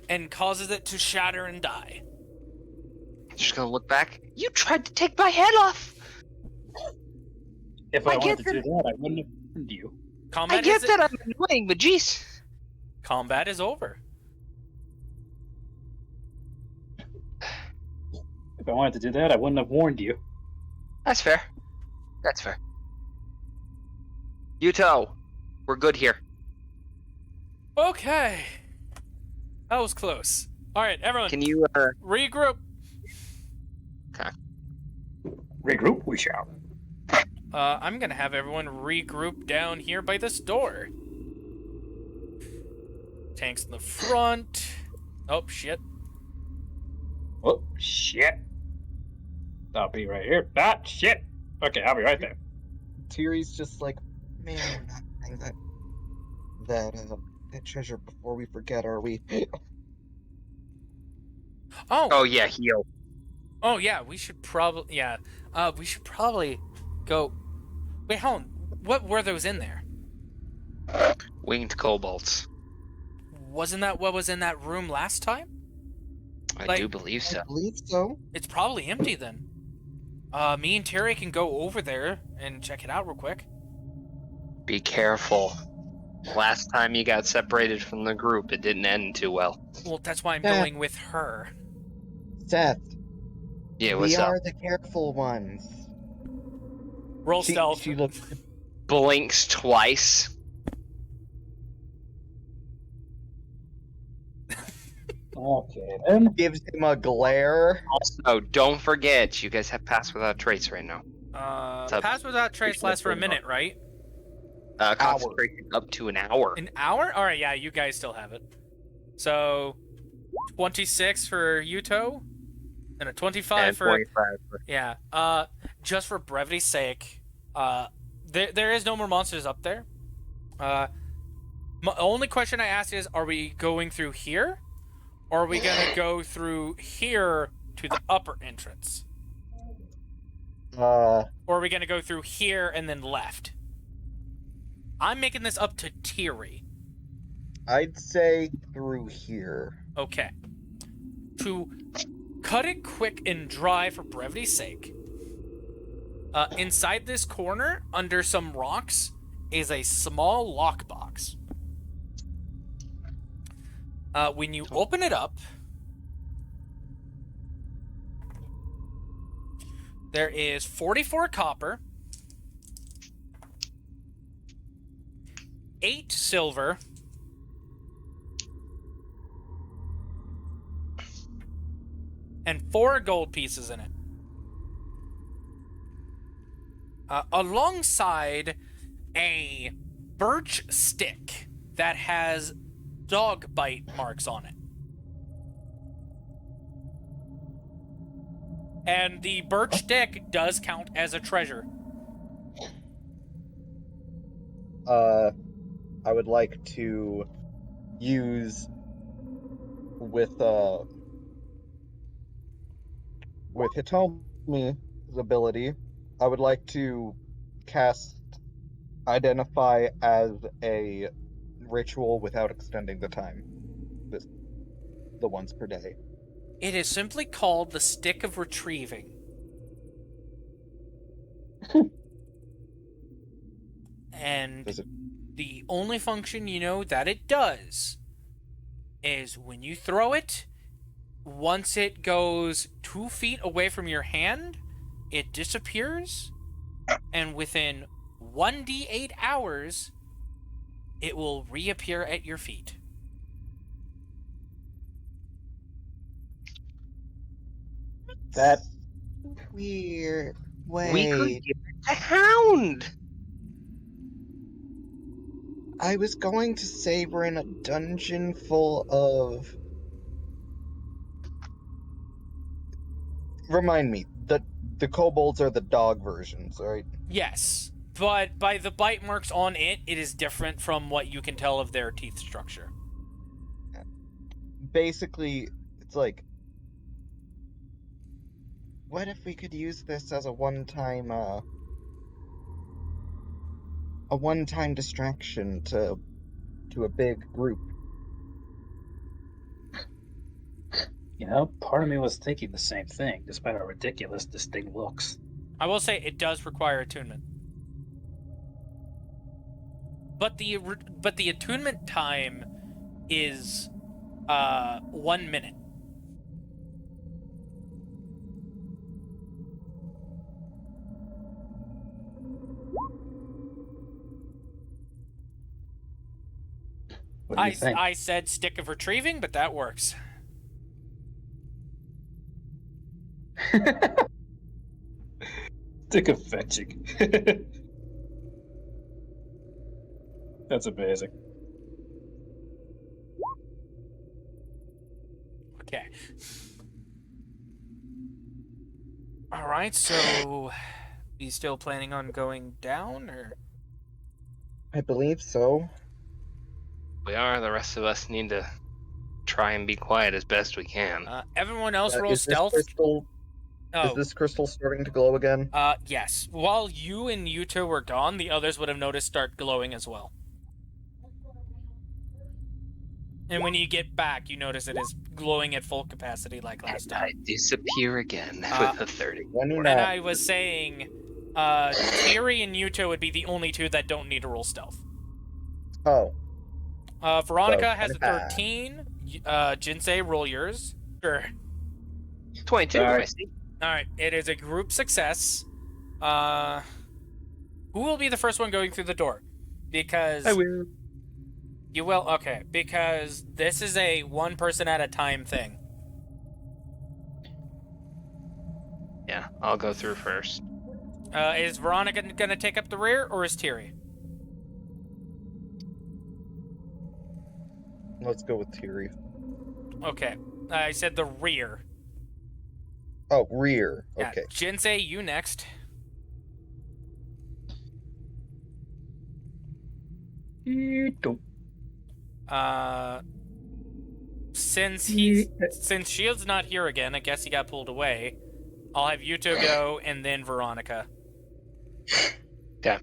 and causes it to shatter and die. Just gonna look back. You tried to take my head off. If I I wanted get to do that, I wouldn't have warned you. Combat I get is that I'm annoying, but jeez. Combat is over. If I wanted to do that, I wouldn't have warned you. That's fair. That's fair. Yuto, we're good here. Okay. That was close. All right, everyone, Can you, regroup. Regroup, we shall. I'm gonna have everyone regroup down here by this door. Tanks in the front. Oh, shit. Oh, shit. I'll be right here. Ah, shit. Okay, I'll be right there. Tiri's just like, man, we're not getting that treasure before we forget, are we? Oh yeah, heal. Oh yeah, we should probably go. Wait, hold on. What were those in there? Winged kobolds. Wasn't that what was in that room last time? I do believe I so. believe so. It's probably empty then. Me and Tiri can go over there and check it out real quick. Be careful. Last time you got separated from the group, it didn't end too well. Well, that's why I'm Yeah. going with her. Seth, Yeah, we what's up? are the careful ones. Roll stealth. She looks. Blinks twice. Okay, then. Gives him a glare. Also, don't forget, you guys have pass without trace right now. Pass without trace lasts for a minute, right? Concentration up to an hour. An hour? All right, yeah, you guys still have it. So, 26 for Yuto, and a 25 And for 45 for... yeah. Just for brevity's sake, there is no more monsters up there. Only question I ask is, are we going through here, or are we gonna go through here to the upper entrance, or are we gonna go through here and then left? I'm making this up to Tiri. I'd say through here. Okay. To cut it quick and dry for brevity's sake, inside this corner, under some rocks, is a small lockbox. When you open it up, there is 44 copper, 8 silver, and 4 gold pieces in it. Alongside a birch stick that has dog bite marks on it. And the birch stick does count as a treasure. I would like to use with Hitomi's ability, I would like to cast Identify as a ritual without extending the time. The once per day. It is simply called the Stick of Retrieving. And the only function you know that it does is when you throw it, once it goes 2 feet away from your hand, it disappears, and within 1d8 hours, it will reappear at your feet. That Weird. We could Wait. give it a hound! I was going to say we're in a dungeon full of. Remind me, the kobolds are the dog versions, right? Yes, but by the bite marks on it, it is different from what you can tell of their teeth structure. Basically, it's like, what if we could use this as a one-time distraction to a big group? You know, part of me was thinking the same thing, despite how ridiculous this thing looks. I will say it does require attunement. But the attunement time is 1 minute. What do you think? I said Stick of Retrieving, but that works. Stick of fetching. That's amazing. Okay. All right, so you still planning on going down, or? I believe so. We are. The rest of us need to try and be quiet as best we can. Everyone else roll Is this stealth. crystal? Oh, Is this crystal starting to glow again? yes. While you and Yuta were gone, the others would have noticed start glowing as well. And when you get back, you notice it is glowing at full capacity like last I time. disappear again with a 30. When And not, I was saying, Tiri and Yuta would be the only two that don't need to roll stealth. oh, Veronica So, has a 25. 13. Jinsei, roll yours. Sure. 22, Alright. I see. Alright, it is a group success. Who will be the first one going through the door? Because... I will. You will? Okay, because this is a one person at a time thing. Yeah, I'll go through first. Is Veronica gonna take up the rear, or is Tiri? let's go with Tiri. Okay, I said the rear. Oh, rear. Yeah, Okay. Jinsei, you next. Since Shield's not here again, I guess he got pulled away. I'll have Yuto go, and then Veronica. Okay.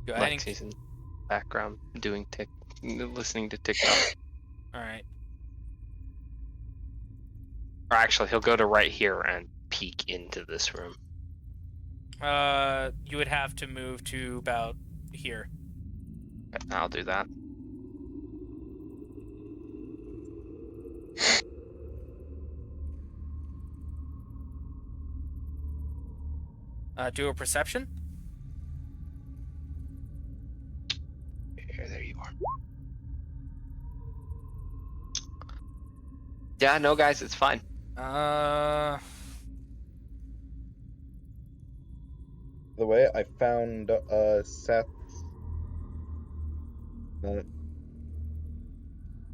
Go ahead. Lexi's in the background listening to TikTok. All right. Or actually, he'll go to right here and peek into this room. You would have to move to about here. I'll do that. Do a perception. There you are. Yeah, no, guys, it's fine. The way I found Seth's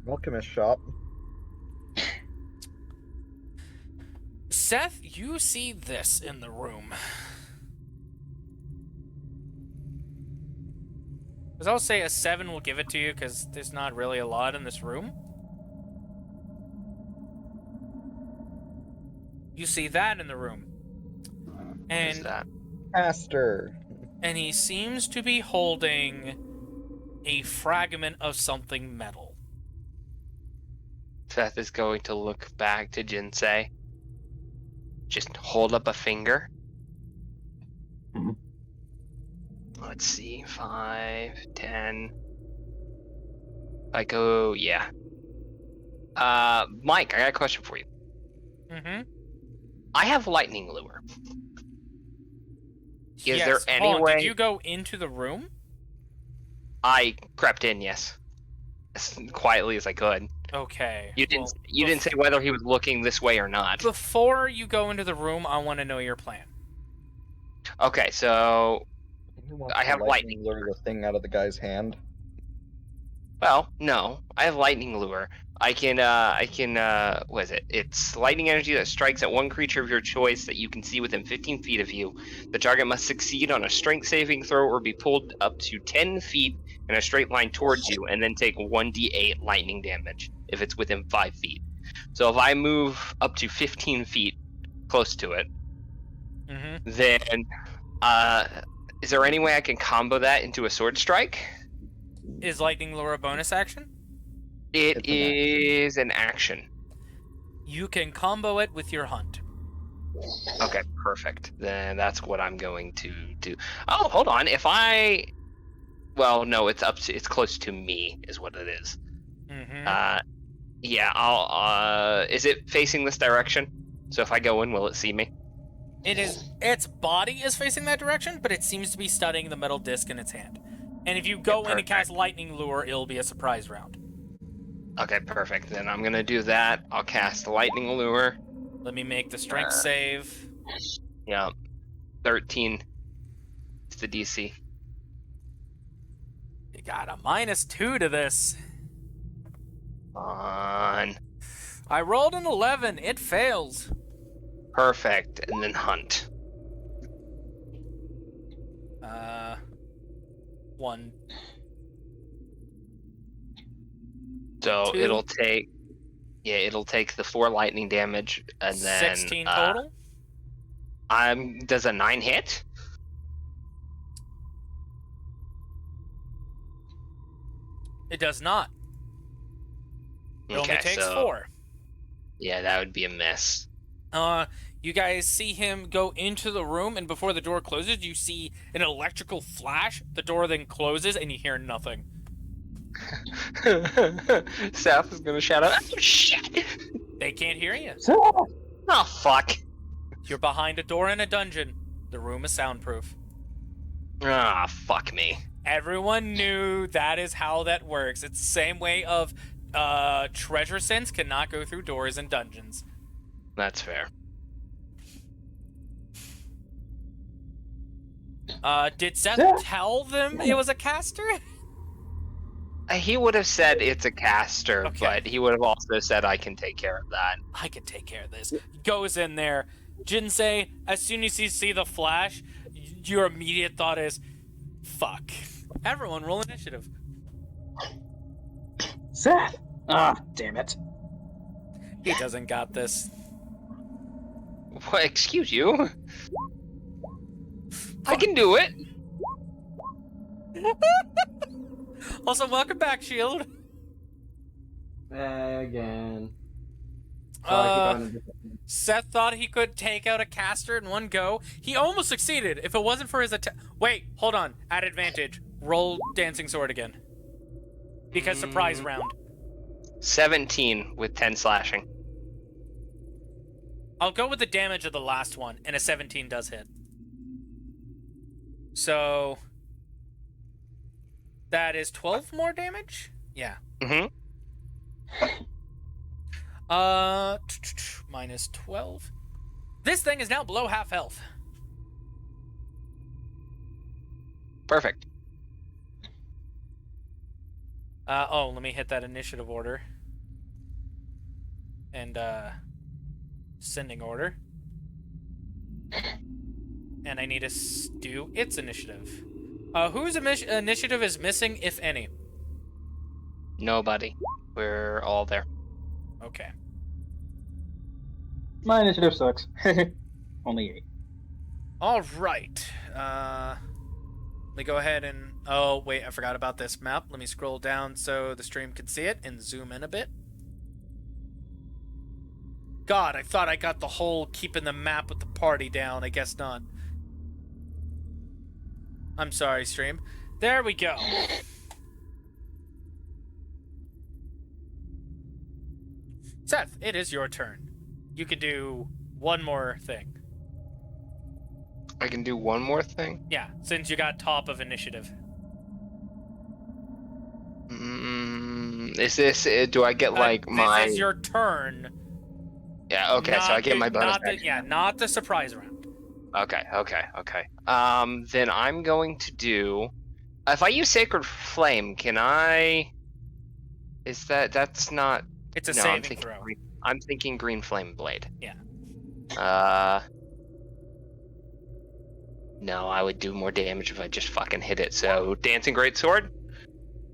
alchemist shop. Seth, you see this in the room. Because I'll say a 7 will give it to you, because there's not really a lot in this room. You see that in the room. Who's And that? Master. and he seems to be holding a fragment of something metal. Seth is going to look back to Jinsei. Just hold up a finger. Mhm. Let's see, 5, 10. I go, yeah. Mike, I got a question for you. Mm-hmm. I have lightning lure. Is there Yes. any Hold on, way- Did you go into the room? I crept in, yes, as quietly as I could. Okay. You didn't. well, You didn't say whether he was looking this way or not. Before you go into the room, I want to know your plan. Okay, so He wants I to have lightning lure the thing out of the guy's hand. well, no, I have lightning lure. I can. What is it? It's lightning energy that strikes at one creature of your choice that you can see within 15 feet of you. The target must succeed on a strength saving throw or be pulled up to 10 feet in a straight line towards you, and then take 1d8 lightning damage if it's within 5 feet. So if I move up to 15 feet close to it, Mm-hmm. then is there any way I can combo that into a sword strike? Is lightning lure a bonus action? It It's an action. is an action. You can combo it with your hunt. Okay, perfect. Then that's what I'm going to do. Oh, hold on. Well, no, it's close to me, is what it is. Mm-hmm. Yeah, I'll. Is it facing this direction? So if I go in, will it see me? Its body is facing that direction, but it seems to be studying the metal disc in its hand. And if you go in and cast lightning lure, it'll be a surprise round. Okay, perfect. Then I'm gonna do that. I'll cast lightning lure. Let me make the strength save. Yeah, 13. It's the DC. You got a -2 to this. On. I rolled an 11. It fails. Perfect. And then hunt. 1. So 2. it'll take the 4 lightning damage, and then 16 total. Does a 9 hit? It does not. It only takes so 4. yeah, that would be a miss. You guys see him go into the room, and before the door closes, you see an electrical flash. The door then closes, and you hear nothing. Seth is gonna shout out, "Oh, shit!" They can't hear you. Oh fuck! You're behind a door in a dungeon. The room is soundproof. Ah, fuck me. Everyone knew that is how that works. It's the same way of treasure sense cannot go through doors in dungeons. That's fair. Did Seth tell them it was a caster? He would have said it's a caster, Okay. but he would have also said, I can take care of that. I can take care of this. Goes in there. Jinsei, as soon as you see the flash, your immediate thought is, fuck. Everyone roll initiative. Seth! Ah, damn it. He doesn't got this. What, excuse you? I can do it. Also, welcome back, Shield. Again. Seth thought he could take out a caster in one go. He almost succeeded. If it wasn't for his attack... Wait, hold on. At advantage. Roll Dancing Sword again. Because surprise round. 17 with 10 slashing. I'll go with the damage of the last one, and a 17 does hit. So... that is 12 more damage? Yeah. Mm-hmm. Minus 12. This thing is now below half health. Perfect. Let me hit that initiative order. And, sending order. And I need to do its initiative. Whose initiative is missing, if any? Nobody. We're all there. Okay. My initiative sucks. Only 8. All right. Let me go ahead and... oh, wait, I forgot about this map. Let me scroll down so the stream can see it and zoom in a bit. God, I thought I got the whole keeping the map with the party down. I guess not. I'm sorry, stream. There we go. Seth, it is your turn. You can do one more thing. I can do one more thing? Yeah, since you got top of initiative. Is this... do I get, like, my... This is your turn. Yeah, okay, so I get my bonus action. Not the surprise round. Okay. Then I'm going to do... if I use Sacred Flame, can I... is that's not... It's a no, I'm saving thinking throw. I'm thinking Green Flame Blade. Yeah. No, I would do more damage if I just fucking hit it. So, Dancing Great Sword.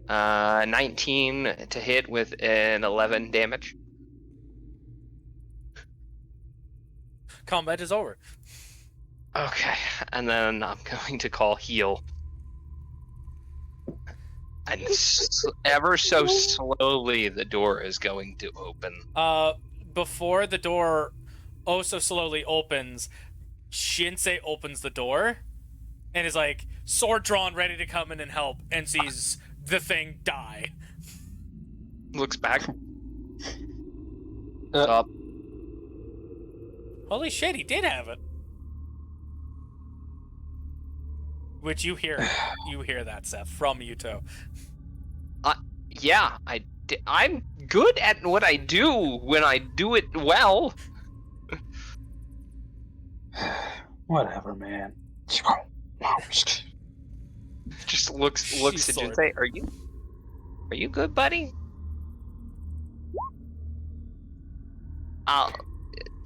19 to hit with an 11 damage. Combat is over. Okay, and then I'm going to call heal. And ever so slowly, the door is going to open. Before the door oh so slowly opens, Jinsei opens the door and is like, sword drawn, ready to come in and help, and sees the thing die. Looks back. Uh, Up. Holy shit, he did have it. Which you hear that, Seth, from Yuto. Yeah, I'm good at what I do when I do it well. Whatever, man. Just looks at sword. Jinsei. Are you good, buddy?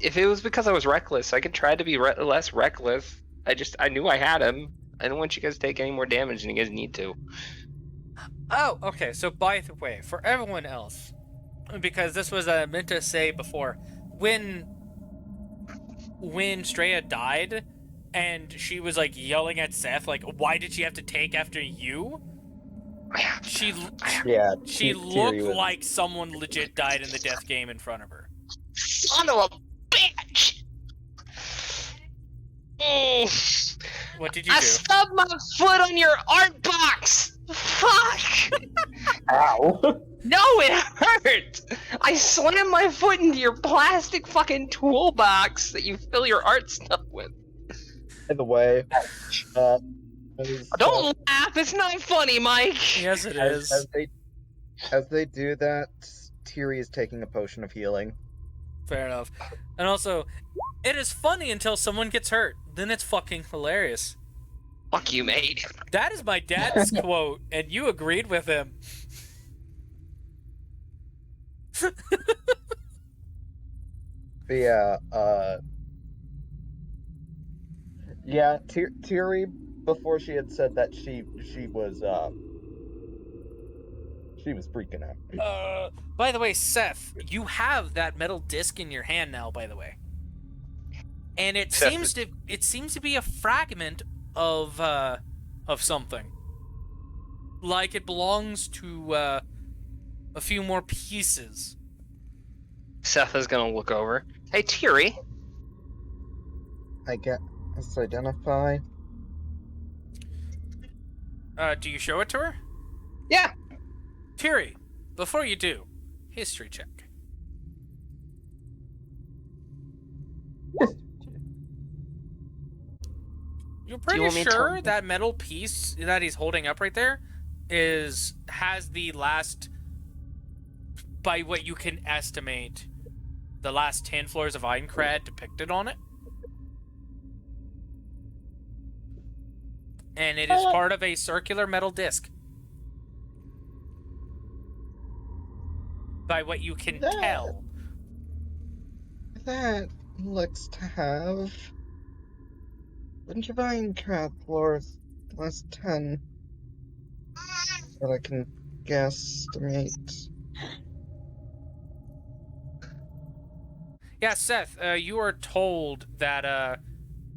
If it was because I was reckless, I could try to be less reckless. I knew I had him. I don't want you guys to take any more damage than you guys need to. Oh, okay. So by the way, for everyone else, because this was meant to say before, when Straya died, and she was like yelling at Seth, like, "Why did she have to take after you?" She looked like someone legit died in the death game in front of her. Son of a bitch! What did you do? I stubbed my foot on your art box! Fuck! Ow! No, it hurt! I slammed my foot into your plastic fucking toolbox that you fill your art stuff with. By the way, Don't laugh, it's not funny, Mike! Yes, it is. As they do that, Tiri is taking a potion of healing. Fair enough. And also, it is funny until someone gets hurt. Then it's fucking hilarious. Fuck you, mate. That is my dad's quote, and you agreed with him. But yeah, Tiri, before she had said that she was freaking out. By the way, Seth, you have that metal disc in your hand now, by the way. And it seems to be a fragment of something. Like it belongs to a few more pieces. Seth is gonna look over. Hey, Tiri. I guess identify. Do you show it to her? Yeah. Tiri, before you do, history check. You're pretty sure that metal piece that he's holding up right there has the last, by what you can estimate, the last 10 floors of Aincrad depicted on it? And it is part of a circular metal disc. By what you can tell. That looks to have a bunch of Aincrad floors, last 10. That I can guesstimate. Yeah, Seth, you are told that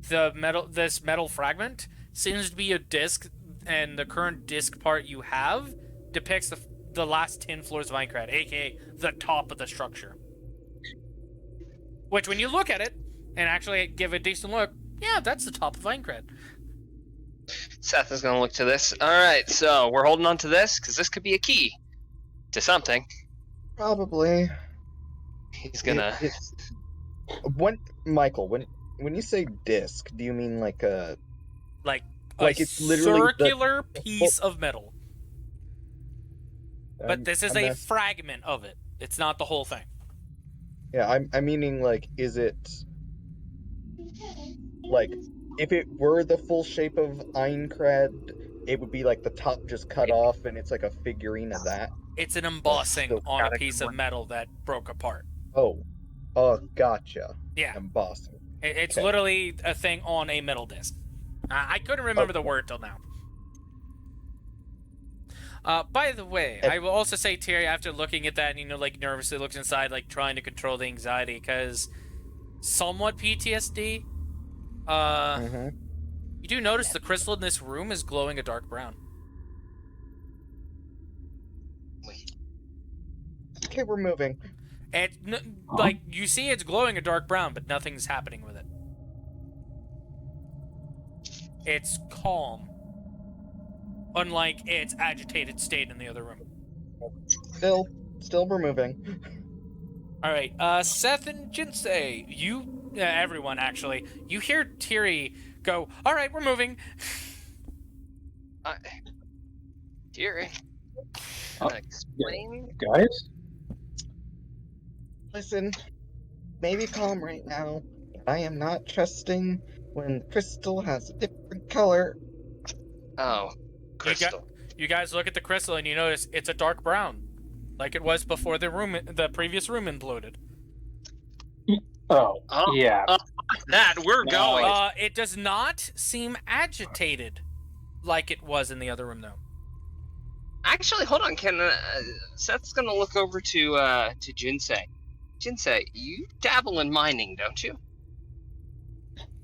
this metal fragment seems to be a disc, and the current disc part you have depicts the last 10 floors of Aincrad, aka the top of the structure. Which, when you look at it and actually give a decent look, yeah, that's the top of Aincrad. Seth is gonna look to this. Alright, so we're holding on to this, because this could be a key to something. Probably. He's gonna... Michael, when you say disc, do you mean like a... Like it's literally circular piece of metal. But this is a fragment of it. It's not the whole thing. Yeah, I'm meaning, like, is it... Like, if it were the full shape of Aincrad, it would be like the top just cut off and it's like a figurine of that? It's an embossing on a piece of metal that broke apart. Oh, gotcha. Yeah. Embossing. It's Okay. literally a thing on a metal disc. I couldn't remember the word till now. By the way, I will also say, Terry, after looking at that, like nervously looks inside, like trying to control the anxiety, because somewhat PTSD. You do notice the crystal in this room is glowing a dark brown. Okay, we're moving. Like, you see it's glowing a dark brown, but nothing's happening with it. It's calm. Unlike its agitated state in the other room. Still we're moving. Alright, Seth and Jinsei, everyone actually, you hear Tiri go, alright, we're moving. Tiri, explain? Guys? Listen, maybe calm right now. I am not trusting when the crystal has a different color. Oh, crystal. You guys look at the crystal and you notice it's a dark brown. Like it was before the previous room imploded. Oh, Oh, yeah. that we're going. It does not seem agitated like it was in the other room, though. Actually, hold on. Can Seth's gonna look over to Jinsei. Jinsei, you dabble in mining, don't you?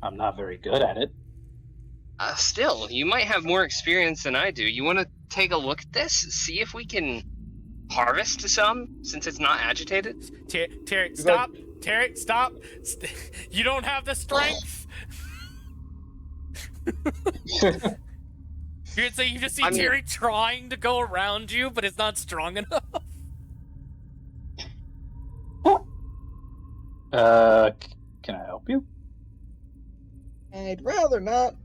I'm not very good at it. Still, you might have more experience than I do. You want to take a look at this? See if we can harvest some, since it's not agitated? Terry, stop! Terry, stop! You don't have the strength! You just see Terry trying to go around you, but it's not strong enough. Can I help you? I'd rather not.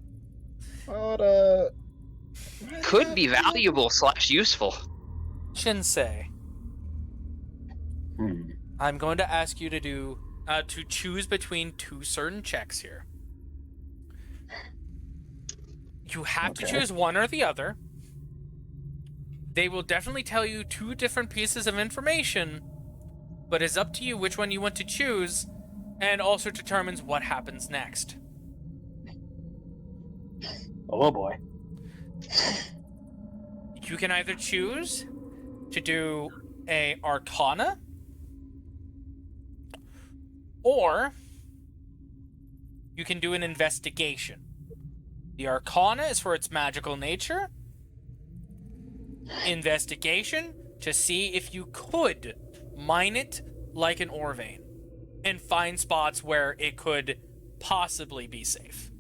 But, Could be valuable / useful. Jinsei, Hmm. I'm going to ask you to do to choose between two certain checks here. You have to choose one or the other. They will definitely tell you two different pieces of information, but it's up to you which one you want to choose, and also determines what happens next. Oh boy. You can either choose to do a Arcana, or you can do an Investigation. The Arcana is for its magical nature. Investigation, to see if you could mine it like an ore vein and find spots where it could possibly be safe.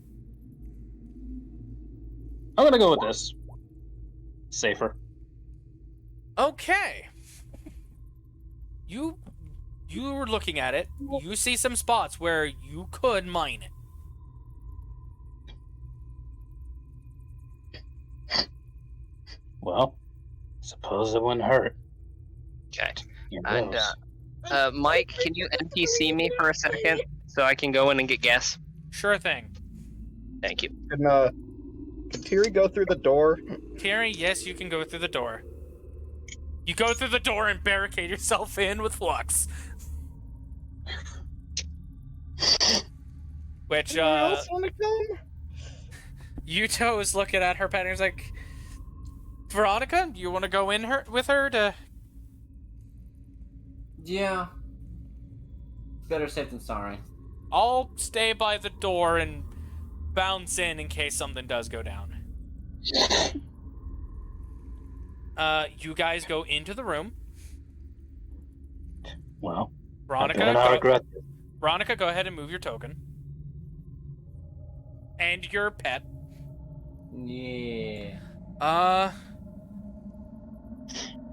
I'm gonna go with this. Safer. Okay. You were looking at it. You see some spots where you could mine it. Well, suppose it wouldn't hurt. Okay. Here And goes. Mike, can you NPC me for a second so I can go in and get gas? Sure thing. Thank you. Can Tiri go through the door? Tiri, yes, you can go through the door. You go through the door and barricade yourself in with flux. Which, anyone else want to come? Yuto is looking at her pet and he's like, Veronica, you want to go in with her to... Yeah. Better safe than sorry. I'll stay by the door and bounce in case something does go down. You guys go into the room. Well, Veronica, I go, regret this. Veronica, go ahead and move your token. And your pet. Yeah.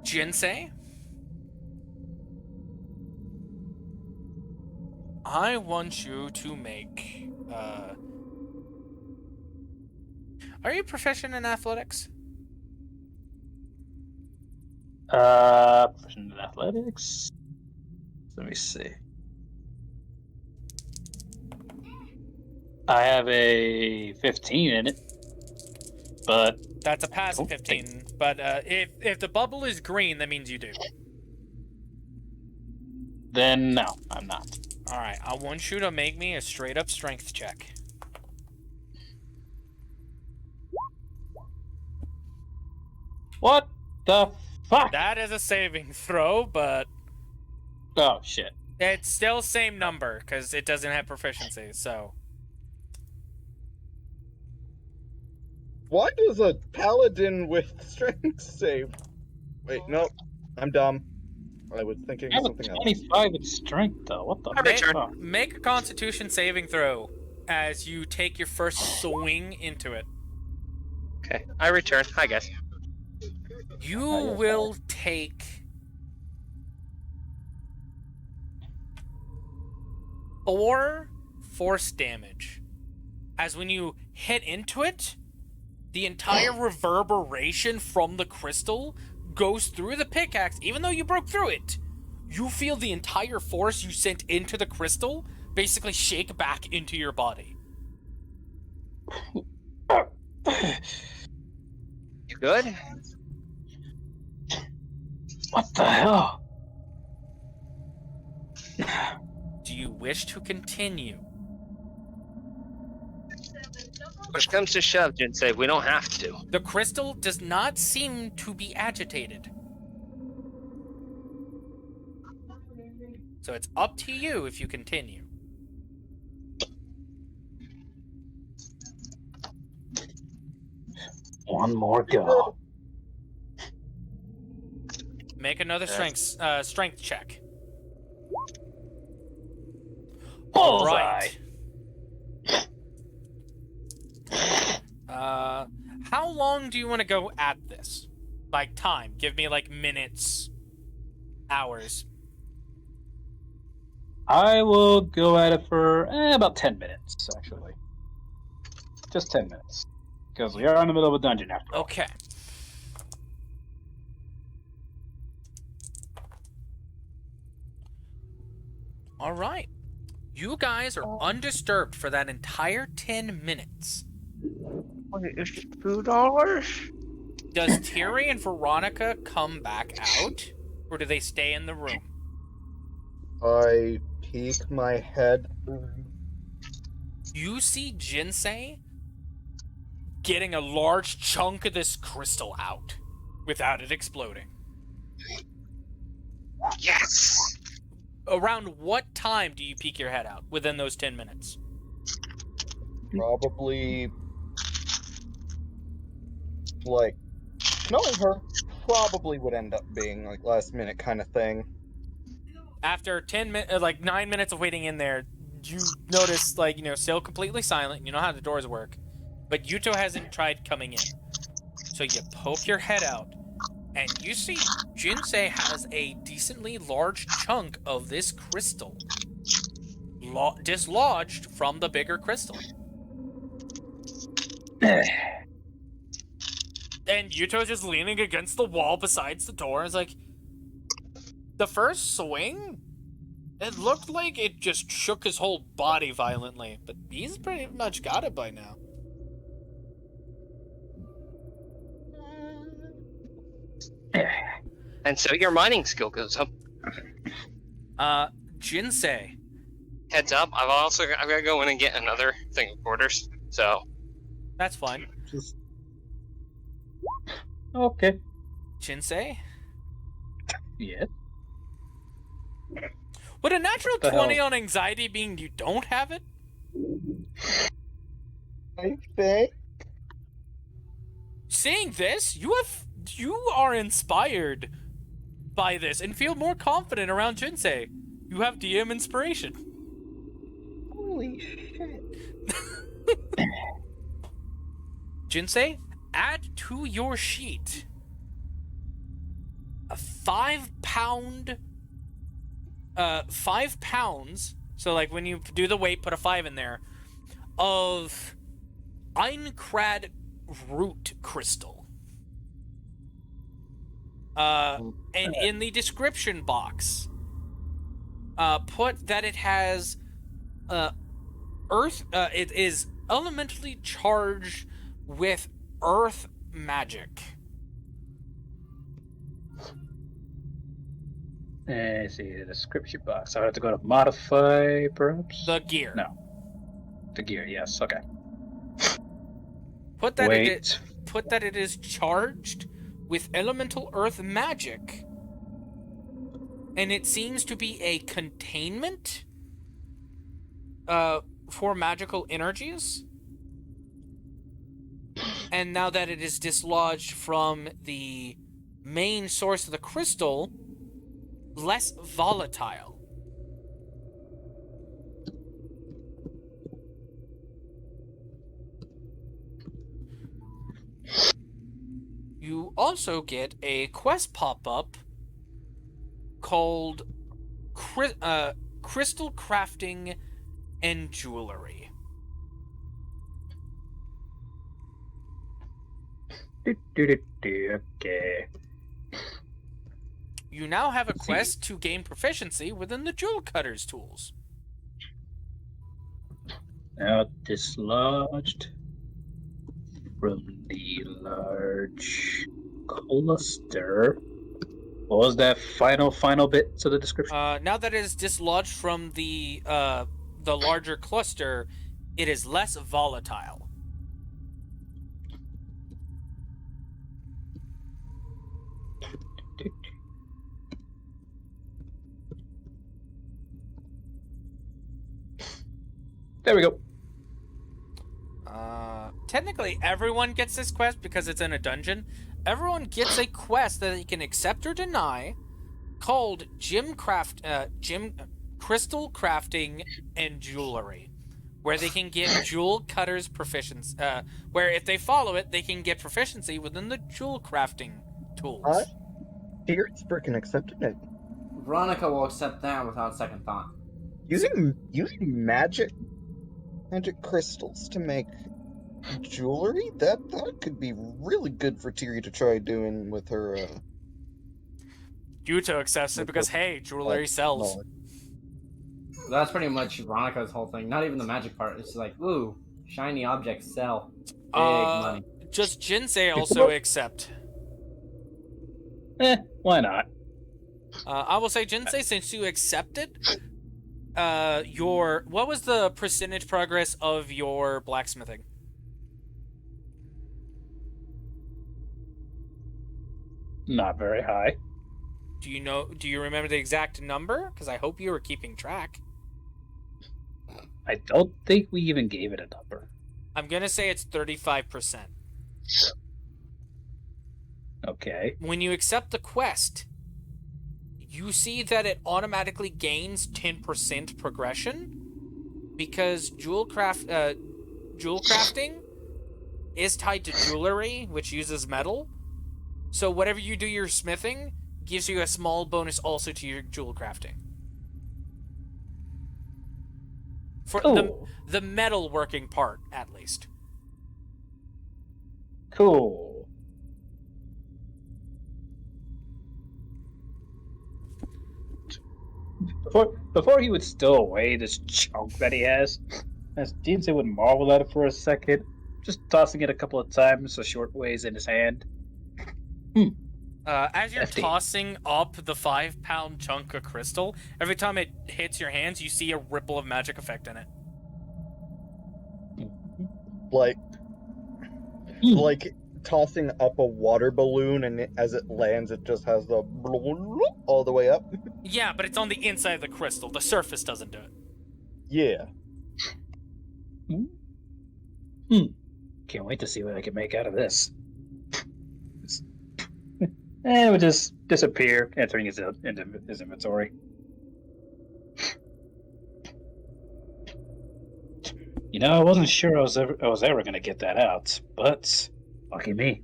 Jinsei? I want you to make, Are you proficient in athletics? Proficient in athletics. Let me see. I have a 15 in it, but That's a pass of Okay. 15. But if the bubble is green, that means you do. then no, I'm not. All right, I want you to make me a straight up strength check. What the fuck? That is a saving throw, but Oh shit. it's still same number because it doesn't have proficiency. So Why does a paladin with strength save? Wait, no, I'm dumb. I was thinking I have a something else. 25 in strength though. What the I return. fuck? make a Constitution saving throw as you take your first swing into it. Okay, I return. Hi, guys. You yes, will take 4 force damage. As when you hit into it, the entire reverberation from the crystal goes through the pickaxe. Even though you broke through it, you feel the entire force you sent into the crystal basically shake back into your body. You good? What the hell? Do you wish to continue? Push comes to shove, Jinsei. We don't have to. The crystal does not seem to be agitated. So it's up to you if you continue. One more go. Make another strength check. Bullseye. Right. How long do you want to go at this? Like time? Give me like minutes, hours. I will go at it for about 10 minutes, actually. Just 10 minutes. Because we are in the middle of a dungeon after all. Okay. All right. You guys are undisturbed for that entire 10 minutes. Wait, it's $2? Does Tiri and Veronica come back out? Or do they stay in the room? I peek my head. You see Jinsei getting a large chunk of this crystal out without it exploding. Yes! Around what time do you peek your head out within those 10 minutes? Probably, like, knowing her, probably would end up being like last minute kind of thing. After 9 minutes of waiting in there, you notice, like, still completely silent. You know how the doors work. But Yuto hasn't tried coming in. So you poke your head out, and you see Jinsei has a decently large chunk of this crystal dislodged from the bigger crystal. And Yuto's just leaning against the wall besides the door. It's like, the first swing, it looked like it just shook his whole body violently, but he's pretty much got it by now. And so your mining skill goes up. Jinsei. Heads up, I've got to go in and get another thing of quarters. So That's fine. Okay. Jinsei? Yes. Would a natural What the 20 hell? on anxiety mean you don't have it? I think. Seeing this, you are inspired by this and feel more confident around Jinsei. You have DM inspiration. Holy shit. Jinsei, add to your sheet a 5 pounds. So, like, when you do the weight, put a 5 in there of Aincrad root crystal. And in the description box, put that it has it is elementally charged with earth magic. Let's see, the description box. I have to go to modify, perhaps? The gear. No. The gear, yes, okay. Put that Wait. put that it is charged with elemental earth magic. And it seems to be a containment for magical energies. And now that it is dislodged from the main source of the crystal, less volatile. You also get a quest pop-up called Crystal Crafting and Jewelry. Okay. You now have a quest to gain proficiency within the Jewel Cutter's tools. Now dislodged from the large cluster What was that final bit to the description? Now that it is dislodged from the larger cluster, it is less volatile. There we go. Technically, everyone gets this quest because it's in a dungeon. Everyone gets a quest that they can accept or deny, called Gem Crystal Crafting and Jewelry, where they can get jewel cutters proficiency. Where if they follow it, they can get proficiency within the jewel crafting tools. Tiri's freaking accepted it. Veronica will accept that without second thought. Using magic crystals to make jewelry, that could be really good for Tiri to try doing with her Yuto accepts it because, hey, jewelry sells. knowledge. That's pretty much Veronica's whole thing. Not even the magic part. It's like, ooh, shiny objects sell. Big money. Just Jinsei also accept. Why not? I will say, Jinsei, since you accepted, what was the percentage progress of your blacksmithing? Not very high. Do you remember the exact number? Because I hope you were keeping track. I don't think we even gave it a number. I'm gonna say it's 35%. Okay. When you accept the quest, you see that it automatically gains 10% progression because jewel crafting is tied to jewelry, which uses metal. So whatever you do your smithing gives you a small bonus also to your jewel crafting. For the metal working part, at least. Cool. Before he would stow away this chunk that he has, as Jinsei would marvel at it for a second, just tossing it a couple of times so short ways in his hand. As you're Hefty. tossing up the 5-pound chunk of crystal, every time it hits your hands, you see a ripple of magic effect in it. Like tossing up a water balloon, and as it lands, it just has the all the way up. Yeah, but it's on the inside of the crystal. The surface doesn't do it. Yeah. Can't wait to see what I can make out of this. It would just disappear, entering his inventory. You know, I wasn't sure I was ever going to get that out, but lucky me.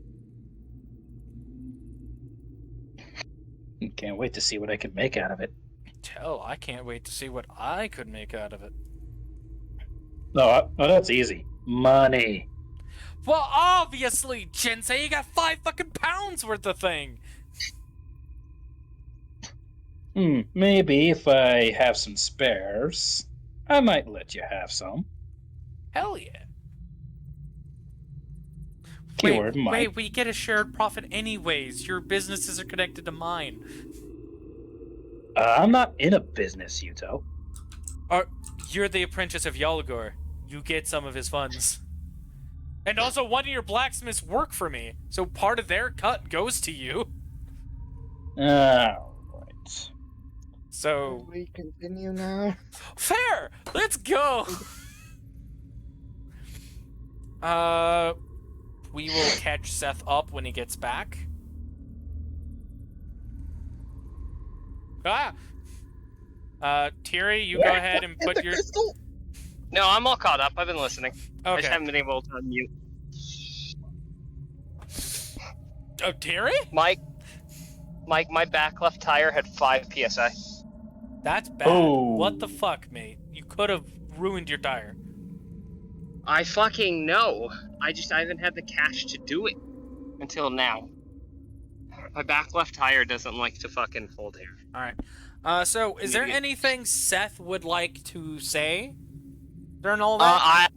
Can't wait to see what I can make out of it. I can't wait to see what I could make out of it. No, that's easy. Money. Well, obviously, Jinsei, you got 5 fucking pounds worth of thing. Maybe if I have some spares, I might let you have some. Hell yeah. Keyword might. Wait, we get a shared profit anyways. Your businesses are connected to mine. I'm not in a business, Yuto. You're the apprentice of Yalgor. You get some of his funds. And also, one of your blacksmiths work for me, so part of their cut goes to you. Alright. So... Can we continue now? Fair! Let's go! We will catch Seth up when he gets back. Tiri, you go ahead and put your... Crystal? No, I'm all caught up. I've been listening. I just Okay. haven't been able to unmute. Oh, Tiri? Mike, my back left tire had 5 PSI. That's bad. Oh. What the fuck, mate? You could have ruined your tire. I fucking know. I haven't had the cash to do it until now. My back left tire doesn't like to fucking hold air. Alright. So, is there anything Seth would like to say during all that?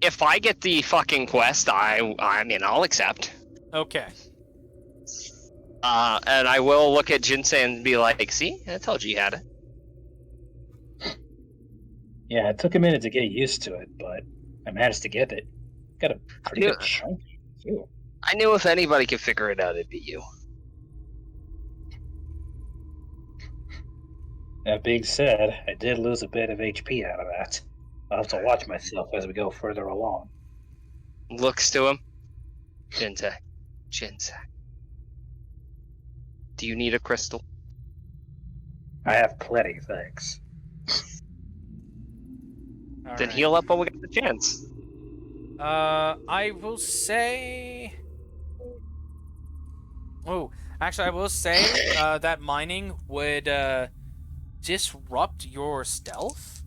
If I get the fucking quest, I mean, I'll accept. Okay. And I will look at Jinsei and be like, see? I told you had it. Yeah, it took a minute to get used to it, but I managed to get it. Got a pretty Yeah. good chunk, too. I knew if anybody could figure it out, it'd be you. That being said, I did lose a bit of HP out of that. I'll have to watch myself as we go further along. Looks to him. Jinsei. Do you need a crystal? I have plenty, thanks. All Then right. heal up while we got the chance. I will say. Oh, actually, I will say that mining would disrupt your stealth.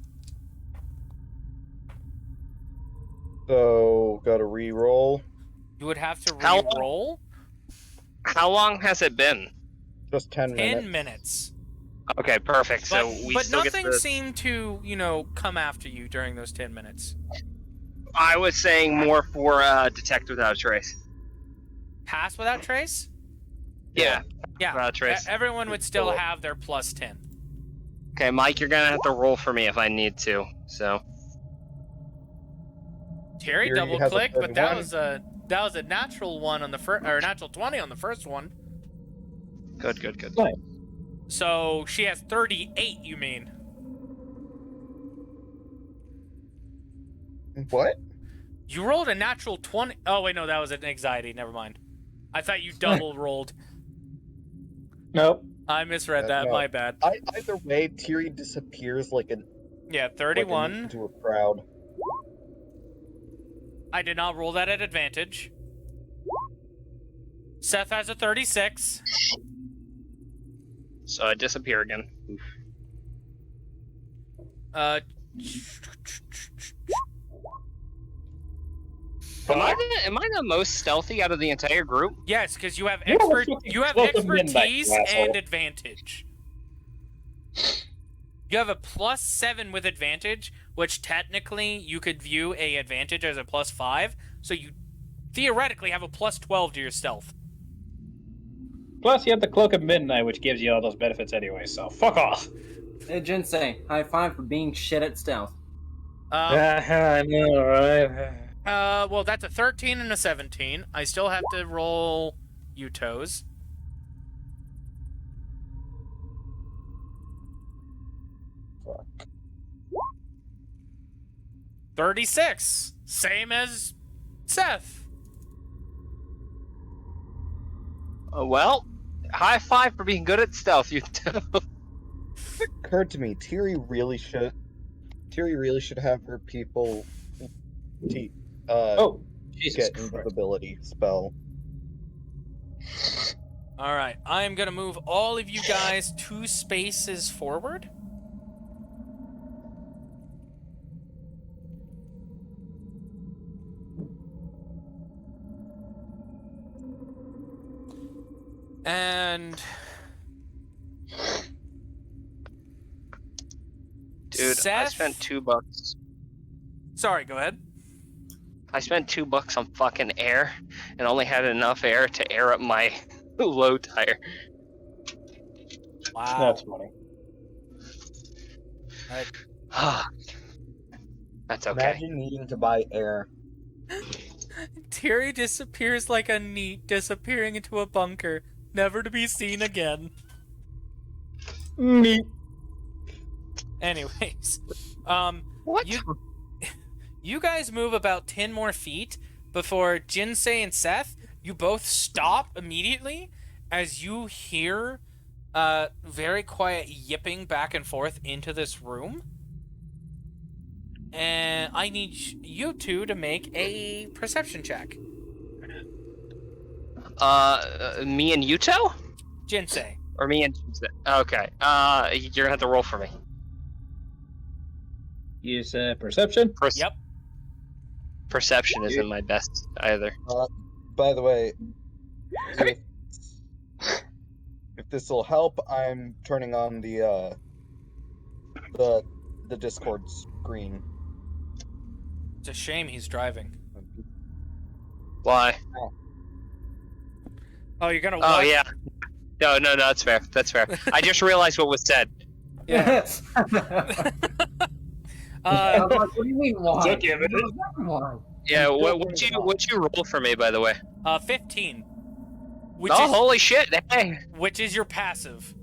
So, gotta re-roll. You would have to How long? re-roll How long has it been? Just 10 minutes. 10 minutes. Okay, perfect. But, So we but still nothing get the... seemed to, come after you during those 10 minutes. I was saying more for detect without a trace. Pass without trace? Yeah. Yeah. Without trace. Everyone would still have their plus 10. Okay, Mike, you're gonna have to roll for me if I need to. So. Terry Here you double have a clicked, but that 31. was a natural one on the first, or natural 20 on the first one. Good. Right. So she has 38, you mean? What? You rolled a natural 20. Oh, wait, no, that was an anxiety. Never mind. I thought you double rolled. Nope. I misread that. No. My bad. Either way, Tiri disappears like Yeah, like 31. into a crowd. I did not roll that at advantage. Seth has a 36. So I disappear again. Uh, Am I the most stealthy out of the entire group? yes, because you have You're a expert. fucking You have cloak of midnight, expertise you asshole. and advantage. You have a +7 with advantage, which technically you could view a advantage as a +5. So you theoretically have a +12 to your stealth. Plus, you have the Cloak of Midnight, which gives you all those benefits anyway, so fuck off. Hey, Jinsei, high five for being shit at stealth. I know, right? Well, that's a 13 and a 17. I still have to roll Utos. Fuck. 36, same as Seth. Well, high five for being good at stealth, you two. It occurred to me, Tiri really should have her people Oh, Jesus get Christ. invisibility spell. All right, I am gonna move all of you guys 2 spaces forward. And Dude, I Seth? spent $2. Sorry, go ahead. I spent $2 on fucking air and only had enough air to air up my low tire. Wow. That's funny. That's okay. Imagine needing to buy air. Tiri disappears like a neat disappearing into a bunker, never to be seen again. Me. Anyways, What? you guys move about 10 more feet before Jinsei and Seth, you both stop immediately as you hear very quiet yipping back and forth into this room. And I need you two to make a perception check. Me and Yuto? Jinsei. Or me and... Okay. You're gonna have to roll for me. Use perception. Yep. Perception isn't my best either. By the way, if this will help, I'm turning on the Discord screen. It's a shame he's driving. Why? Oh, you're gonna Oh, watch? yeah. No, that's fair. That's fair. I just realized what was said. Yeah. I was like, what do you mean why? Look at it. Why? Yeah, what'd you roll for me, by the way? 15. Which Oh, is, holy shit! Hey, which is your passive.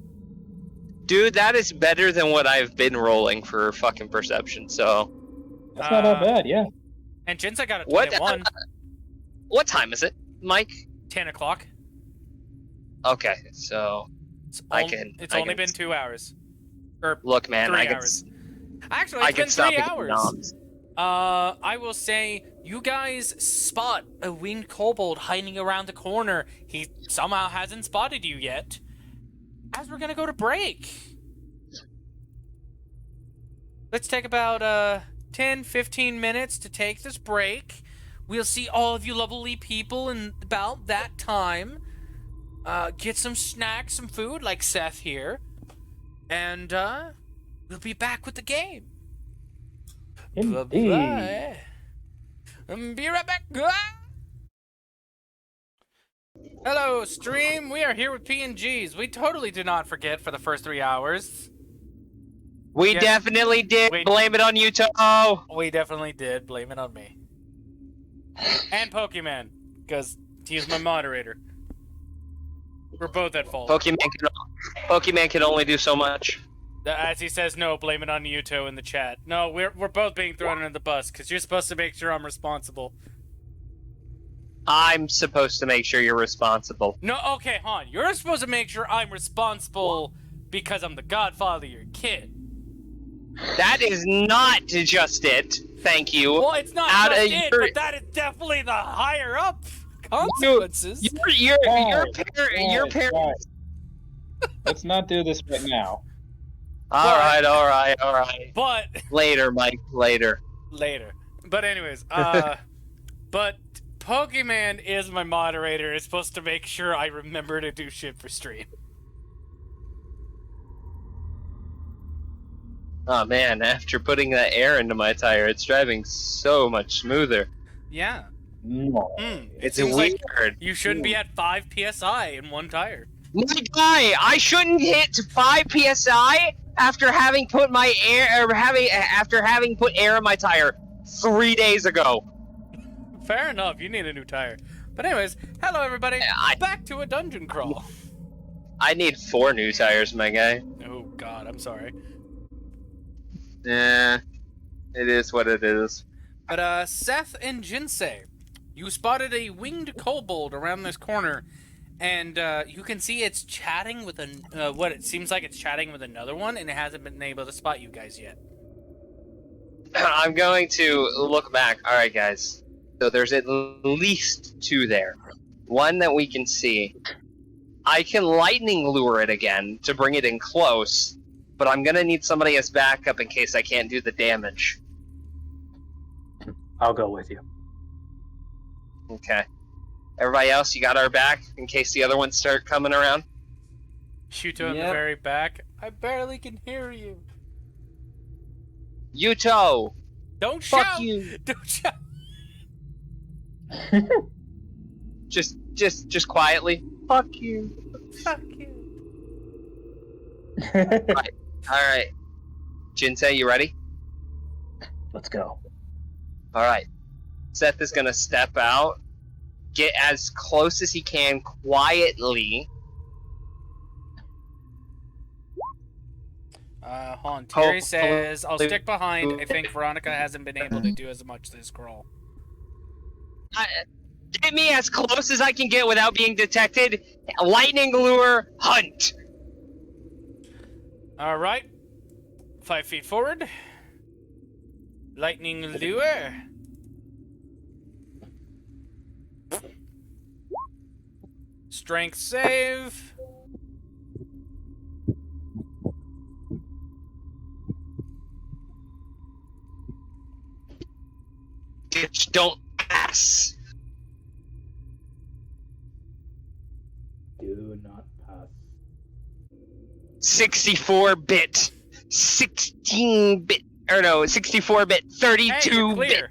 dude, that is better than what I've been rolling for fucking perception. So, That's not that bad, yeah. And Jinsei got a What- 21. what time is it, Mike? 10 o'clock. Okay, so It's, I on- can- it's I only can- been 2 hours. Or look, man, 3 I can, hours. Actually, I it's can been stop 3 and get hours. noms. I will say, you guys spot a winged kobold hiding around the corner. He somehow hasn't spotted you yet. As we're gonna go to break. Let's take about 10, 15 minutes to take this break. We'll see all of you lovely people in about that time. Get some snacks, some food, like Seth here. And we'll be back with the game. Indeed. Bye-bye. Be right back. Hello, stream. We are here with PNGs. We totally did not forget for the first 3 hours. We Yeah. definitely did. Wait. Blame it on you, Toe. We definitely did. Blame it on me. And Pokemon, because he's my moderator. We're both at fault. Pokemon can only do so much. As he says, no, blame it on Yuto in the chat. No, we're both being thrown under the bus, because you're supposed to make sure I'm responsible. I'm supposed to make sure you're responsible. No, okay, Han, you're supposed to make sure I'm responsible because I'm the godfather of your kid. That is not just it. Thank you. Well, it's not Out just of it, your- but that is definitely the higher up consequences. Your Guys, parents. Let's not do this right now. All right. But Later, Mike. Later. later. But anyways, but Pokemon is my moderator. Is supposed to make sure I remember to do shit for stream. Oh man, after putting that air into my tire, it's driving so much smoother. Yeah. No. It It's seems weird. like you shouldn't be at 5 psi in one tire. My guy, I shouldn't hit 5 psi after having put my after having put air in my tire 3 days ago. Fair enough. You need a new tire. But anyways, hello everybody. Back to a dungeon crawl. I need 4 new tires, my guy. Oh God, I'm sorry. Yeah, it is what it is. But Seth and Jinsei, you spotted a winged kobold around this corner, and you can see it's chatting with what it seems like it's chatting with another one, and it hasn't been able to spot you guys yet. I'm going to look back. All right, guys. So there's at least 2 there. One that we can see. I can lightning lure it again to bring it in close, but I'm gonna need somebody as backup in case I can't do the damage. I'll go with you. Okay. Everybody else, you got our back in case the other ones start coming around? Shuto in the Yep. very back. I barely can hear you. Yuto! Don't Fuck shout! you! Don't shout! Just quietly. Fuck you. Fuck you. Alright. Jinsei, you ready? Let's go. Alright. Seth is gonna step out, get as close as he can quietly. Hold on. Tiri Oh, says, I'll oh, stick behind. I think Veronica hasn't been able to do as much this crawl. Get me as close as I can get without being detected. Lightning lure, hunt! Alright. 5 feet forward. Lightning lure. Strength save. Bitch, don't pass. Do not pass. 64-bit, 16-bit, or no, 64-bit, Hey, you're 32-bit. clear.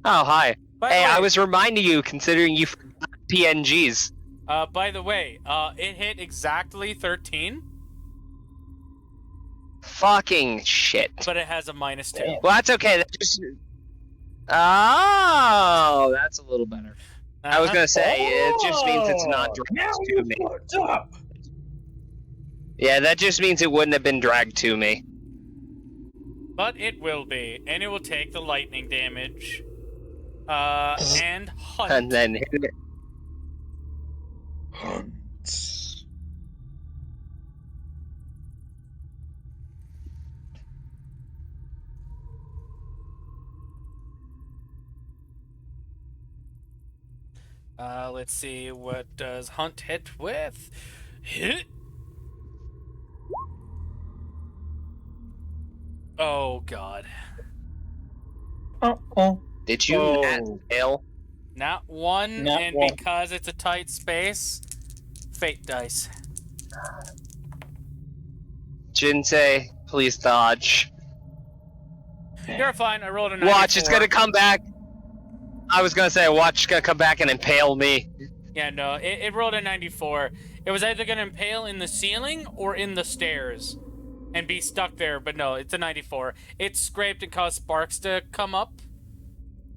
Oh, hi. By the Hey, way, I was reminding you, considering you forgot PNGs. By the way, it hit exactly 13, Fucking shit. but it has a -2. Damn. Well, that's okay. That just. Oh, that's a little better. I was gonna say it just means it's not dragged Now to you me. fucked up. Yeah, that just means it wouldn't have been dragged to me. But it will be, and it will take the lightning damage. And hunt. And then hit it. Let's see, what does hunt hit with? Hit. Oh god. Did you not fail? Not one, Not and one. because it's a tight space, fate dice. Jinsei, please dodge. You're fine, I rolled a 94. Watch, it's gonna come back. I was gonna say, watch, it's gonna come back and impale me. Yeah, no, it rolled a 94. It was either gonna impale in the ceiling or in the stairs and be stuck there, but no, it's a 94. It scraped and caused sparks to come up.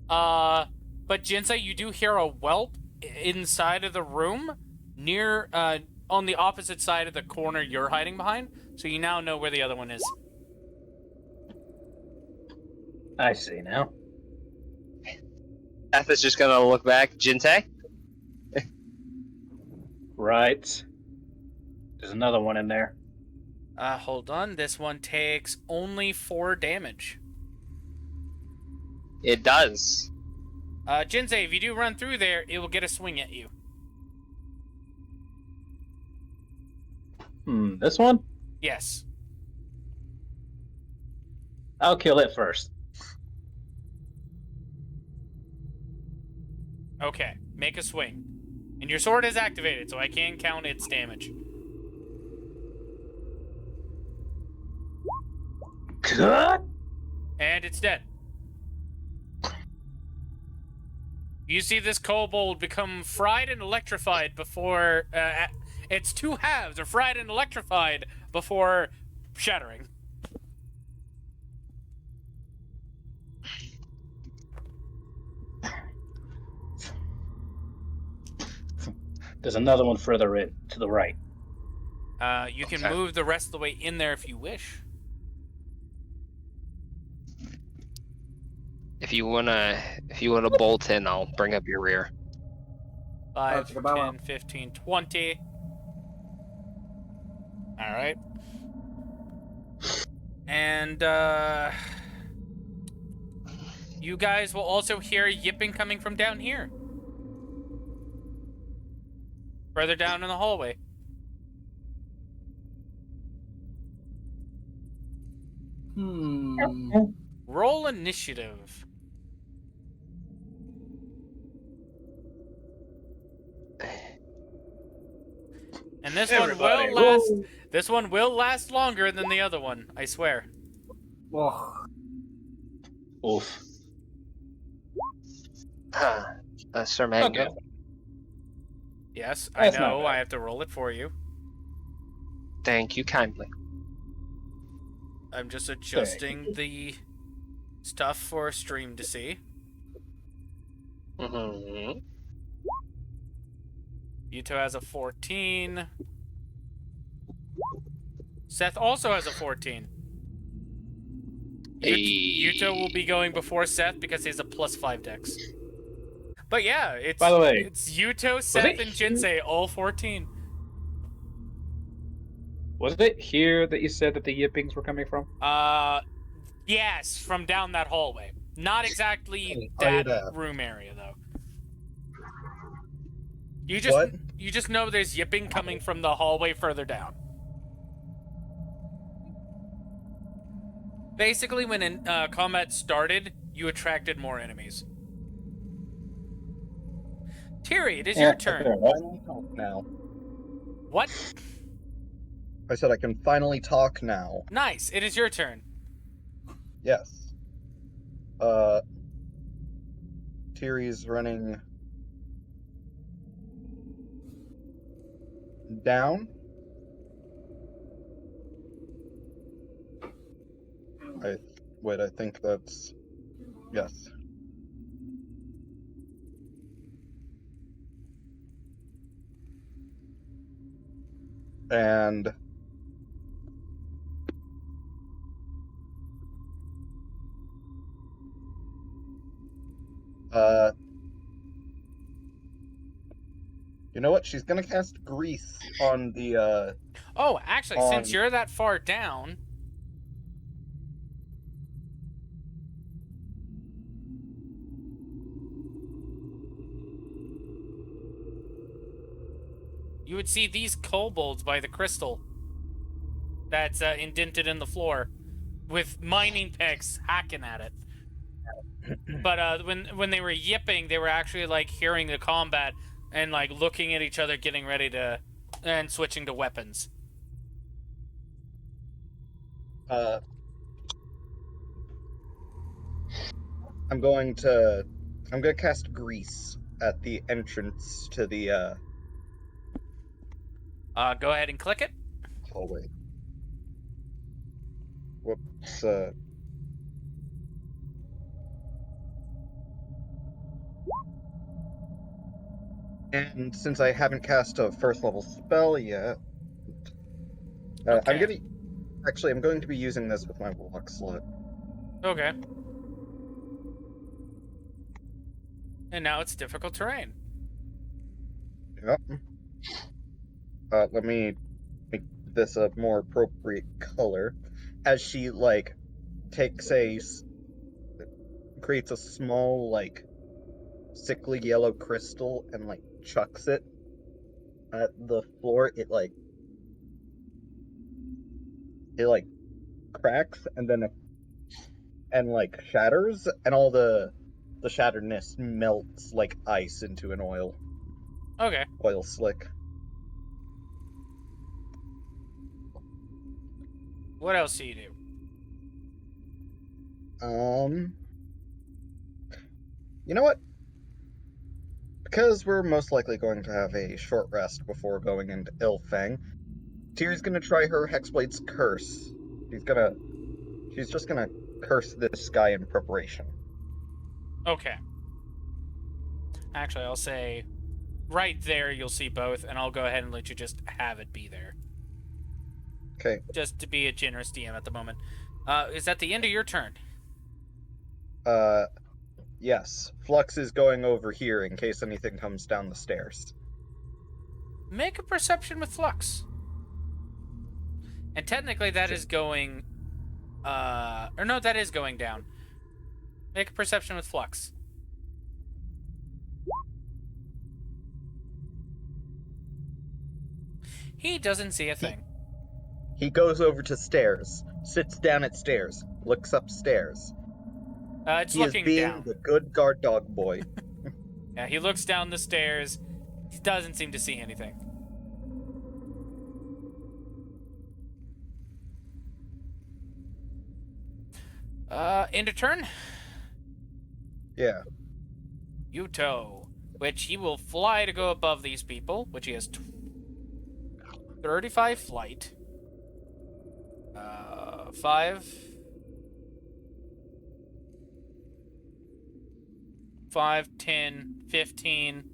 But Jinsei, you do hear a whelp inside of the room near, on the opposite side of the corner you're hiding behind, so you now know where the other one is. I see now. Seth is just gonna look back. Jinsei? Right. There's another one in there. Hold on, this one takes only 4 damage. It does. Jinsei, if you do run through there, it will get a swing at you. This one? Yes. I'll kill it first. Okay, make a swing. And your sword is activated, so I can count its damage. Cut! And it's dead. You see this kobold become fried and electrified before... its two halves are fried and electrified before shattering. There's another one further in, to the right. You can Okay. move the rest of the way in there if you wish. If you wanna bolt in, I'll bring up your rear. 5, check 'em out. 10, 15, 20. Alright. And, you guys will also hear yipping coming from down here. Further down in the hallway. Roll initiative. And this Everybody, one will last. This one will last longer than the other one, I swear. Well, Oof. Sir Mango. Okay. Yes, I That's not know. bad. I have to roll it for you. Thank you kindly. I'm just adjusting the stuff for stream to see. Mm-hmm. Yuto has a 14. Seth also has a 14. Yuto will be going before Seth because he has a +5 dex. But yeah, it's By the way, it's Yuto, Seth, it and Jinsei, all 14. Was it here that you said that the yippings were coming from? Yes, from down that hallway. Not exactly Right that up. room area though. What? You just know there's yipping coming from the hallway further down. Basically, when combat started, you attracted more enemies. Tiri, it is your turn. fair enough. Finally talk now. What? I said I can finally talk now. Nice, it is your turn. Yes. Tiri's running down. I think that's... Yes. And... You know what? She's gonna cast Grease on the, Oh, actually, since you're that far down... You would see these kobolds by the crystal that's indented in the floor with mining picks hacking at it. But when they were yipping, they were actually like hearing the combat and like looking at each other, getting ready to, and switching to weapons. I'm gonna cast Grease at the entrance to the Go ahead and click it. hallway. Whoops. And since I haven't cast a first level spell yet, Okay. I'm going to be using this with my luck slot. Okay. And now it's difficult terrain. Yep. Let me make this a more appropriate color. As she, like, creates a small, like, sickly yellow crystal and, like, chucks it at the floor, it cracks and then shatters, and all the shatteredness melts like ice into an oil slick. What else do you do? You know what? Because we're most likely going to have a short rest before going into Ilfang, Tiri's gonna try her Hexblade's curse. She's just gonna curse this guy in preparation. Okay. Actually, I'll say right there you'll see both, and I'll go ahead and let you just have it be there. Okay. Just to be a generous DM at the moment. Is that the end of your turn? Yes. Flux is going over here in case anything comes down the stairs. Make a perception with Flux. And technically that is going... or no, that is going down. Make a perception with Flux. He doesn't see a thing. He goes over to stairs, sits down at stairs, looks upstairs. It's he looking is being down. the good guard dog boy. Yeah, he looks down the stairs. He doesn't seem to see anything. End of turn? Yeah. Yuto, which he will fly to go above these people, which he has 35 flight. 5, 10, 15.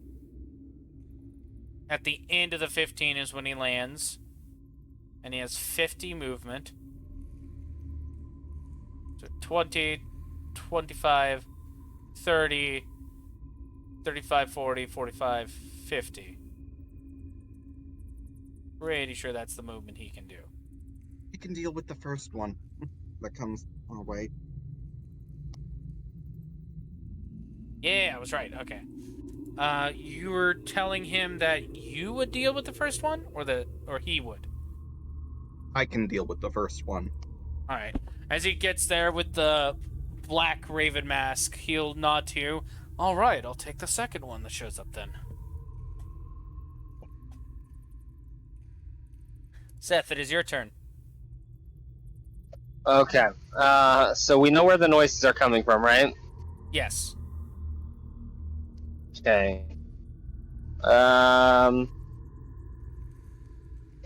At the end of the 15 is when he lands. And he has 50 movement. So 20, 25, 30, 35, 40, 45, 50. Pretty sure that's the movement he can do. He can deal with the first one that comes our way. Yeah, I was right. Okay. You were telling him that you would deal with the first one, or he would? I can deal with the first one. All right. As he gets there with the black raven mask, he'll nod to you. All right, I'll take the second one that shows up then. Seth, it is your turn. Okay. So we know where the noises are coming from, right? Yes. Okay.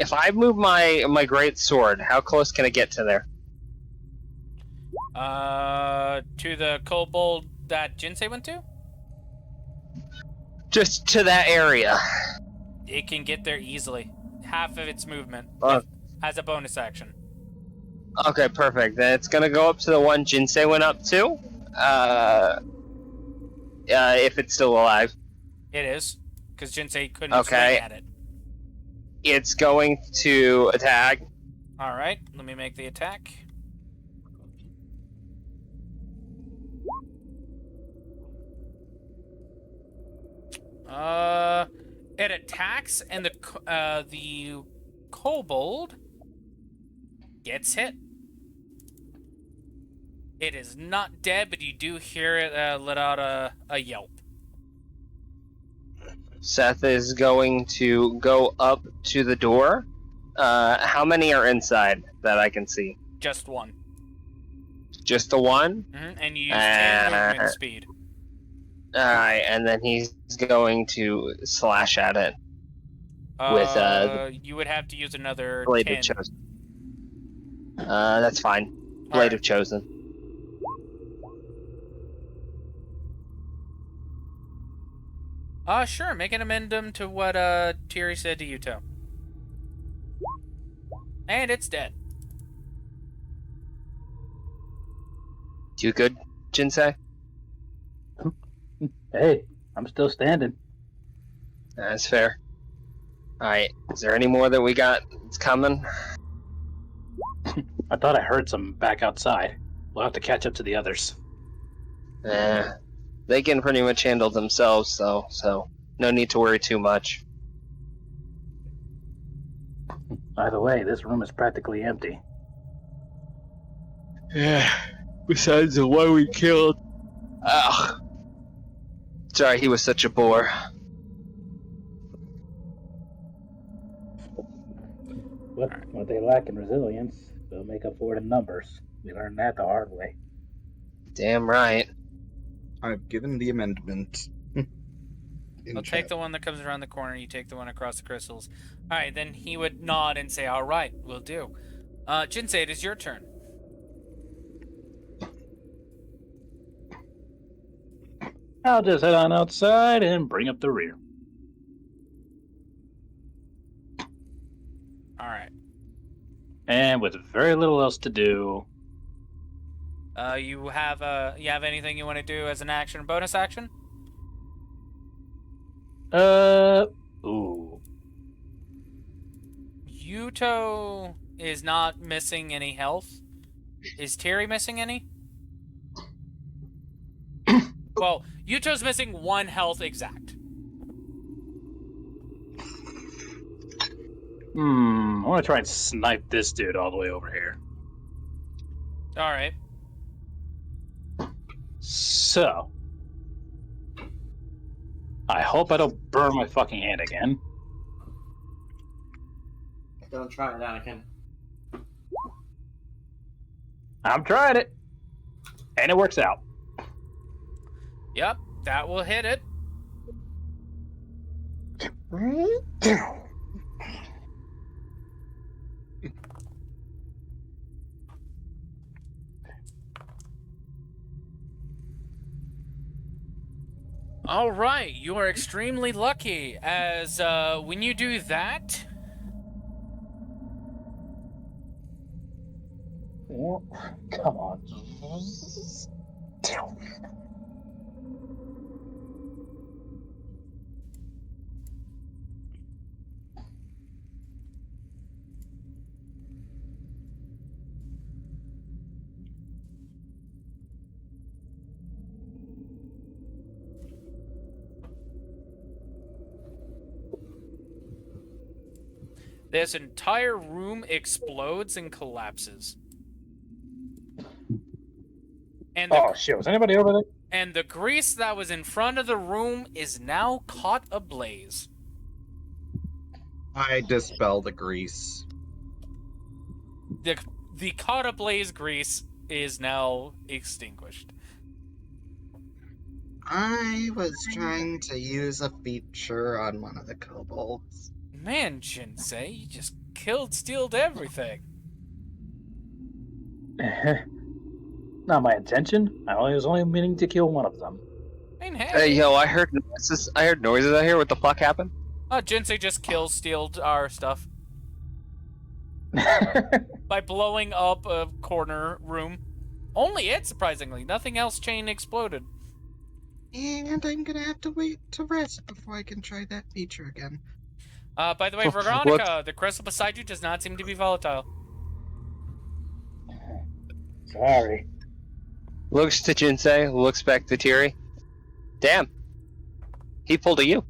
if I move my great sword, how close can it get to there? To the kobold that Jinsei went to? Just to that area. It can get there easily. Half of its movement as a bonus action. Okay, perfect. Then it's gonna go up to the one Jinsei went up to. If it's still alive. It is, because Jinsei couldn't Okay. swing at it. It's going to attack. All right, let me make the attack. It attacks, and the kobold gets hit. It is not dead, but you do hear it let out a yelp. Seth is going to go up to the door. How many are inside that I can see? Just one. Just the one? Mm-hmm. And you use 10 movement speed. Alright, and then he's going to slash at it with you would have to use another Blade 10. of Chosen. That's fine. Blade Alright. of Chosen. Sure. Make an amendment to what Tiri said to Yuto. And it's dead. You good, Jinsei? Hey, I'm still standing. That's fair. Alright, is there any more that we got that's coming? I thought I heard some back outside. We'll have to catch up to the others. They can pretty much handle themselves, though, so no need to worry too much. Either way, this room is practically empty. Yeah, besides the one we killed. Ugh. Sorry, he was such a bore. What they lack in resilience, they'll make up for it in numbers. We learned that the hard way. Damn right. I've given the amendment. I'll take the one that comes around the corner. You take the one across the crystals. All right, then he would nod and say, "All right, we'll do." Jinsei, it is your turn. I'll just head on outside and bring up the rear. All right. And with very little else to do, You have anything you want to do as an action or bonus action? ooh. Yuto is not missing any health. Is Tiri missing any? Well, Yuto's missing 1 health exact. I want to try and snipe this dude all the way over here. All right. So, I hope I don't burn my fucking hand again. Don't try it, Anakin. I'm trying it, and it works out. Yep, that will hit it. All right, you are extremely lucky, as when you do that, Come on. this entire room explodes and collapses. And the, Oh shit, was anybody over there? and the grease that was in front of the room is now caught ablaze. I dispel the grease. The caught ablaze grease is now extinguished. I was trying to use a feature on one of the kobolds. Man, Jinsei, you just killed, stealed everything. Not my intention. I was only meaning to kill one of them. I mean, hey. Hey, yo, I heard noises. I heard noises out here. What the fuck happened? Jinsei just kills, stealed our stuff by blowing up a corner room. Only it, surprisingly. Nothing else chain exploded. And I'm gonna have to wait to rest before I can try that feature again. By the way, Veronica, the crystal beside you does not seem to be volatile. Sorry. Looks to Jinsei, looks back to Tiri. Damn. He pulled a you.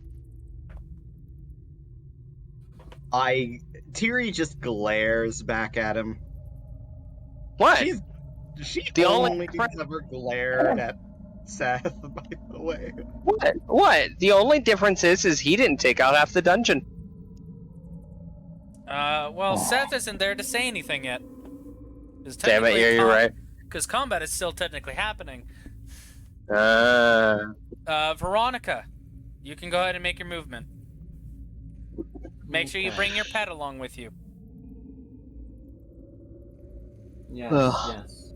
Tiri just glares back at him. What? She The only only- ever glared at Seth, by the way. What? What? The only difference is he didn't take out half the dungeon. Well, Seth isn't there to say anything yet. Damn it, yeah, you're right. Because combat is still technically happening. Uh, Veronica, you can go ahead and make your movement. Make sure you bring your pet along with you. Yes, Ugh. yes.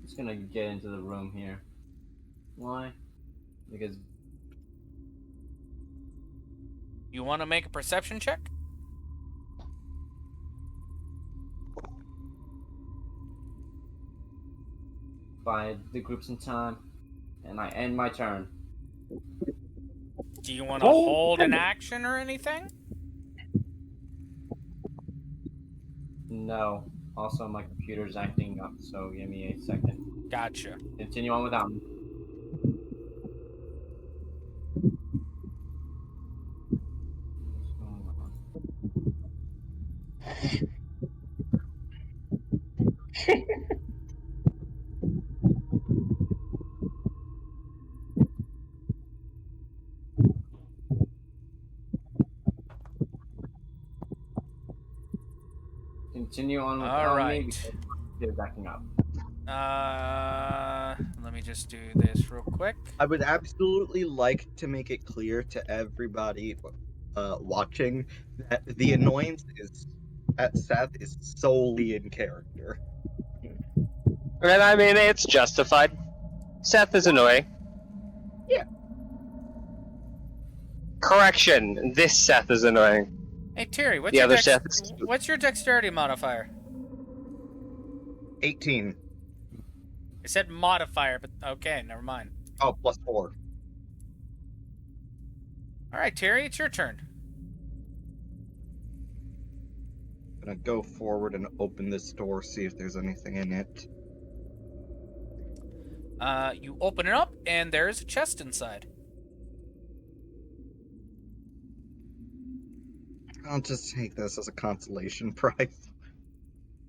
Just gonna get into the room here. Why? Because You want to make a perception check? by the groups in time, and I end my turn. Do you want to hold an action or anything? No. Also, my computer's acting up, so give me a second. Gotcha. Continue on without me. Continue on without me because my computer's acting up. Let me just do this real quick. I would absolutely like to make it clear to everybody watching that the annoyance at Seth is solely in character. and I mean, it's justified. Seth is annoying. Yeah. Correction, this Seth is annoying. Hey, Tiri, The other Seth is... what's your dexterity modifier? 18. It said modifier, but okay, never mind. Oh, plus 4. All right, Tiri, it's your turn. Gonna go forward and open this door, see if there's anything in it. You open it up, and there's a chest inside. I'll just take this as a consolation prize.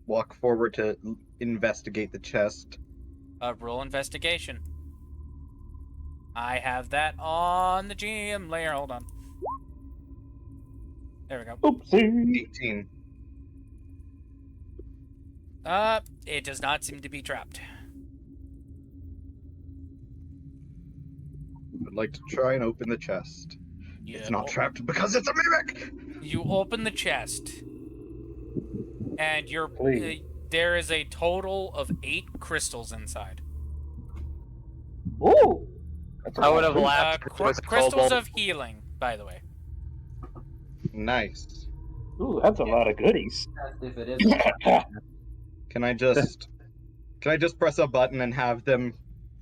Walk forward to investigate the chest. Roll investigation. I have that on the GM layer. Hold on. There we go. Oopsie. 18. It does not seem to be trapped. I'd like to try and open the chest. You It's not trapped because it's a mimic! You open the chest, and Please. there is a total of 8 crystals inside. Ooh! That's a I lot would have of laughed if it was a Crystals kobold. of healing, by the way. Nice. food. Ooh, that's a lot of goodies. If it is. Can I just press a button and have them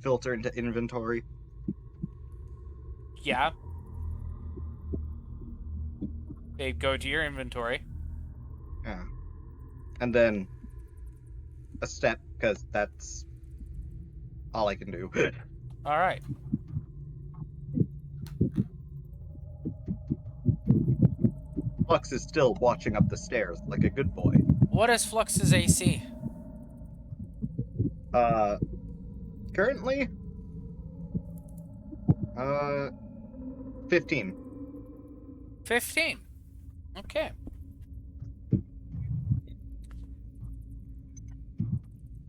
filter into inventory? Yeah. They go to your inventory. Yeah. And then a step, because that's all I can do. All right. Flux is still watching up the stairs like a good boy. What is Flux's AC? Currently, 15. 15. Okay.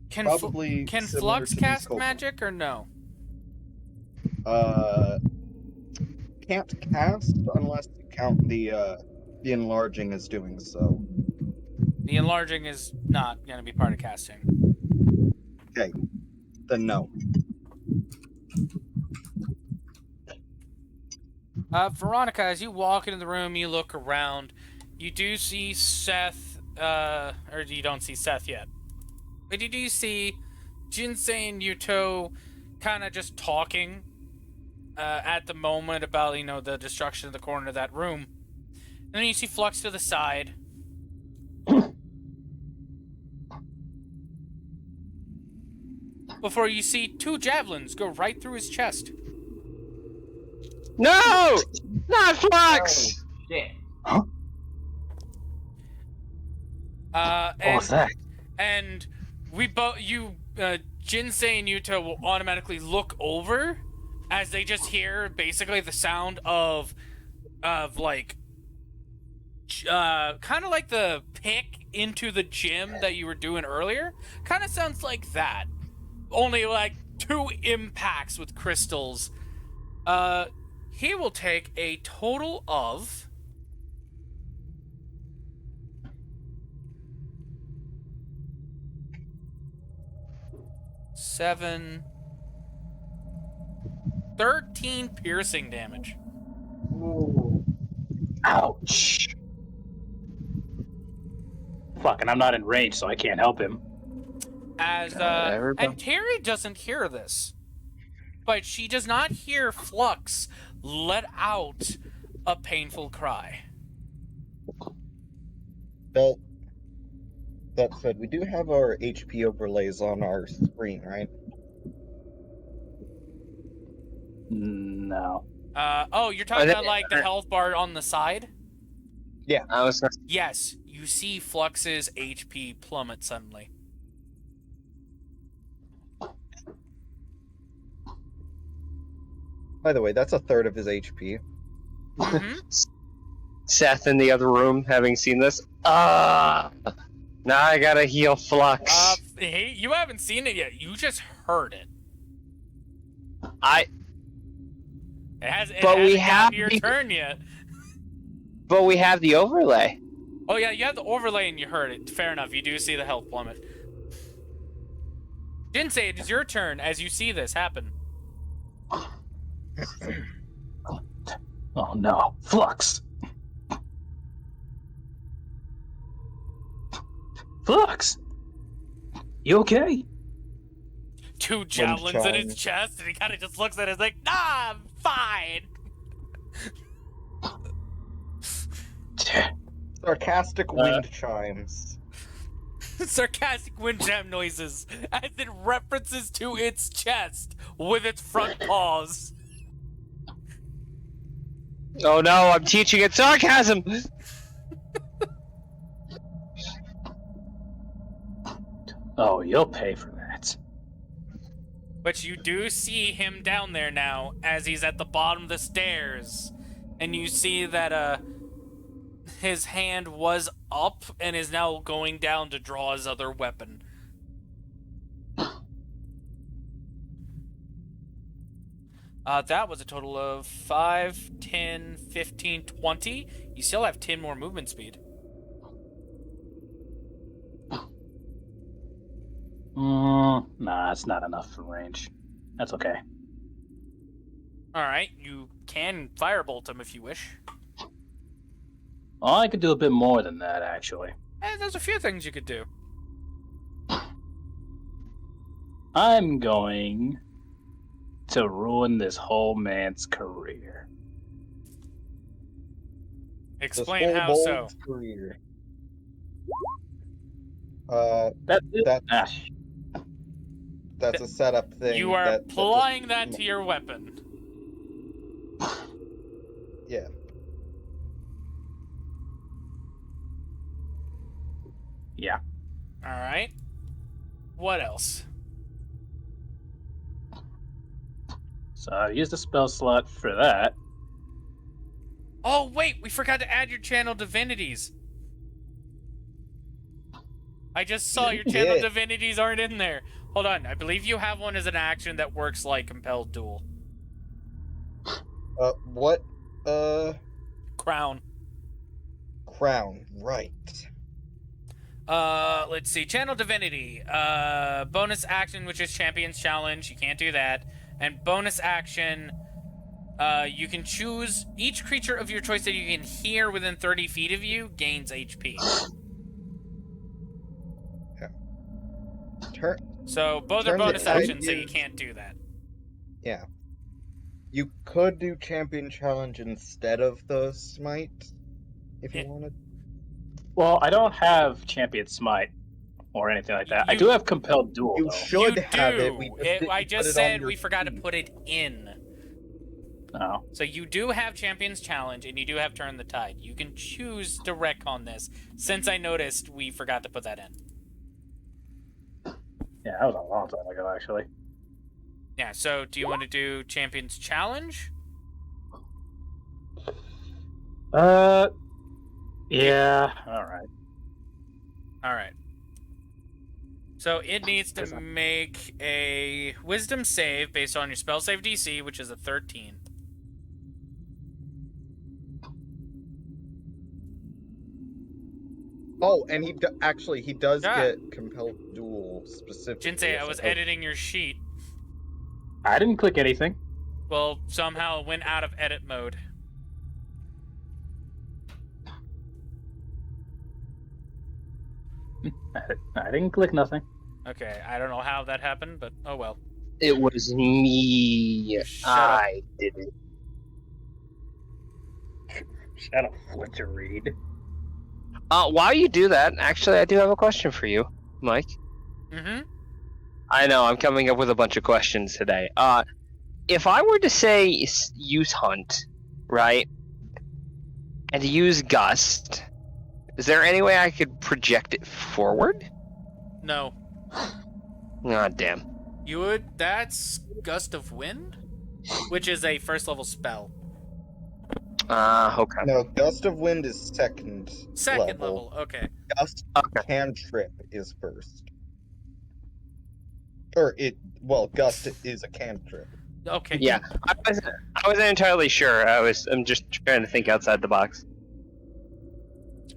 Can Probably can similar Flux to these cast kobolds. magic or no? Can't cast unless you count the enlarging as doing so. The enlarging is not going to be part of casting. Okay, then no. Veronica, as you walk into the room, you look around. You do see Seth, or you don't see Seth yet. But you do see Jinsei and Yuto kind of just talking at the moment about, the destruction of the corner of that room. And then you see Flux to the side. Before you see 2 javelins go right through his chest. No! Not Flux! Shit. What was that? And Jinsei and Yuto will automatically look over as they just hear basically the sound of like, kind of like the pick into the gym that you were doing earlier. Kind of sounds like that. Only like 2 impacts with crystals. He will take a total of 13 piercing damage. Ouch. Fuck, and I'm not in range, so I can't help him. And Tiri doesn't hear this, but she does not hear Flux let out a painful cry. Well, that said, we do have our HP overlays on our screen, right? No. You're talking about like the health bar on the side? Yeah. Yes, you see Flux's HP plummet suddenly. By the way, that's a third of his HP. Mm-hmm. Seth in the other room, having seen this. Now I gotta heal Flux. Hey, you haven't seen it yet. You just heard it. It hasn't gotten to your turn yet. But we have the overlay. Oh yeah, you have the overlay and you heard it. Fair enough. You do see the health plummet. Jinsei, it is your turn as you see this happen. Oh no, Flux! Flux! You okay? 2 javelins in his chest, and he kind of just looks at it like, nah, I'm fine. Sarcastic wind chimes. Sarcastic wind chime noises as it references to its chest with its front paws. Oh no, I'm teaching it sarcasm! Oh, you'll pay for that. But you do see him down there now as he's at the bottom of the stairs. And you see that his hand was up and is now going down to draw his other weapon. That was a total of 5, 10, 15, 20. You still have 10 more movement speed. Nah, it's not enough for range. That's okay. Alright, you can firebolt him if you wish. Oh, I could do a bit more than that, actually. There's a few things you could do. I'm going to ruin this whole man's career. Explain This how whole so. bold's career. That's a setup thing. You are applying that to your weapon. Yeah. Yeah. Alright. What else? So I used the spell slot for that. Oh, wait! We forgot to add your channel divinities. I just saw your channel divinities aren't in there. Hold on. I believe you have one as an action that works like Compelled Duel. What? Crown. Crown, right. Let's see. Channel Divinity. Bonus action, which is Champions Challenge. You can't do that. And bonus action, you can choose each creature of your choice that you can hear within 30 feet of you gains HP. So both are turn the bonus tide actions, so you is- can't do that. Yeah. You could do Champion Challenge instead of the Smite, if you Yeah. wanted. Well, I don't have Champion Smite or anything like that. I You- do have Compelled Duel, You though. should You have it. do. We just I didn't just put it on said your we forgot to sheet. put it in. Oh. So you do have Champions Challenge, and you do have Turn the Tide. You can choose to wreck on this, since I noticed we forgot to put that in. Yeah, that was a long time ago, actually. Yeah, so do you want to do Champions Challenge? Yeah, alright. Alright. So it needs to make a Wisdom save based on your spell save DC, which is a 13. Oh, and he does Yeah. get Compelled Duel specifically. Jinsei, I as was a- editing your sheet. I didn't click anything. Well, somehow it went out of edit mode. I didn't click nothing. Okay, I don't know how that happened, but oh well. It was me. Shut up. I did it. Shut up, what to read. While you do that, actually, I do have a question for you, Mike. Mm-hmm. I know, I'm coming up with a bunch of questions today. If I were to say use Hunt, right, and use Gust, is there any way I could project it forward? No. God damn. You would. That's Gust of Wind, which is a first level spell. Okay. No, Gust of Wind is second Level. Okay. Gust Okay. Cantrip is first. Gust is a cantrip. Okay. Yeah, I wasn't entirely sure. I'm just trying to think outside the box.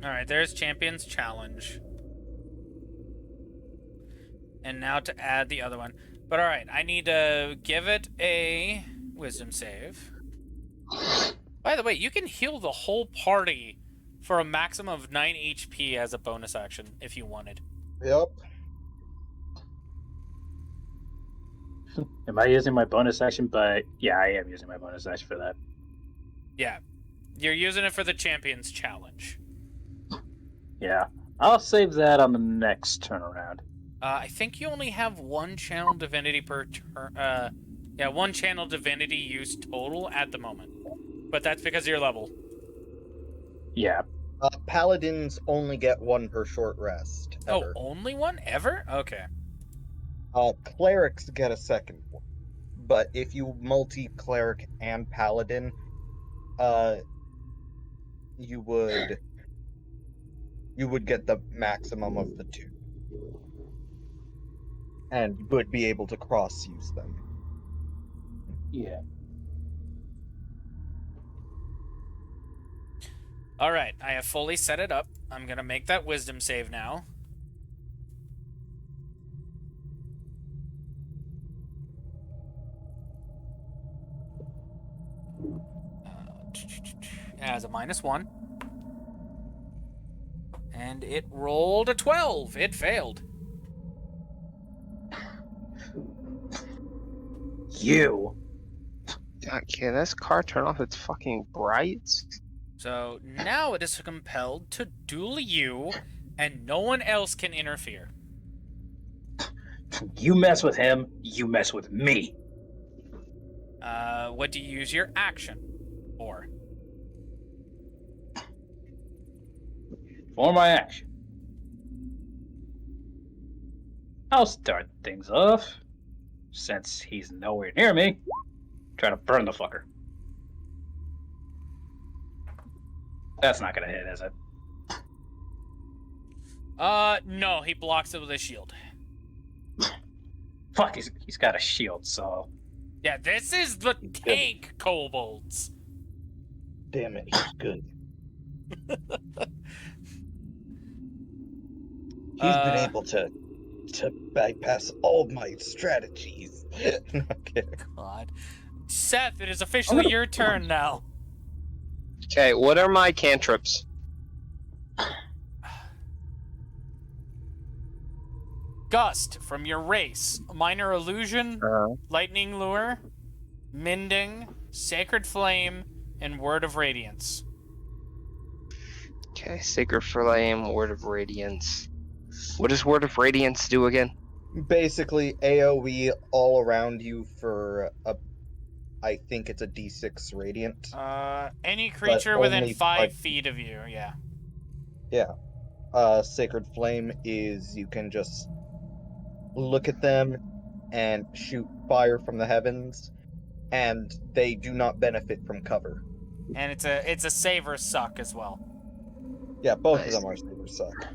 All right. There's Champions Challenge. And now to add the other one. But all right, I need to give it a Wisdom save. By the way, you can heal the whole party for a maximum of 9 HP as a bonus action if you wanted. Yep. Am I using my bonus action? But yeah, I am using my bonus action for that. Yeah. You're using it for the Champions Challenge. Yeah. I'll save that on the next turnaround. I think you only have one Channel Divinity per turn. One Channel Divinity use total at the moment. But that's because of your level. Yeah. Paladins only get one per short rest. Ever. Oh, only one? Ever? Okay. Clerics get a second one. But if you multi-cleric and paladin, you would get the maximum of the two. And would be able to cross-use them. Yeah. Alright, I have fully set it up. I'm gonna make that Wisdom save now. It has a -1. And it rolled a 12. It failed. You. Can this car turn off its fucking brights? So now it is compelled to duel you, and no one else can interfere. You mess with him, you mess with me. What do you use your action for? For my action. I'll start things off. Since he's nowhere near me, try to burn the fucker. That's not gonna hit, is it? No, he blocks it with his shield. Fuck, he's got a shield, so Yeah, this is the tank kobolds. Damn it, he's good. He's been able to bypass all my strategies. No, I'm kidding. God. Seth, it is officially your turn now. Okay, what are my cantrips? Gust from your race. Minor illusion, Uh-huh. lightning lure, mending, sacred flame, and word of radiance. Okay, Sacred Flame, Word of Radiance. What does Word of Radiance do again? Basically, AoE all around you for I think it's a D6 radiant. Any creature But within only 5 5 feet of you, yeah. Yeah. Sacred Flame is you can just look at them and shoot fire from the heavens, and they do not benefit from cover. And it's a save or suck as well. Yeah, both of Nice. them are super suck.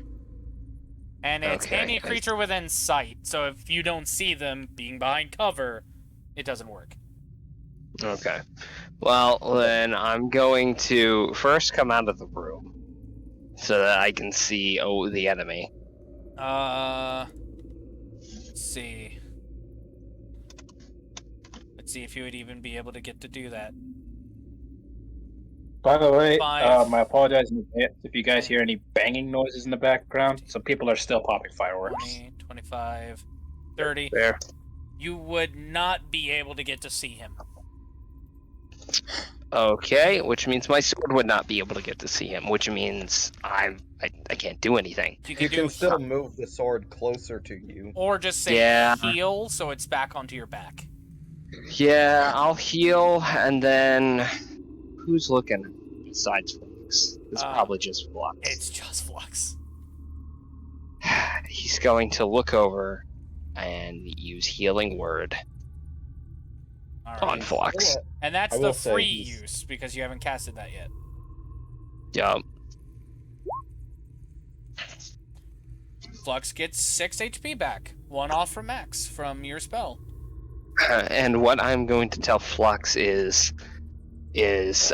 And it's Okay, any I creature within sight. So if you don't see them being behind cover, it doesn't work. Okay. Well, then I'm going to first come out of the room so that I can see the enemy. Let's see. Let's see if you would even be able to get to do that. By the way, 5. I apologize in advance if you guys hear any banging noises in the background. Some people are still popping fireworks. 20, 25, 30. There. You would not be able to get to see him. Okay, which means my sword would not be able to get to see him, which means I can't do anything. You You can can do still move the sword closer to you. or just say Yeah. heal so it's back onto your back. Yeah, I'll heal, and then who's looking besides Flux? It's probably just Flux. It's just Flux. He's going to look over and use Healing Word All on right. Flux. And that's I the will say free he's- use because you haven't casted that yet. Yup. Flux gets 6 HP back. 1 off from max from your spell. And what I'm going to tell Flux is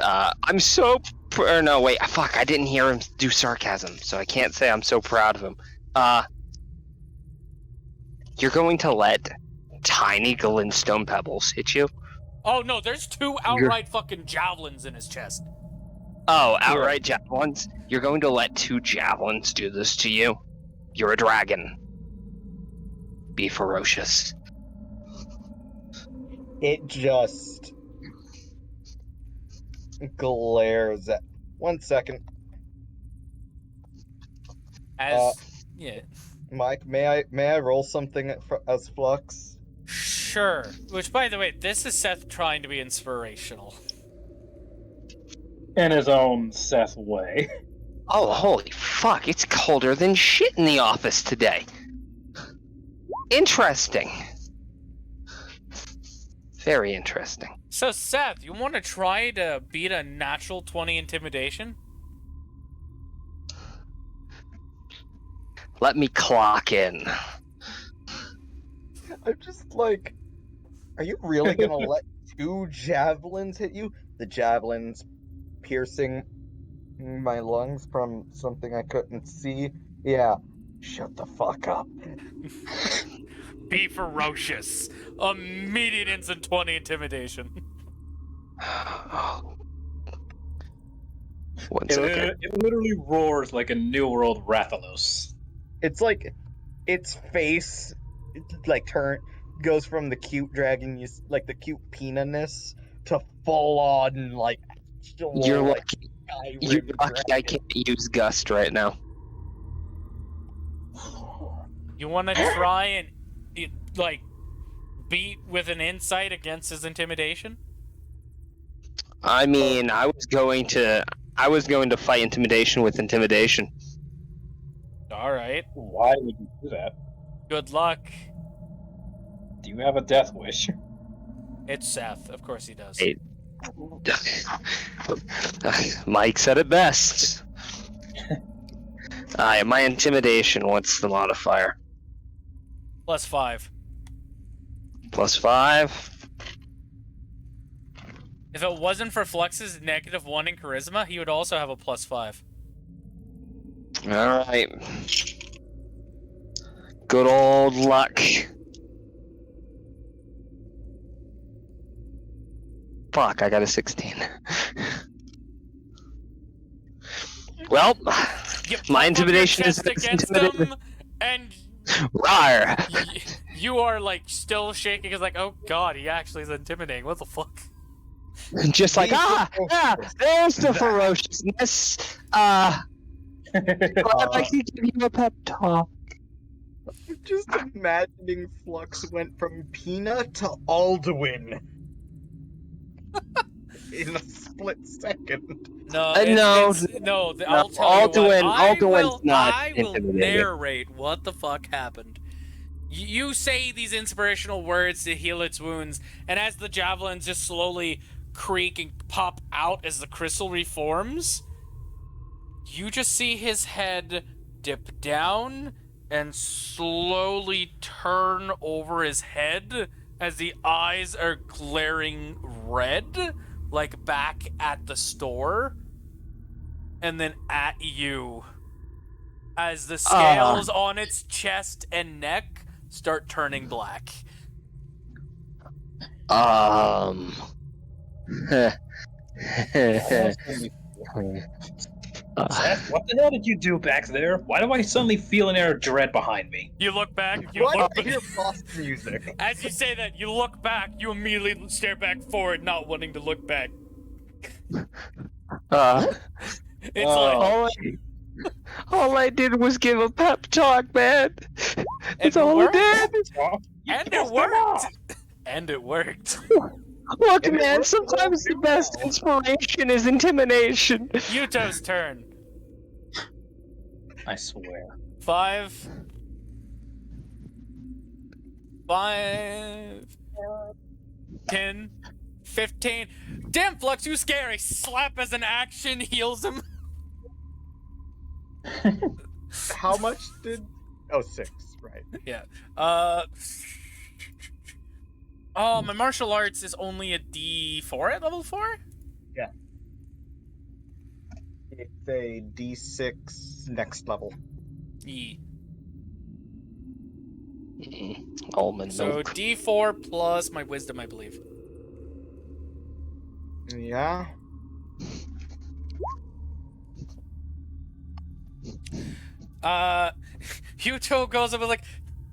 I'm so or no wait fuck I didn't hear him do sarcasm, so I can't say I'm so proud of him. You're going to let tiny glintstone pebbles hit you? Oh no, there's 2 outright fucking javelins in his chest. Oh, outright javelins? You're going to let 2 javelins do this to you? You're a dragon. Be ferocious. It just glares at. 1 second, As yeah. Mike. May I roll something as Flux? Sure. Which, by the way, this is Seth trying to be inspirational. In his own Seth way. Oh, holy fuck, it's colder than shit in the office today. Interesting. Very interesting. So, Seth, you want to try to beat a natural 20 intimidation? Let me clock in. I'm just like, are you really gonna let 2 javelins hit you? The javelins piercing my lungs from something I couldn't see. Yeah, shut the fuck up. Be ferocious. Immediate instant 20 intimidation. Oh. One It, second. it literally roars like a New World Rathalos. It's like its face like goes from the cute dragon, like the cute peanut-ness, to full on like You're lucky. You're Skyrim lucky I dragon. can't use Gust right now. You want to try and, like, beat with an insight against his intimidation? I mean, I was going to fight intimidation with intimidation. Alright. Why would you do that? Good luck. Do you have a death wish? It's Seth. Of course he does. Hey. Mike said it best. My intimidation, what's the modifier? +5. +5. If it wasn't for Flux's -1 in charisma, he would also have a +5. All right. Good old luck. Fuck, I got a 16. Well, You my pump up your intimidation is chest against intimidating. him, and Rawr. you are like still shaking. It's like, oh god, he actually is intimidating. What the fuck? Just like, Be there's the ferociousness. I'd like to give you a pep talk. Just imagining Flux went from Peanut to Alduin in a split second. No, No, no. no, I'll tell you what. Alduin's not I will intimidating. narrate what the fuck happened. You say these inspirational words to heal its wounds, and as the javelins just slowly creak and pop out as the crystal reforms, you just see his head dip down and slowly turn over his head as the eyes are glaring red, like back at the store, and then at you. As the scales on its chest and neck start turning black. Seth, what the hell did you do back there? Why do I suddenly feel an air of dread behind me? You look back, What? I hear boss music. As you say that, you look back, you immediately stare back forward, not wanting to look back. It's like... All I did was give a pep talk, man. That's all I did. And it worked! And it worked. Look, man, sometimes the best inspiration is intimidation. Yuto's turn. I swear. 5. 10. 15. Damn, Flux, you scary. Slap as an action heals him. How much did... Oh, 6, right. Yeah. Oh, my martial arts is only a D4 at level 4? Yeah. It's a D6 next level. Almond So milk. D4 plus my wisdom, I believe. Yeah. Yuto goes up and like,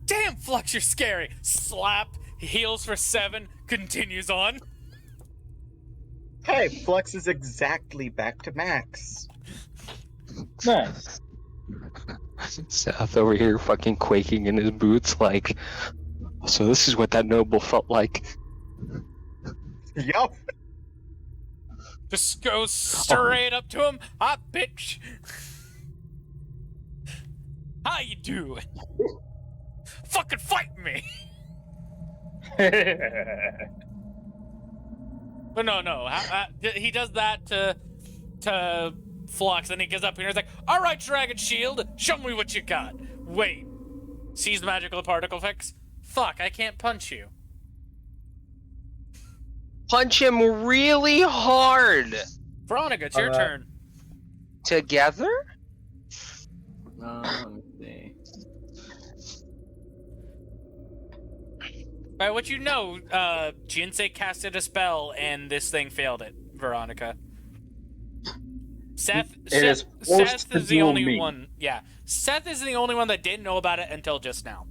damn, Flux, you're scary. Slap, heals for 7, continues on. Hey, Flux is exactly back to max. Nice. Seth over here fucking quaking in his boots like, so this is what that noble felt like. Yup. Just goes straight up to him. Hot bitch. How you doing? Fucking fight me. But no. He does that to Flux, and he gets up here and he's like, all right, Dragon Shield, show me what you got. Wait. Sees magical particle effects? Fuck, I can't punch you. Punch him really hard. Veronica, it's your turn. Together? Let me see. By what you know, Jinsei casted a spell and this thing failed it, Veronica. Seth is forced Seth to is the duel only me. one. Yeah. Seth is the only one that didn't know about it until just now.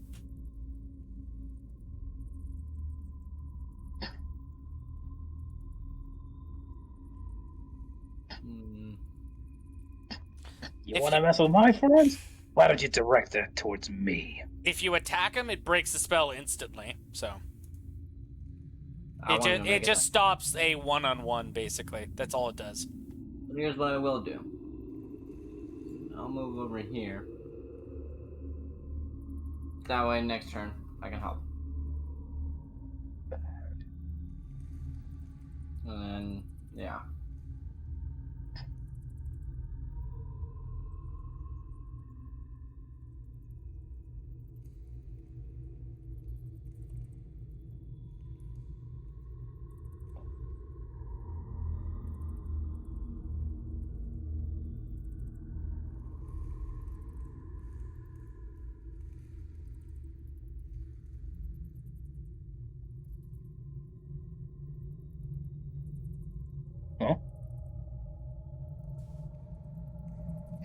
You want to mess with my friends? Why don't you direct that towards me? If you attack him, it breaks the spell instantly. So it just stops a one-on-one, basically. That's all it does. Here's what I will do. I'll move over here. That way, next turn, I can help. And then, yeah.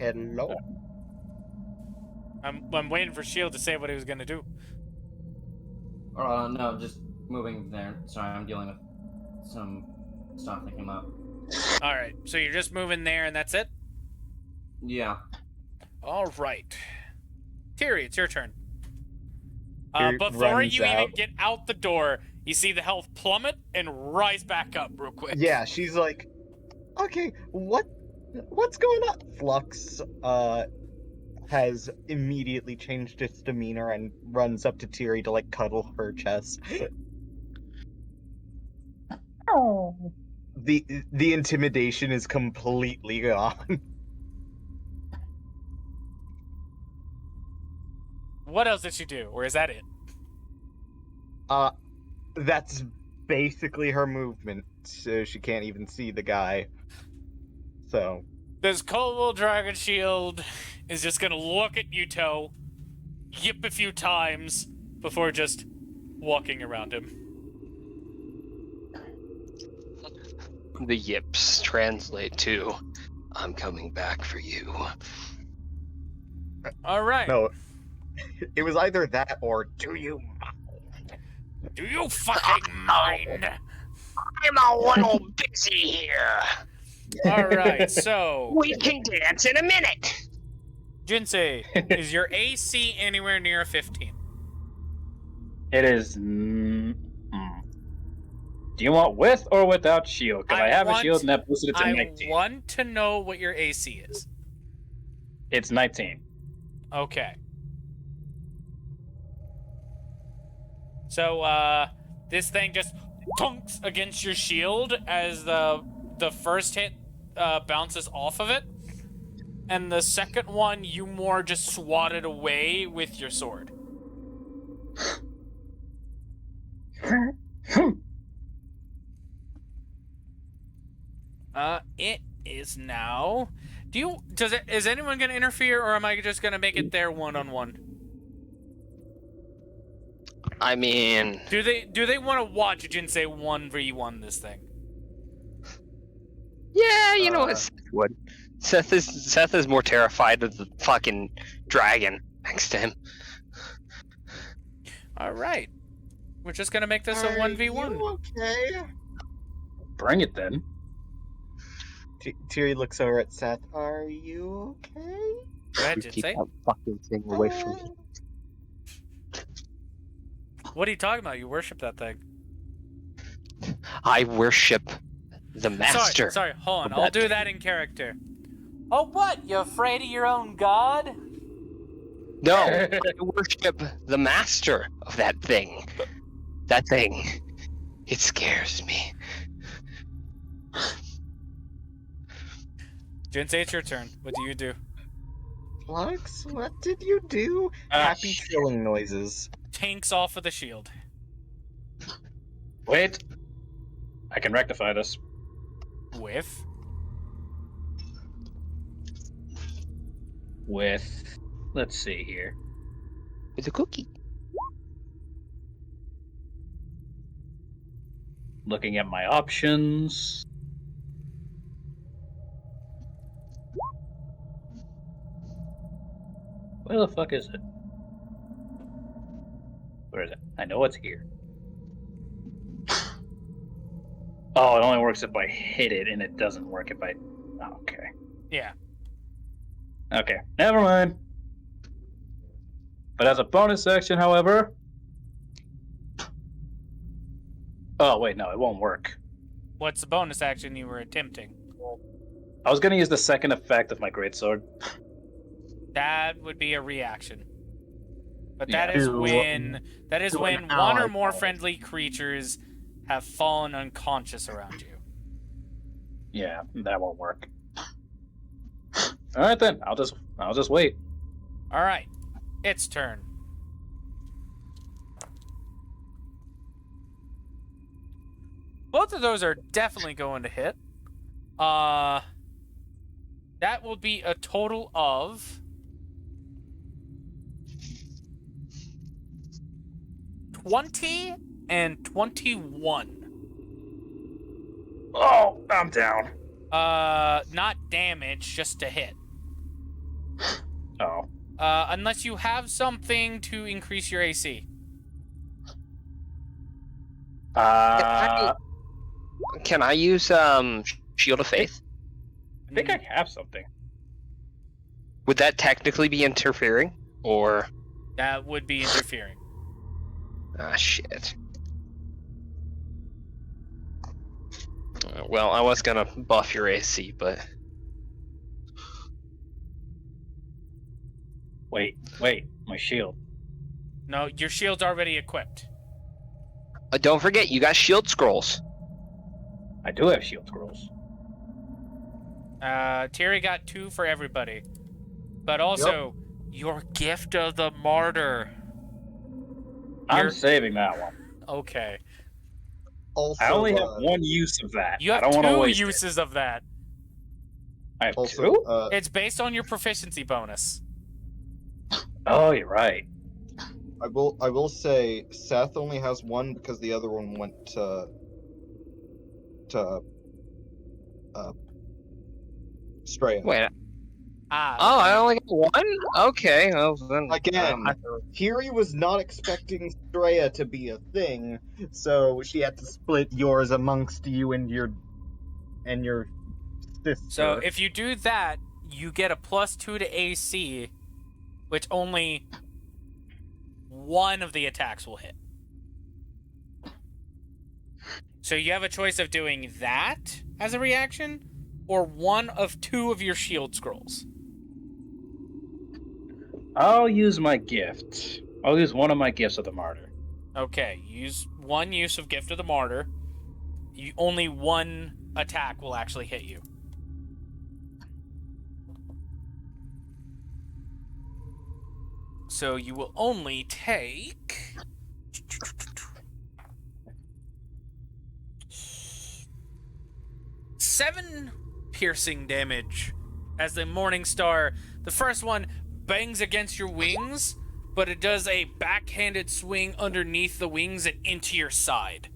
Hello? I'm waiting for Shield to say what he was gonna do. No, just moving there. Sorry, I'm dealing with some stuff that came up. All right, so you're just moving there, and that's it. Yeah. All right, Tiri, it's your turn. Tiri Before runs you even out. get out the door, you see the health plummet and rise back up real quick. Yeah, she's like, okay, what's going on? Flux has immediately changed its demeanor and runs up to Tiri to like cuddle her chest. Oh. The intimidation is completely gone. What else did she do, or is that it? That's basically her movement, so she can't even see the guy. So This kobold dragon shield is just gonna look at Yuto, yip a few times before just walking around him. The yips translate to, I'm coming back for you. All right. no, it was either that or do you mind? Do you fucking mind? I'm a little busy here. All right. So, We can dance in a minute. Jinsei, is your AC anywhere near a 15? It is. Do you want with or without shield? Because I have a shield and that boosted it to I 19. want to know what your AC is. It's 19. Okay. So, this thing just thunks against your shield as the first hit bounces off of it, and the second one you more just swatted away with your sword. It is now. Is anyone gonna interfere, or am I just gonna make it there one-on-one? I mean, Do they want to watch Jinsei 1v1 this thing? yeah, you know what Seth would. Seth is more terrified of the fucking dragon next to him. All right, we're just gonna make this a 1v1. You okay? Bring it then. Tiri looks over at Seth. Are you okay? Go ahead, Keep Jinsei. that fucking thing away from me. What are you talking about? You worship that thing. I worship the master. Sorry, hold on. I'll do that in character. Oh, what? You afraid of your own god? No, I worship the master of that thing. That thing. It scares me. Jinsei, it's your turn. What do you do? Flux, what did you do? Happy trilling noises. Tanks off of the shield. Wait. I can rectify this. With? Let's see here. It's a cookie. Looking at my options. Where the fuck is it? Where is it? I know it's here. Oh, it only works if I hit it, and it doesn't work if I... Okay. Yeah. Okay, never mind. But as a bonus action, however... Oh, wait, no, it won't work. What's the bonus action you were attempting? I was going to use the second effect of my greatsword. That would be a reaction. But Yeah. that is To- when to an one ally or more fight. friendly creatures have fallen unconscious around you. Yeah, that won't work. All right then, I'll just wait. All right, its turn. Both of those are definitely going to hit. That will be a total of 20 and 21. Oh, I'm down. Not damage, just a hit. Unless you have something to increase your AC. Can I use Shield of Faith? I think I have something. Would that technically be interfering, or? That would be interfering. Ah, shit. Well, I was gonna buff your AC, but... Wait, my shield. No, your shield's already equipped. Don't forget, you got shield scrolls. I do have shield scrolls. Tiri got 2 for everybody. But also, your gift of the martyr. I'm saving that one. Okay. Also, I only have one use of that. You I have don't want to 2 waste uses of that. it. I have also, 2? It's based on your proficiency bonus. Oh, you're right. I will say Seth only has one because the other one went to Straya. Wait. Ah. Oh, I only got one? Okay. Well, then, Again, Tiri was not expecting Straya to be a thing, so she had to split yours amongst you and your sister. So if you do that, you get a +2 to AC, which only one of the attacks will hit. So you have a choice of doing that as a reaction, or one of 2 of your shield scrolls. I'll use my gift. I'll use one of my gifts of the martyr. Okay, use one use of Gift of the Martyr. Only one attack will actually hit you. So you will only take... seven piercing damage as the Morning Star, the first one, bangs against your wings, but it does a backhanded swing underneath the wings and into your side.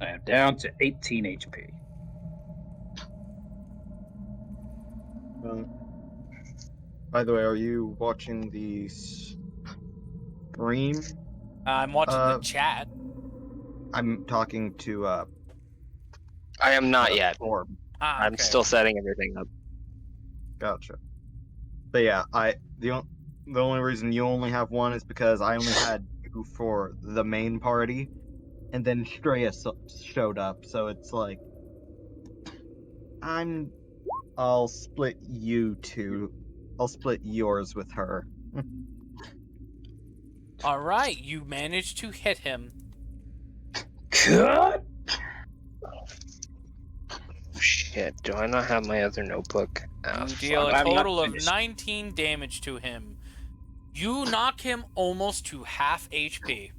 I am down to 18 HP. By the way, are you watching the stream? I'm watching the chat. I'm talking to I am not yet. Orb. I'm still setting everything up. Gotcha. But yeah, the only reason you only have one is because I only had 2 for the main party, and then Straya showed up, so it's like I'll split you 2. I'll split yours with her. All right, you managed to hit him. God! Shit, do I not have my other notebook? Oh, You deal fuck. a I'm not total of finished. 19 damage to him. You knock him almost to half HP.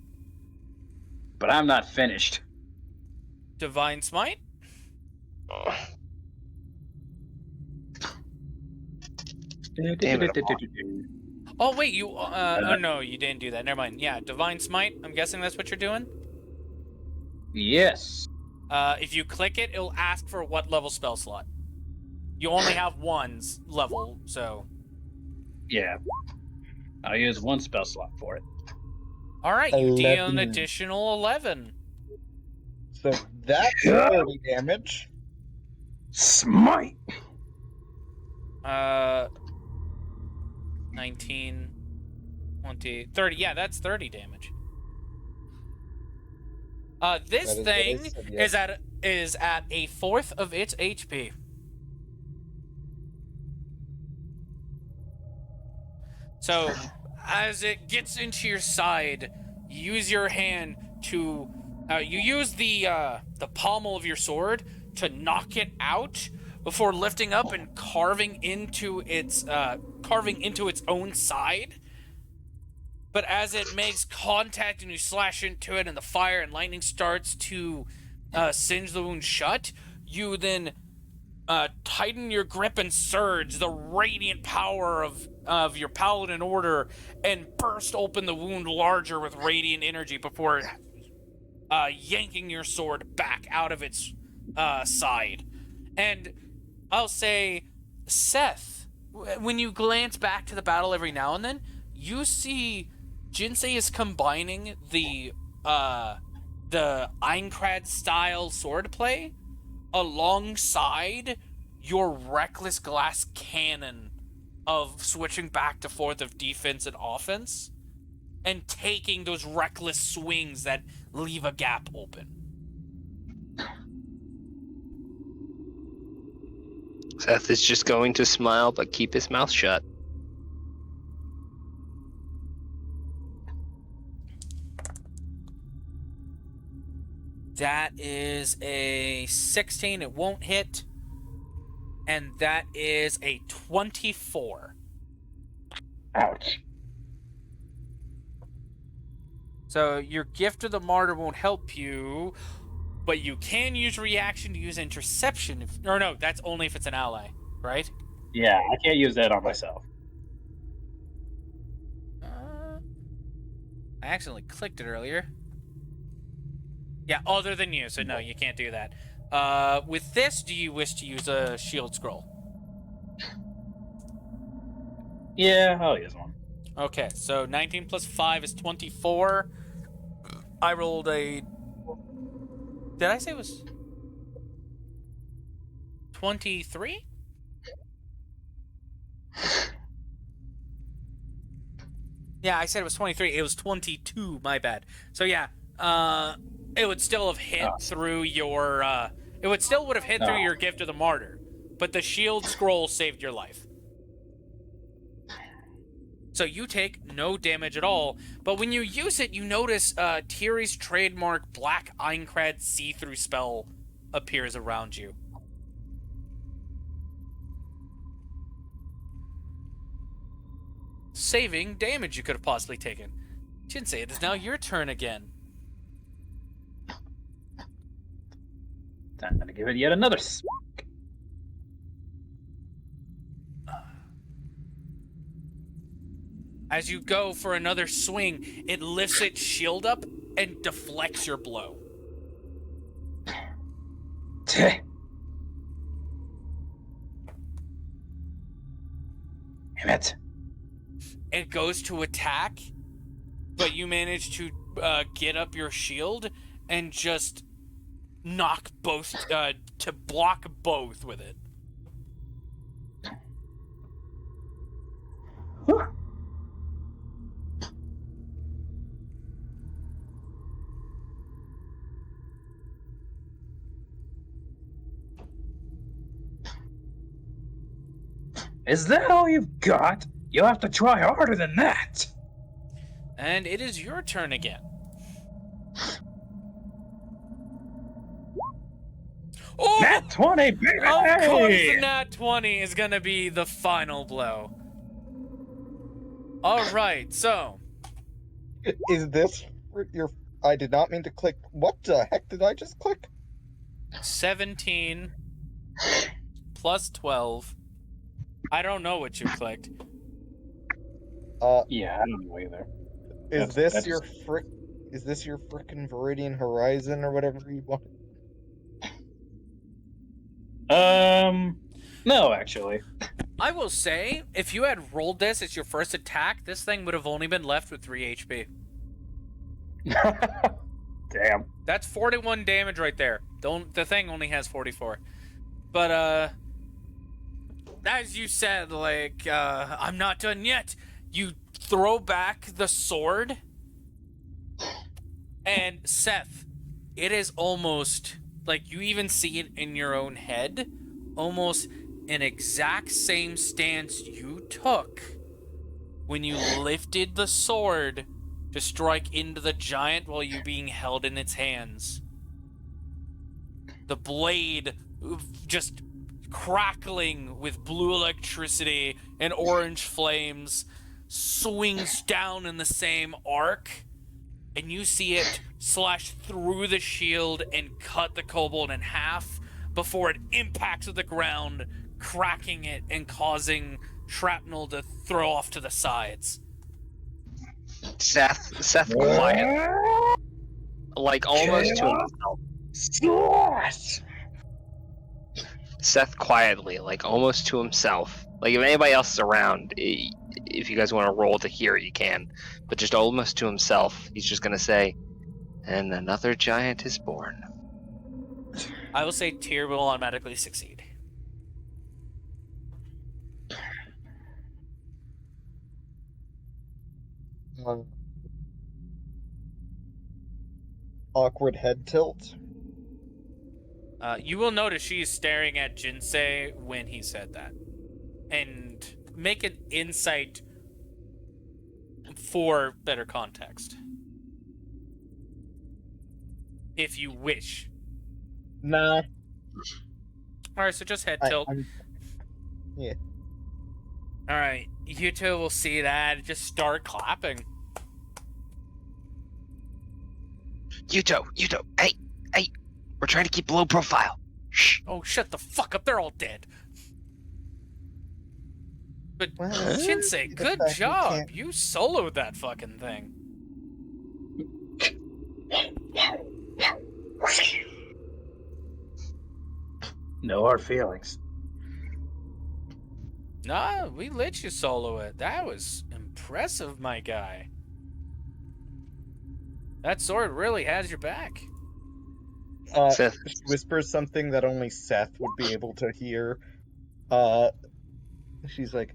But I'm not finished. Divine Smite? Damn it. Oh, wait, you... oh, no, you didn't do that. Never mind. Yeah, Divine Smite. I'm guessing that's what you're doing? Yes. If you click it, it'll ask for what level spell slot. You only have one's level, so... Yeah. I'll use one spell slot for it. Alright, you deal an 11. additional 11. So that's 30 damage. Smite! 19, 20, 30. Yeah, that's 30 damage. This That is thing what I said, yes. is at a fourth of its HP. So, as it gets into your side, you use your hand to, you use the pommel of your sword to knock it out before lifting up and carving into its own side. But as it makes contact and you slash into it and the fire and lightning starts to singe the wound shut, you then tighten your grip and surge the radiant power of your paladin order and burst open the wound larger with radiant energy before yanking your sword back out of its side. And I'll say, Seth, when you glance back to the battle every now and then, you see Jinsei is combining the Aincrad style swordplay alongside your reckless glass cannon of switching back to forth of defense and offense, and taking those reckless swings that leave a gap open. Seth is just going to smile but keep his mouth shut. That is a 16. It won't hit. And that is a 24. Ouch. So your Gift of the Martyr won't help you, but you can use reaction to use interception. Or no, that's only if it's an ally, right? Yeah, I can't use that on myself. I accidentally clicked it earlier. Yeah, other than you, so no, you can't do that. With this, do you wish to use a shield scroll? Yeah, I'll use one. Okay, so 19 plus 5 is 24. I rolled a... Did I say it was 23? Yeah, I said it was 23. It was 22, my bad. So yeah, it would still have hit through your... it would still would have hit through your Gift of the Martyr, but the shield scroll saved your life. So you take no damage at all, but when you use it, you notice Tiri's trademark Black Aincrad see-through spell appears around you. Saving damage you could have possibly taken. Jinsei, it is now your turn again. Time to give it yet another smack. As you go for another swing, it lifts its shield up and deflects your blow. Damn it. It goes to attack, but you manage to get up your shield and just knock both, to block both with it. Is that all you've got? You'll have to try harder than that. And it is your turn again. Oh! Nat 20, baby! Of course, the Nat 20 is gonna be the final blow. Alright, so. Is this your... I did not mean to click... What the heck did I just click? 17 plus 12. I don't know what you clicked. Yeah, I don't know either. Is this your frickin' Viridian Horizon or whatever you want? No, actually. I will say, if you had rolled this as your first attack, this thing would have only been left with 3 HP. Damn. That's 41 damage right there. The thing only has 44. But, as you said, like, I'm not done yet. You throw back the sword, and Seth, it is almost, like, you even see it in your own head, almost an exact same stance you took when you lifted the sword to strike into the giant while you being held in its hands. The blade just crackling with blue electricity and orange flames swings down in the same arc, and you see it slash through the shield and cut the kobold in half before it impacts with the ground, cracking it and causing shrapnel to throw off to the sides. Seth quiet, like almost to himself. Seth quietly, like almost to himself. Like if anybody else is around, if you guys want to roll to hear it, you can. But just almost to himself, he's just gonna say, "And another giant is born." I will say Tyr will automatically succeed. Awkward head tilt. You will notice she's staring at Jinsei when he said that. And make an insight for better context. If you wish. Nah. Alright, so just head tilt. Yeah. Alright, you two will see that and just start clapping. Yuto, hey, we're trying to keep low profile. Shh. Oh, shut the fuck up, they're all dead. But Well, Jinsei, the good fact we job. can't- You soloed that fucking thing. No hard feelings. Nah, we let you solo it. That was impressive, my guy. That sword really has your back. Seth, She whispers something that only Seth would be able to hear. She's like,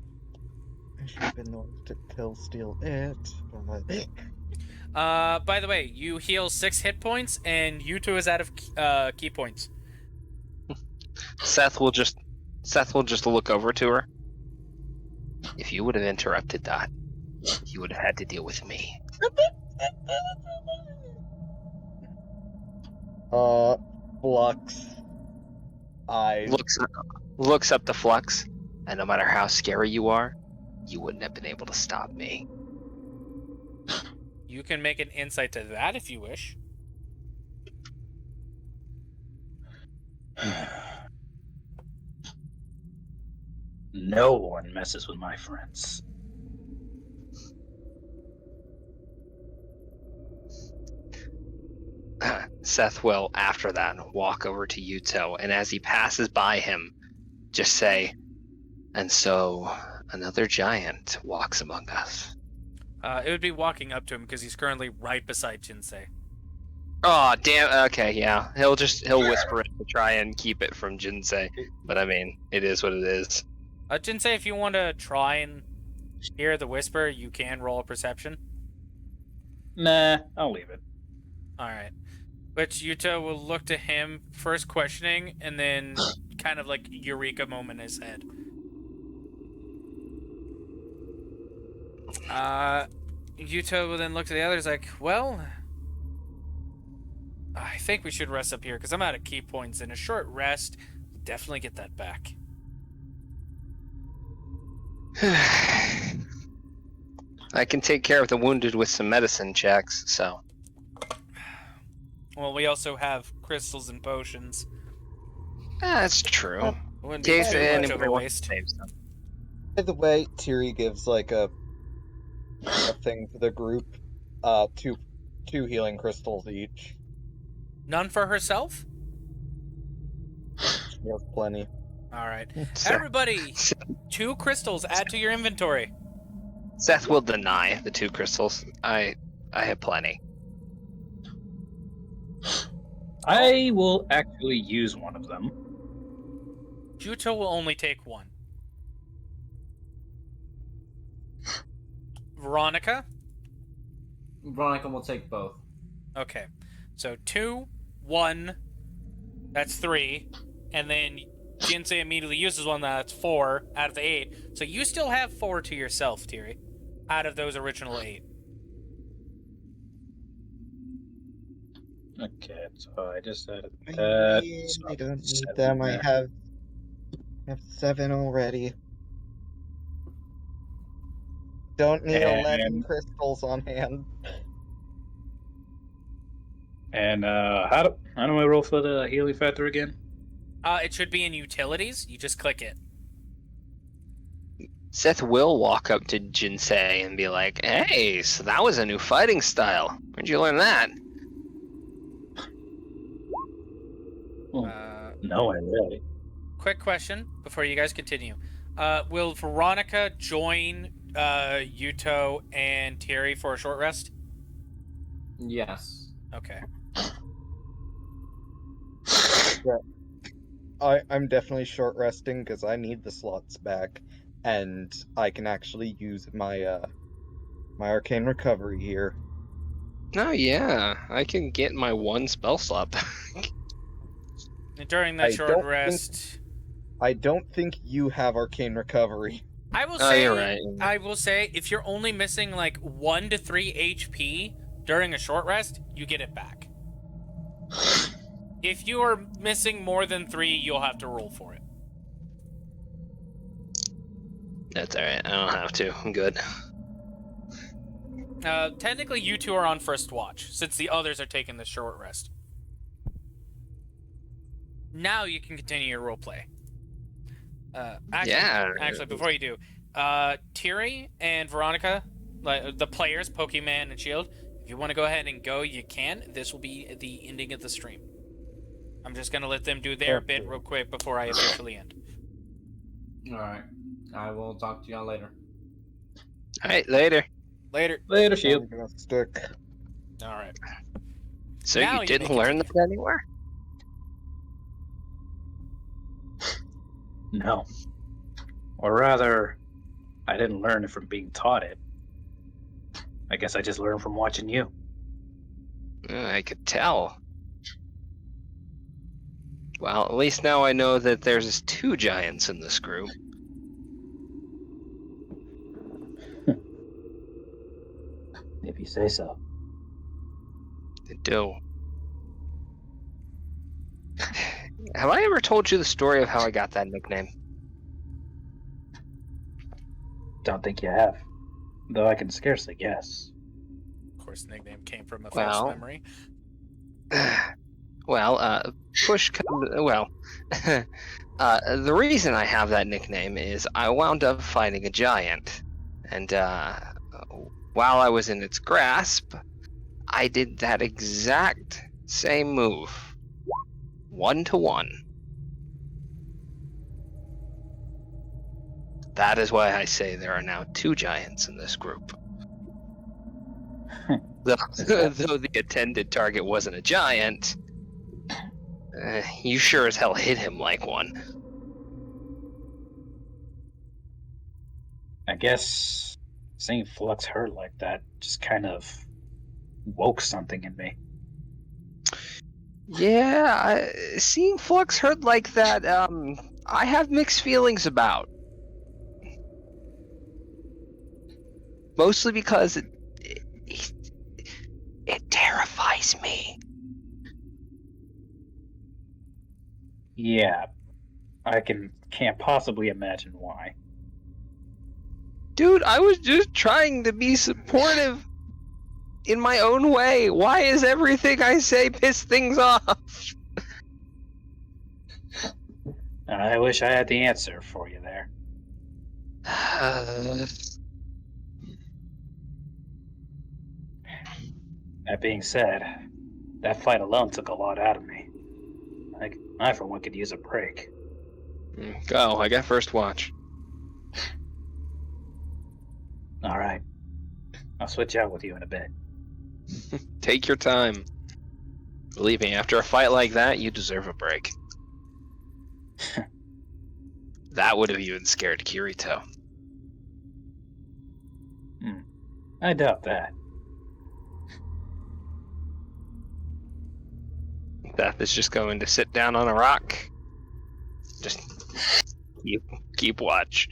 I should have been the one to steal it. By the way, you heal 6 hit points, and Yuto is out of key points. Seth will just look over to her. If you would have interrupted that, you would have had to deal with me. Flux. Eyes. Looks up to Flux, and no matter how scary you are, you wouldn't have been able to stop me. You can make an insight to that if you wish. No one messes with my friends. Seth will, after that, walk over to Yuto, and as he passes by him, just say, "And so, another giant walks among us." It would be walking up to him because he's currently right beside Jinsei. Oh, damn. Okay, yeah. He'll whisper it to try and keep it from Jinsei. But I mean, it is what it is. Jinsei, if you want to try and hear the whisper, you can roll a perception. Nah, I'll leave it. Alright. Which Yuto will look to him, first questioning, and then kind of like eureka moment in his head. Yuto will then look to the others like, well, I think we should rest up here because I'm out of key points, and a short rest will definitely get that back. I can take care of the wounded with some medicine checks, so. Well, we also have crystals and potions. That's true. It wouldn't be Case too much of anybody a wants waste. to save some. By the way, Tiri gives like a thing for the group. Two healing crystals each. None for herself? She has plenty. Alright. Seth, Everybody, 2 crystals add to your inventory. Seth will deny the 2 crystals. I have plenty. I will actually use one of them. Juto will only take 1. Veronica? Veronica will take both. Okay. So 2, 1, that's 3. And then Jinsei immediately uses one, that's 4 out of the 8. So you still have 4 to yourself, Tiri, out of those original 8. Okay, so I just added I that. really don't need 7 them. I there. have 7 already. Don't need 11 crystals on hand. And how do I roll for the healing factor again? It should be in utilities. You just click it. Seth will walk up to Jinsei and be like, "Hey, so that was a new fighting style. Where'd you learn that?" No, I really. quick question before you guys continue. Will Veronica join Yuto and Tiri for a short rest? Yes. Okay. I'm definitely short resting because I need the slots back, and I can actually use my my arcane recovery here. Oh yeah, I can get my one spell slot back. And during that I short don't think- rest, I don't think you have arcane recovery. I will Oh, say, you're right. I will say, if you're only missing like 1 to 3 HP during a short rest, you get it back. If you are missing more than 3, you'll have to roll for it. That's alright, I don't have to. I'm good. Technically, you two are on first watch, since the others are taking the short rest. Now you can continue your roleplay. Actually, before you do, Tiri and Veronica, like the players, Pokemon and Shield, if you want to go ahead and go, you can. This will be the ending of the stream. I'm just going to let them do their bit real quick before I officially end. Alright. I will talk to y'all later. Alright, later. Later. Later, Shield. I'm gonna stick. Alright. So Now you you didn't may learn continue. that anywhere? No. Or rather, I didn't learn it from being taught it. I guess I just learned from watching you. I could tell. Well, at least now I know that there's 2 giants in this group. If you say so. They do. Have I ever told you the story of how I got that nickname? Don't think you have. Though I can scarcely guess. Of course, the nickname came from a Well. false memory. Well, push comes... Well, the reason I have that nickname is I wound up fighting a giant. And, while I was in its grasp, I did that exact same move. 1-to-1. That is why I say there are now 2 giants in this group. Though the intended target wasn't a giant, you sure as hell hit him like one. I guess seeing Flux hurt like that just kind of woke something in me. Yeah, seeing Flux hurt like that, I have mixed feelings about. Mostly because it terrifies me. Yeah, I can't possibly imagine why. Dude, I was just trying to be supportive in my own way. Why is everything I say piss things off? I wish I had the answer for you there. That being said, that fight alone took a lot out of me. I for one, could use a break. Go, I got first watch. Alright. I'll switch out with you in a bit. Take your time. Believe me, after a fight like that, you deserve a break. That would have even scared Kirito. I doubt that. Death is just going to sit down on a rock. Just keep watch.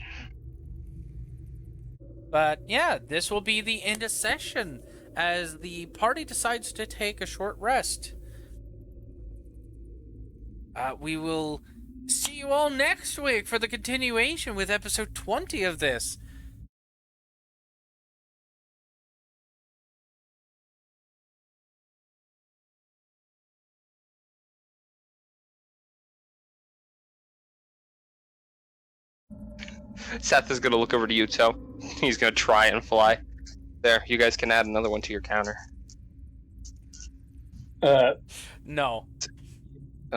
But yeah, this will be the end of session as the party decides to take a short rest. We will see you all next week for the continuation with episode 20 of this. Seth is gonna look over to Yuto. He's gonna try and fly. There, you guys can add another one to your counter. No.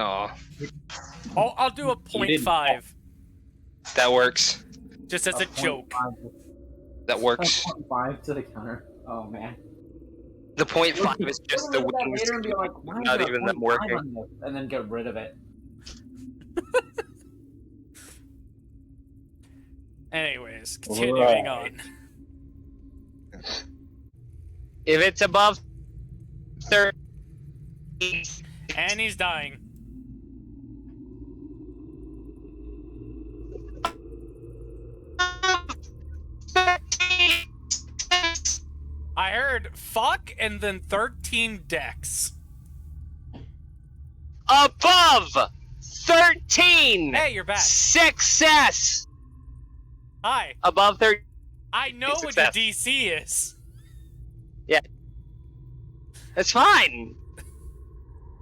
Oh, I'll do a didn't 0.5 that works. just as a joke. 'That works. 5 to the counter. Oh man. The 0.5 is just the Look at that wings, later and be like, why is not there a even them 0.5 working. on this? And then get rid of it. Anyways, continuing Right. on. If it's above 30, And he's dying. I heard fuck and then 13 decks. above 13, Hey, you're back. success. Hi. Above 13. I know what your Success. DC is. That's fine.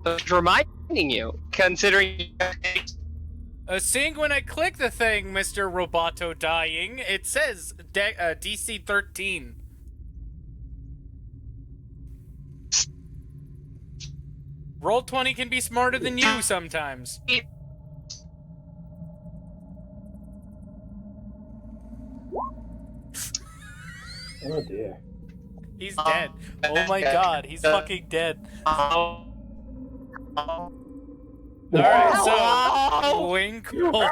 But reminding you, considering Seeing when I click the thing, Mr. Roboto dying, it says DC 13. Roll20 can be smarter than you sometimes. Oh dear. He's dead. Oh my god, he's fucking dead. Alright, so Winkle.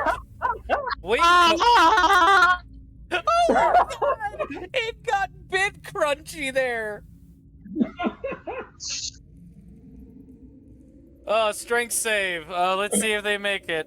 Winkle. Oh my god! It got bit crunchy there. Strength save. Let's see if they make it.